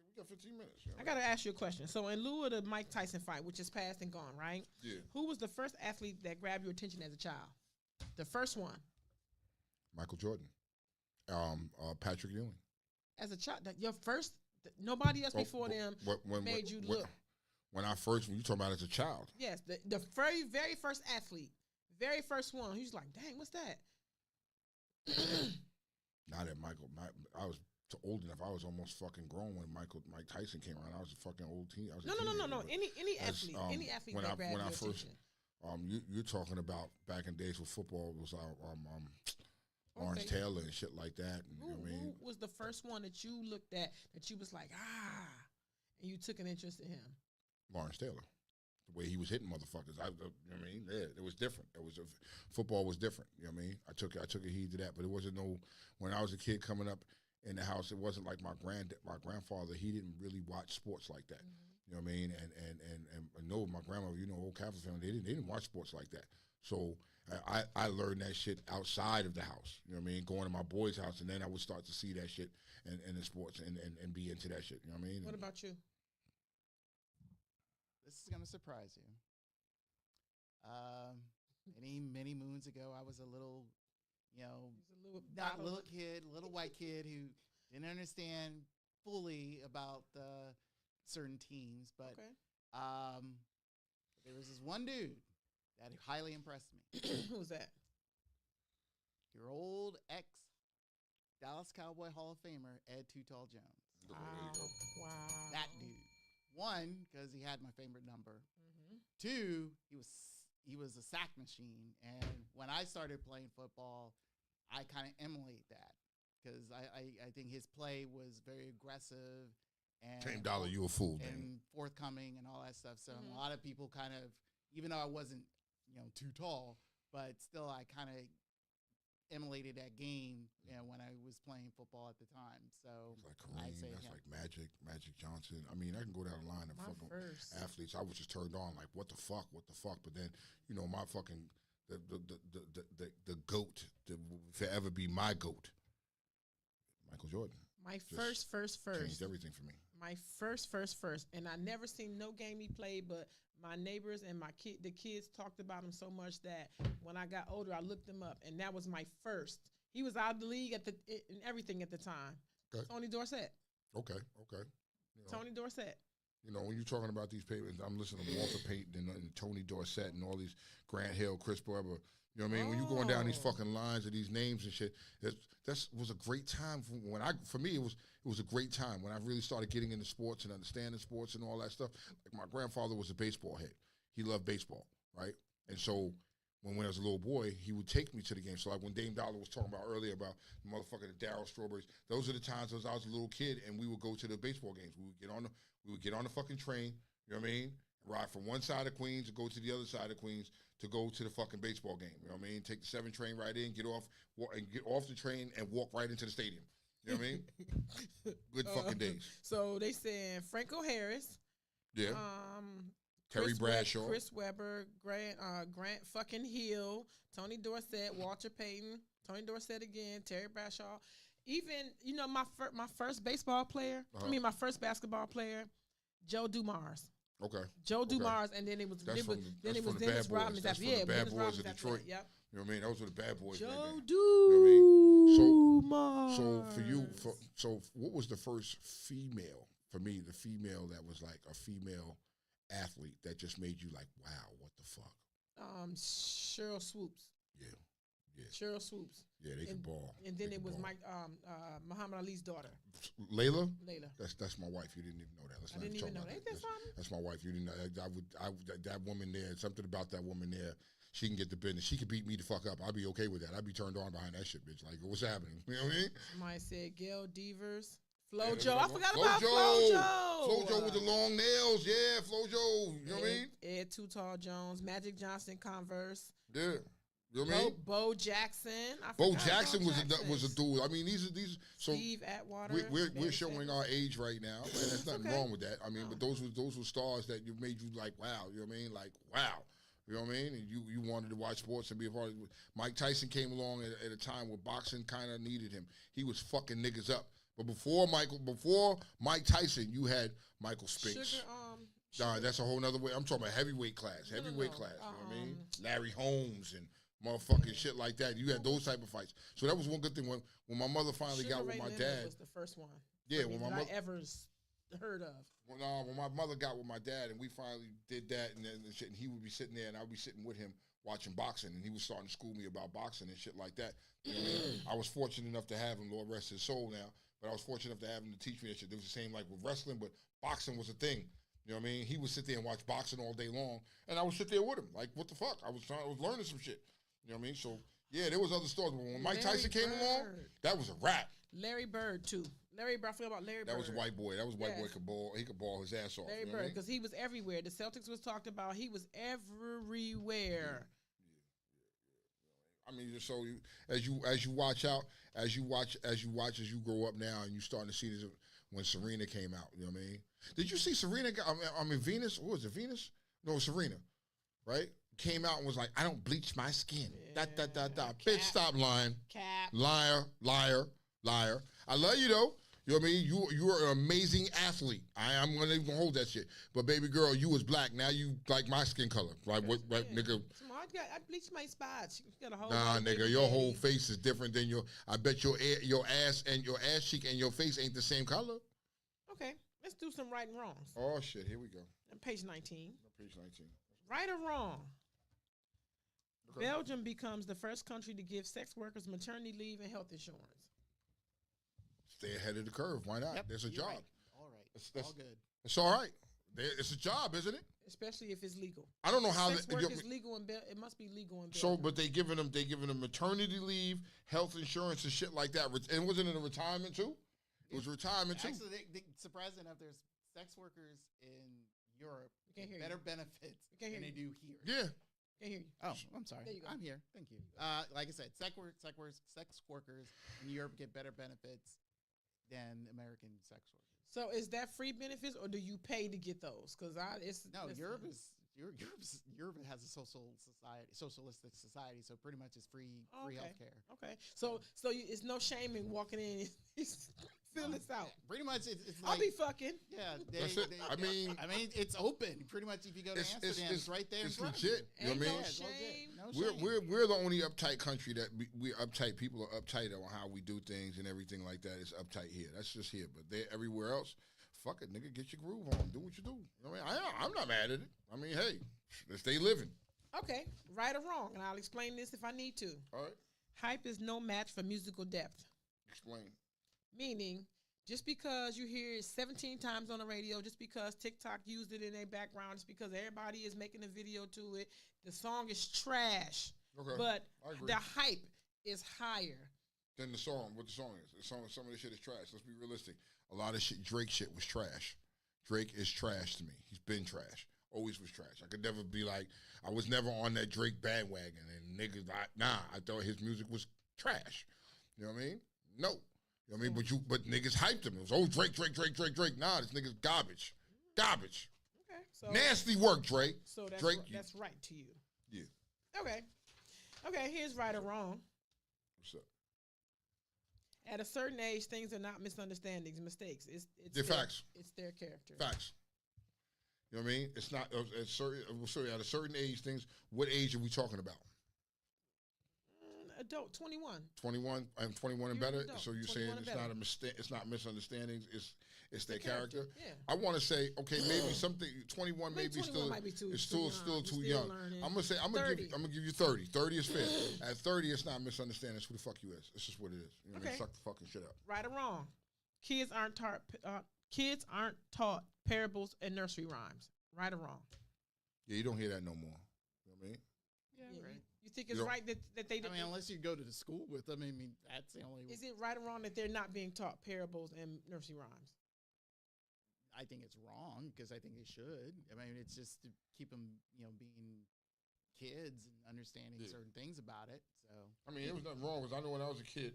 We got 15 minutes. I got to ask you a question. So in lieu of the Mike Tyson fight, which is past and gone, right? Yeah. Who was the first athlete that grabbed your attention as a child? The first one. Michael Jordan. Patrick Ewing. As a child, your first, nobody else before them made you look. When you talking about as a child. Yes, the very, very first athlete, very first one. He was like, dang, what's that? Not that I was old enough. I was almost fucking grown when Mike Tyson came around. I was a fucking old teen. No. Any athlete that grabbed your attention. You're talking about back in days with football. It was Lawrence Taylor and shit like that. And, who was the first one that you looked at that you was like, and you took an interest in him? Lawrence Taylor. the way he was hitting motherfuckers. You know what I mean? Yeah, it was different. Football was different. You know what I mean? I took a heed to that, but it wasn't when I was a kid coming up in the house, it wasn't like my grandfather. He didn't really watch sports like that. You know what I mean? And no, my grandmother, old Catholic family, they didn't watch sports like that. So I learned that shit outside of the house. You know what I mean? Going to my boy's house, and then I would start to see that shit in the sports and be into that shit. You know what I mean? What about you? This is gonna surprise you. Many moons ago, I was a little, not a little kid, little white kid who didn't understand fully about certain teams, but there was this one dude that highly impressed me. Who was that? Your old ex Dallas Cowboy Hall of Famer, Ed Too Tall Jones. Wow. That dude. One, because he had my favorite number. Two, he was a sack machine. And when I started playing football, I kind of emulate that because I think his play was very aggressive and $10, you a fool, and man. forthcoming and all that stuff. So a lot of people kind of, even though I wasn't too tall, but still I kind of emulated that game when I was playing football at the time. So like Kareem, that's like Magic Johnson. I mean, I can go down the line of fucking athletes. I was just turned on like, what the fuck? But then, my fucking the GOAT, that will forever be my GOAT, Michael Jordan. My Just first changed everything for me. My first, and I never seen no game he played, but my neighbors and the kids talked about him so much that when I got older, I looked him up, and that was my first. He was out of the league in everything at the time. Okay. Tony Dorsett. Okay. Tony Dorsett. When you're talking about these papers, I'm listening to Walter Payton and Tony Dorsett and all these Grant Hill, Chris Barber. You know what I mean? When you're going down these fucking lines of these names and shit, that was a great time for me. It was a great time when I really started getting into sports and understanding sports and all that stuff. Like my grandfather was a baseball head. He loved baseball, right? And so when I was a little boy, he would take me to the game. So like when Dame Dollar was talking about earlier about the motherfucker, the Darryl Strawberries, those are the times I was a little kid and we would go to the baseball games. We would get on the fucking train, you know what I mean? Ride from one side of Queens and go to the other side of Queens to go to the fucking baseball game. You know what I mean? Take the 7 train right in, get off the train and walk right into the stadium. You know what I mean? Good fucking days. So they saying Franco Harris. Yeah. Terry Bradshaw. Chris Webber, Grant fucking Hill, Tony Dorsett, Walter Payton, Tony Dorsett again, Terry Bradshaw. Even, my first baseball player, my first basketball player, Joe Dumars. Okay. Joe Dumars, and then it was Dennis Rodman. That's from the Bad Boys of Detroit. Yep. You know what I mean? Those were the Bad Boys. Joe Dumars. You know what I mean? So for you, what was the first female? For me, the female that was like a female athlete that just made you like, wow, what the fuck? Sheryl Swoops. Yeah. Sheryl Swoops. Yeah, they could ball. And then it was Muhammad Ali's daughter. Layla? Layla. That's my wife. You didn't even know that. I didn't even know that. That's my wife. You didn't know. That woman there, something about that woman there, she can get the business. She could beat me the fuck up. I'd be okay with that. I'd be turned on behind that shit, bitch. Like, what's happening? You know what I mean? Somebody said Gail Devers. Flojo. I forgot about Flojo. Flojo with the long nails. Yeah, Flojo. You know what I mean? Ed Too Tall Jones. Magic Johnson Converse. Yeah. You know what I mean? Bo Jackson. Bo Jackson was a dude. I mean, these. So Steve Atwater. We're showing our age right now, and there's nothing wrong with that. I mean, but those were stars that you made you like, wow. You know what I mean? Like, wow. You know what I mean? And you wanted to watch sports and be a part of it. Mike Tyson came along at a time where boxing kind of needed him. He was fucking niggas up. But before Mike Tyson, you had Michael Spinks. That's a whole nother way. I'm talking about heavyweight class. You know what I mean? Larry Holmes and motherfucking shit like that. You had those type of fights. So that was one good thing when my mother finally got with my dad. Was the first one. Yeah, when my mother I ever heard of. When my mother got with my dad and we finally did that and shit, and he would be sitting there and I would be sitting with him watching boxing, and he was starting to school me about boxing and shit like that. You know what I mean? I was fortunate enough to have him, Lord rest his soul now, but I was fortunate enough to have him to teach me that shit. It was the same like with wrestling, but boxing was a thing. You know what I mean? He would sit there and watch boxing all day long, and I would sit there with him. Like, what the fuck? I was learning some shit. You know what I mean? So, yeah, there was other stories. But when Mike Tyson came along, that was a wrap. Larry Bird, too. Larry Bird. I forgot about Larry Bird. That was a white boy. That was a white boy Yes. could ball. He could ball his ass off. Larry You know what I Bird, mean? because he was everywhere. The Celtics was talked about. He was everywhere. I mean, so as you watch out, as you grow up now, and you starting to see this when Serena came out. You know what I mean? Did you see Serena? I mean, Venus. What was it? Venus? No, Serena. Right? Came out and was like, I don't bleach my skin. Yeah. Bitch, stop lying. Cap. Liar. I love you though. You know what I mean? You are an amazing athlete. I'm gonna even hold that shit. But baby girl, you was black. Now you like my skin color. Right? What, right, nigga? I bleached my spots. You got a whole Nah, white nigga, baby your daddy. whole face is different than your. I bet your ass and your ass cheek and your face ain't the same color. Okay, let's do some right and wrongs. Oh shit, here we go. On page 19. Page 19. Right or wrong? Okay. Belgium becomes the first country to give sex workers maternity leave and health insurance. Stay ahead of the curve. Why not? Yep, There's a you're job. right. All right. That's- All good. It's all right. It's a job, isn't it? Especially if it's legal. I don't know how. Sex work is legal in Belgium. It must be legal in Belgium. So, but they giving them maternity leave, health insurance, and shit like that. And wasn't it a retirement too? It was retirement too. Actually, surprising enough, there's sex workers in Europe Can't hear get better you. benefits Can't hear than they you. do here. Yeah. Can't hear you. Oh, I'm sorry. There you go. I'm here. Thank you. Like I said, sex workers in Europe get better benefits than American sex workers. So is that free benefits or do you pay to get those? Because Europe has a socialistic society, so pretty much it's free healthcare. Okay. So it's no shame in walking in. Fill this out. Pretty much, it's I'll like be fucking. yeah. That's it. I mean, it's open. Pretty much, if you go to Amsterdam, it's right there. It's in front legit. Of You know Ain't what I no mean? shame. No shame. We're the only uptight country that we're uptight. People are uptight on how we do things and everything like that. It's uptight here. That's just here. But they everywhere else, fuck it, nigga. Get your groove on. Do what you do. You know what I mean? I'm not mad at it. I mean, hey, let's stay living. Okay, right or wrong, and I'll explain this if I need to. All right. Hype is no match for musical depth. Explain. Meaning, just because you hear it 17 times on the radio, just because TikTok used it in their background, just because everybody is making a video to it, the song is trash. Okay. But I agree. the hype is higher. Then the song, what the song is. Some of the shit is trash. Let's be realistic. A lot of shit, Drake shit was trash. Drake is trash to me. He's been trash. Always was trash. I could never be like, I was never on that Drake bandwagon. And niggas, I thought his music was trash. You know what I mean? No. You know what I mean? But niggas hyped him. It was, Drake. Nah, this nigga's garbage. Garbage. Okay. So Nasty work, Drake. So that's Drake, that's right to you. Yeah. Okay, here's right or wrong. What's up? At a certain age, things are not misunderstandings, mistakes. It's They're their, facts. It's their character. Facts. You know what I mean? It's not at a certain age. Things. What age are we talking about? Adult, 21. 21 and 21 and You're an better. adult, So you're saying 21 and it's better. not a mistake. It's not misunderstandings. It's their the character, character. yeah. I want to say okay, maybe something. 21 I mean, maybe 21 still. might be too- It's too still young. too You're young. still learning. I'm gonna say I'm gonna 30. give you 30. 30 is fair. At 30, it's not misunderstandings. Who the fuck you is? It's just what it is. You know what I mean? Okay. Suck the fucking shit up. Right or wrong? Kids aren't taught parables and nursery rhymes. Right or wrong? Yeah, you don't hear that no more. You know what I mean? Yeah, Yeah, right. You think it's You know- right that they? I mean, unless you go to the school with them, I mean, that's the only. Is it right or wrong that they're not being taught parables and nursery rhymes? I think it's wrong because I think they should. I mean, it's just to keep them, being kids and understanding Yeah. certain things about it. So I mean, it was nothing wrong because I know when I was a kid,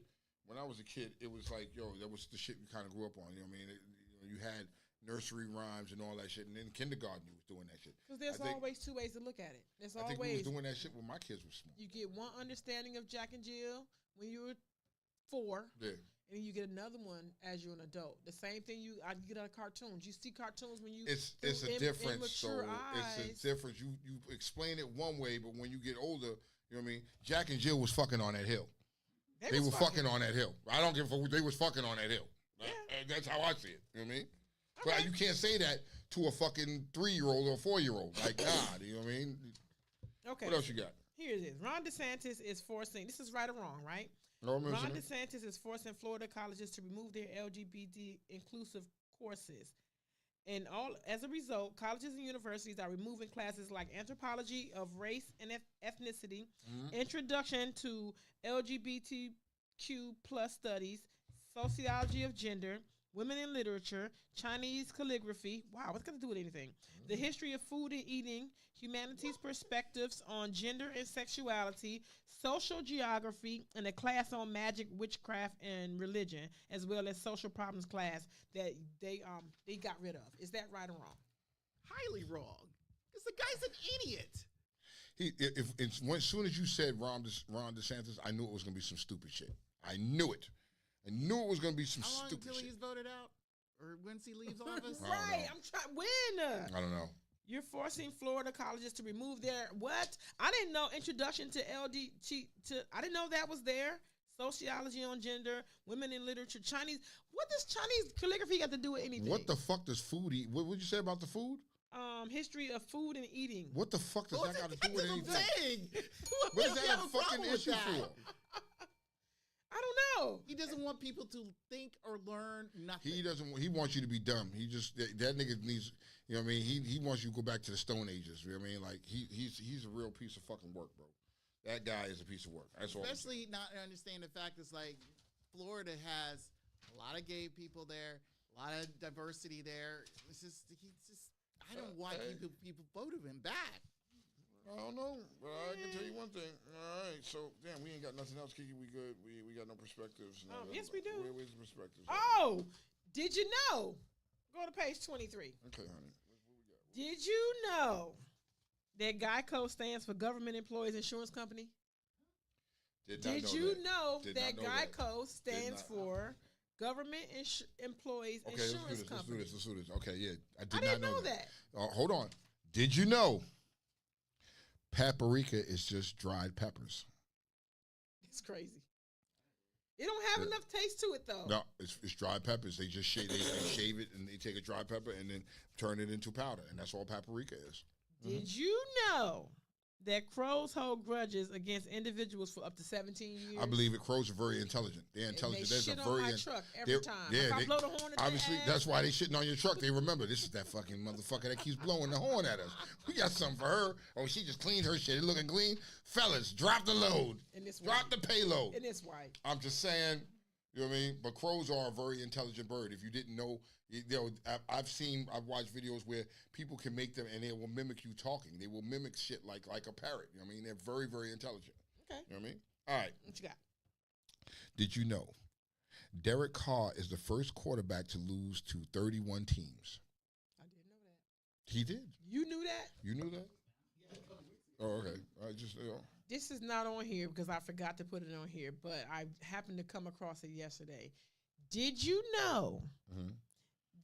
it was like, that was the shit we kind of grew up on. You know what I mean? You had nursery rhymes and all that shit, and then kindergarten you was doing that shit. Because there's I think- always two ways to look at it. There's I think we was always doing that shit when my kids were small. you get one understanding of Jack and Jill when you were 4, Yeah. and then you get another one as you're an adult. The same thing I get out of cartoons. You see cartoons when you It's through a difference. So immature it's eyes. a difference. You explain it one way, but when you get older, you know what I mean? Jack and Jill was fucking on that hill. They was were fucking on that hill. I don't give a fuck. They was fucking on that hill. That's how I see it. You know what I mean? But you can't say that to a fucking 3-year-old or 4-year-old. Like, nah, you know what I mean? Okay. What else you got? Here it is. Ron DeSantis is forcing. This is right or wrong, right? No, I'm Ron listening. DeSantis is forcing Florida colleges to remove their LGBT inclusive courses. And as a result, colleges and universities are removing classes like anthropology of race and ethnicity, Mm-hmm. introduction to LGBTQ plus studies, sociology of gender, women in literature, Chinese calligraphy. Wow, what's going to do with anything? The history of food and eating, humanities perspectives on gender and sexuality, social geography, and a class on magic, witchcraft, and religion, as well as social problems class that they got rid of. Is that right or wrong? Highly wrong. Because the guy's an idiot. As soon as you said Ron DeSantis, I knew it was going to be some stupid shit. I knew it. I knew it was going to be some How long stupid until shit. he's voted out? Or once he leaves office? Right, I'm trying. When? I don't know. You're forcing Florida colleges to remove their what? I didn't know introduction to I didn't know that was there. Sociology on gender, women in literature, Chinese. What does Chinese calligraphy got to do with anything? What the fuck does food eat? What would you say about the food? History of food and eating. What the fuck does that got to do with anything? Thing. What is that a fucking issue for? I don't know. He doesn't want people to think or learn nothing. He doesn't. He wants you to be dumb. He just that nigga needs. You know what I mean? He wants you to go back to the Stone Ages. You know what I mean? Like he's a real piece of fucking work, bro. That guy is a piece of work. That's all. Especially not understanding the fact is like Florida has a lot of gay people there, a lot of diversity there. It's just I don't know why people voted him back. I don't know, but I can tell you one thing. All right, so damn, we ain't got nothing else, Kiki. We good. We got no perspectives. Yes, we do. Where's the perspectives? Oh, did you know? Go to page 23. Okay, honey. What we got? Did you know that GEICO stands for Government Employees Insurance Company? Did you know that GEICO stands for Government Employees Insurance Company? Let's do this. Okay, yeah. I didn't know that. Hold on. Did you know paprika is just dried peppers? It's crazy. It don't have enough taste to it, though. No, it's dried peppers. They just shave it, and they take a dry pepper and then turn it into powder, and that's all paprika is. Did you know that crows hold grudges against individuals for up to 17 years? I believe it. Crows are very intelligent. They're intelligent. They shit on my truck every time. Yeah, if I blow the horn at obviously, their ass, that's why they shitting on your truck. They remember this is that fucking motherfucker that keeps blowing the horn at us. We got something for her. Oh, she just cleaned her shit. It looking clean. Fellas, drop the load. Drop the payload. And it's white. I'm just saying, you know what I mean? But crows are a very intelligent bird. If you didn't know, I've watched videos where people can make them and they will mimic you talking. They will mimic shit like a parrot. You know what I mean? They're very, very intelligent. Okay. You know what I mean? All right. What you got? Did you know Derek Carr is the first quarterback to lose to 31 teams? I didn't know that. He did. You knew that? You knew that? Oh, okay. I just, This is not on here because I forgot to put it on here, but I happened to come across it yesterday. Did you know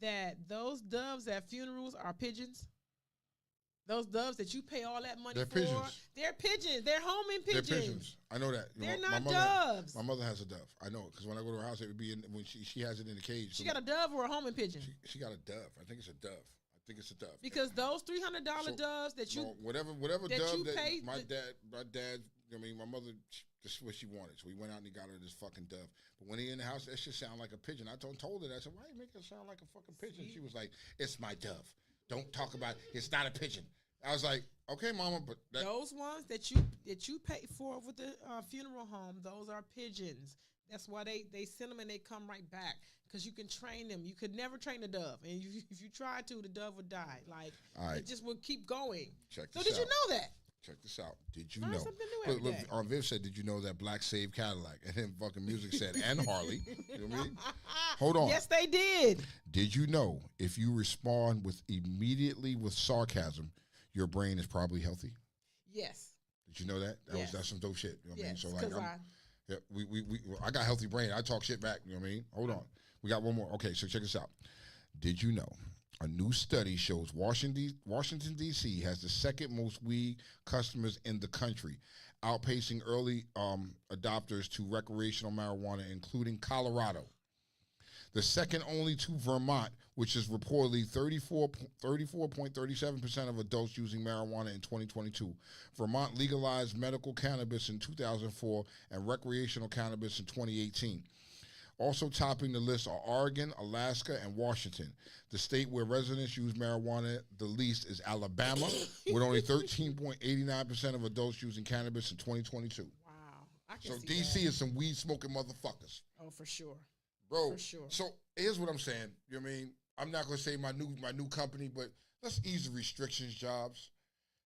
that those doves at funerals are pigeons? Those doves that you pay all that money for? Pigeons. They're pigeons. They're homing pigeons. They're pigeons. I know that. They're not doves. My mother has a dove. I know it because when I go to her house, it would be when she has it in the cage. She got a dove or a homing pigeon? She got a dove. I think it's a dove. Because those $300 doves that you whatever that dove you that paid my dad. I mean, my mother. This is what she wanted, so we went out and he got her this fucking dove. But when he in the house, that shit sound like a pigeon. I told her that. I said, "Why you make it sound like a fucking pigeon?" She was like, "It's my dove. Don't talk about it. It's not a pigeon." I was like, "Okay, mama, but those ones that you pay for with the funeral home, those are pigeons. That's why they send them and they come right back because you can train them. You could never train a dove, and if you try to, the dove would die. Like it just would keep going. Check this so did out. you know that? Check this out. Did you Learn know? something new every day. Viv said, "Did you know that Black saved Cadillac?" And then fucking music said, "And Harley." You know what I mean? Hold on. Yes, they did. Did you know if you respond immediately with sarcasm, your brain is probably healthy? Yes. Did you know that? That's some dope shit. You know what I mean? So like, I got healthy brain. I talk shit back. You know what I mean? Hold on. We got one more. Okay, so check this out. Did you know a new study shows Washington, D.C. has the second most weed customers in the country, outpacing early adopters to recreational marijuana, including Colorado. The second only to Vermont, which is reportedly 34.37% of adults using marijuana in 2022. Vermont legalized medical cannabis in 2004 and recreational cannabis in 2018. Also topping the list are Oregon, Alaska, and Washington. The state where residents use marijuana the least is Alabama, with only 13.89% of adults using cannabis in 2022. Wow. I can so see D.C. that. is some weed-smoking motherfuckers. Oh, for sure. bro. For sure. So here's what I'm saying. You know what I mean? I'm not gonna say my new company, but let's ease the restrictions, jobs.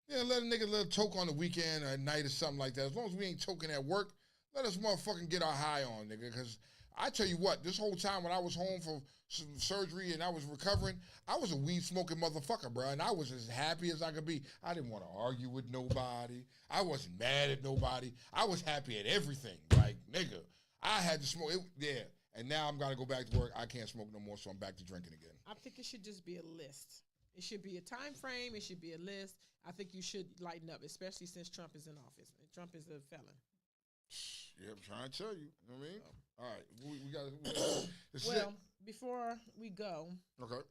Yeah, let a nigga let a toke on the weekend or at night or something like that. As long as we ain't toking at work, let us motherfucking get our high on, nigga. Because I tell you what, this whole time when I was home for surgery and I was recovering, I was a weed smoking motherfucker, bro. And I was as happy as I could be. I didn't want to argue with nobody. I wasn't mad at nobody. I was happy at everything. Like, nigga, I had to smoke. And now I'm going to go back to work. I can't smoke no more, so I'm back to drinking again. I think it should just be a list. It should be a time frame. It should be a list. I think you should lighten up, especially since Trump is in office. Trump is a felon. Yeah, I'm trying to tell you. You know what I mean? All right. We got well, before we go, okay.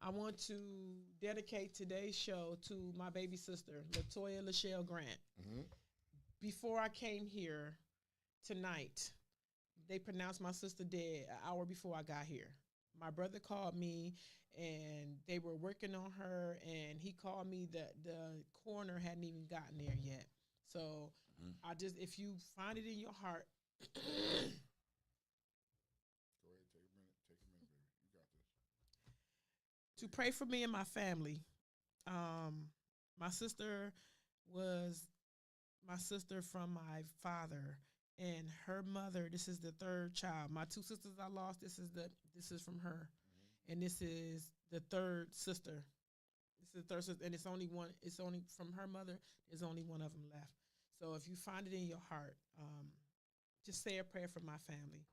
I want to dedicate today's show to my baby sister, Latoya Lachelle Grant. Mm-hmm. Before I came here tonight, they pronounced my sister dead an hour before I got here. My brother called me, and they were working on her, and he called me that the coroner hadn't even gotten there yet. So I just, if you find it in your heart. Go ahead, take a minute, baby. You got this. To pray for me and my family. My sister was my sister from my father, and her mother. This is the third child. My two sisters I lost. This is from her, and this is the third sister. This is the third sister, and it's only one. It's only from her mother. There's only one of them left. So if you find it in your heart, just say a prayer for my family.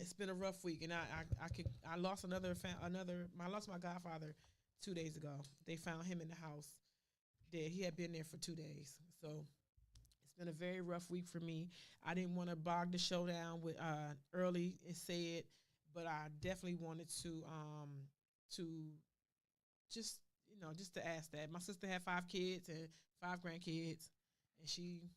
It's been a rough week, and I lost I lost my godfather 2 days ago. They found him in the house dead. He had been there for 2 days. So it's been a very rough week for me. I didn't want to bog the show down with early and say it, but I definitely wanted to just to ask that. My sister had 5 kids and 5 grandkids, and she.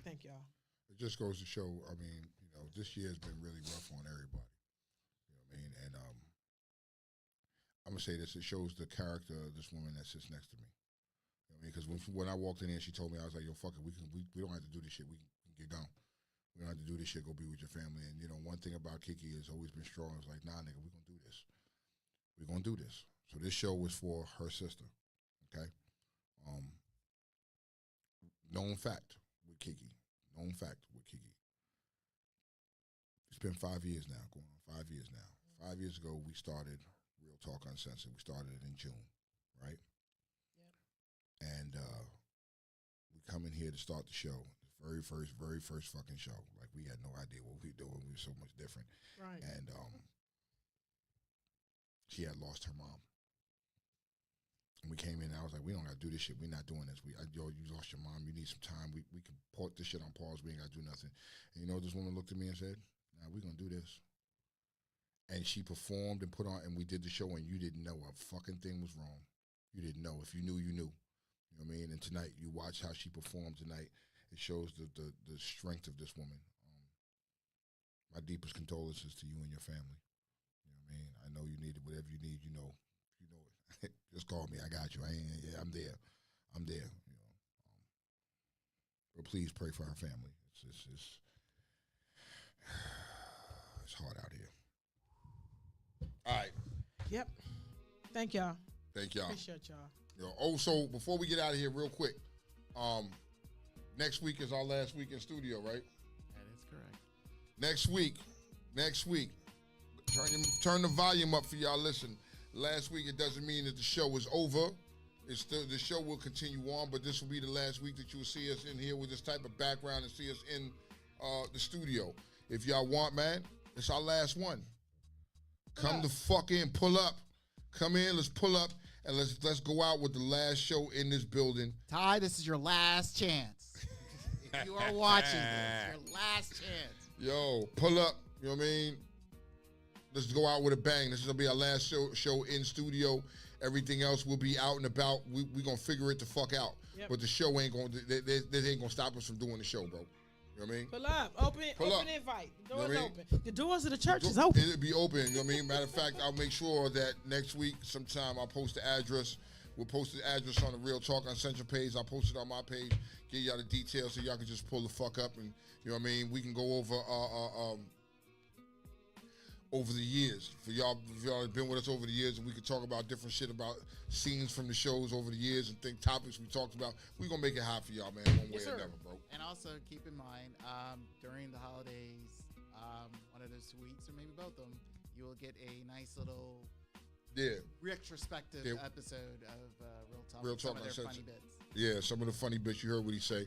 Thank y'all. It just goes to show, I mean, this year has been really rough on everybody. You know what I mean? And I'm going to say this, it shows the character of this woman that sits next to me. You know what I mean? Because when I walked in there, she told me, I was like, yo, fuck it, we don't have to do this shit. We can get gone. We don't have to do this shit, go be with your family. And, one thing about Kiki has always been strong. It's like, nah, nigga, we're going to do this. We're going to do this. So this show was for her sister, okay? Known fact with Kiki. Known fact with Kiki. It's been 5 years now, going on 5 years now. 5 years ago, we started Real Talk Uncensored. We started it in June, right? Yep. And we come in here to start the show. The very first fucking show. Like, we had no idea what we were doing. We were so much different. Right. And she had lost her mom. And we came in, and I was like, we don't got to do this shit. We're not doing this. You lost your mom. You need some time. We can put this shit on pause. We ain't got to do nothing. And this woman looked at me and said, nah, we're going to do this. And she performed and put on, and we did the show, and you didn't know a fucking thing was wrong. You didn't know. If you knew, you knew. You know what I mean? And tonight, you watch how she performed tonight. It shows the strength of this woman. My deepest condolences to you and your family. You know what I mean? I know you needed whatever you need, you know it. Just call me. I got you. I'm there. But please pray for our family. It's hard out here. All right. Yep. Thank y'all. Thank y'all. Appreciate y'all. So before we get out of here real quick, next week is our last week in studio, right? That is correct. Next week, turn the volume up for y'all. Listen, last week, it doesn't mean that the show is over. It's still, the show will continue on, but this will be the last week that you will see us in here with this type of background and see us in the studio. If y'all want, man, it's our last one. Come the fuck in, pull up. Come in, let's pull up, and let's go out with the last show in this building. Ty, this is your last chance. If you are watching this, your last chance. Yo, pull up, you know what I mean? Let's go out with a bang. This is going to be our last show in studio. Everything else will be out and about. We're going to figure it the fuck out. Yep. But the show ain't going to, they ain't going to stop us from doing the show, bro. You know what I mean? Pull up. Open invite. The door's open. The doors of the church is open. It'll be open. You know what I mean? Matter of fact, I'll make sure that next week sometime I'll post the address We'll post the address on the Real Talk Uncensored page. I'll post it on my page. Give y'all the details so y'all can just pull the fuck up and, you know what I mean? We can go over the years. For y'all, if y'all have been with us over the years, and we can talk about different shit about scenes from the shows over the years and think topics we talked about. We're going to make it hot for y'all, man, one way or another, bro. And also keep in mind, during the holidays, one of those weeks, or maybe both of them, you will get a nice little retrospective episode of Real Talk. Some of their funny bits. Yeah, some of the funny bits. You heard what he say.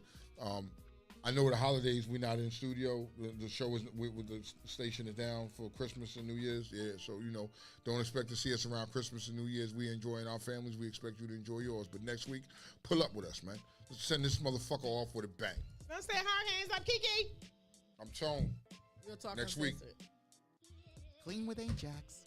I know the holidays we're not in studio. The show is with the station is down for Christmas and New Year's. Yeah, so don't expect to see us around Christmas and New Year's. We enjoying our families. We expect you to enjoy yours. But next week, pull up with us, man. Let's send this motherfucker off with a bang. Let's say hard hands up, Kiki. I'm Tone. Real Talk next week. Clean with Ajax.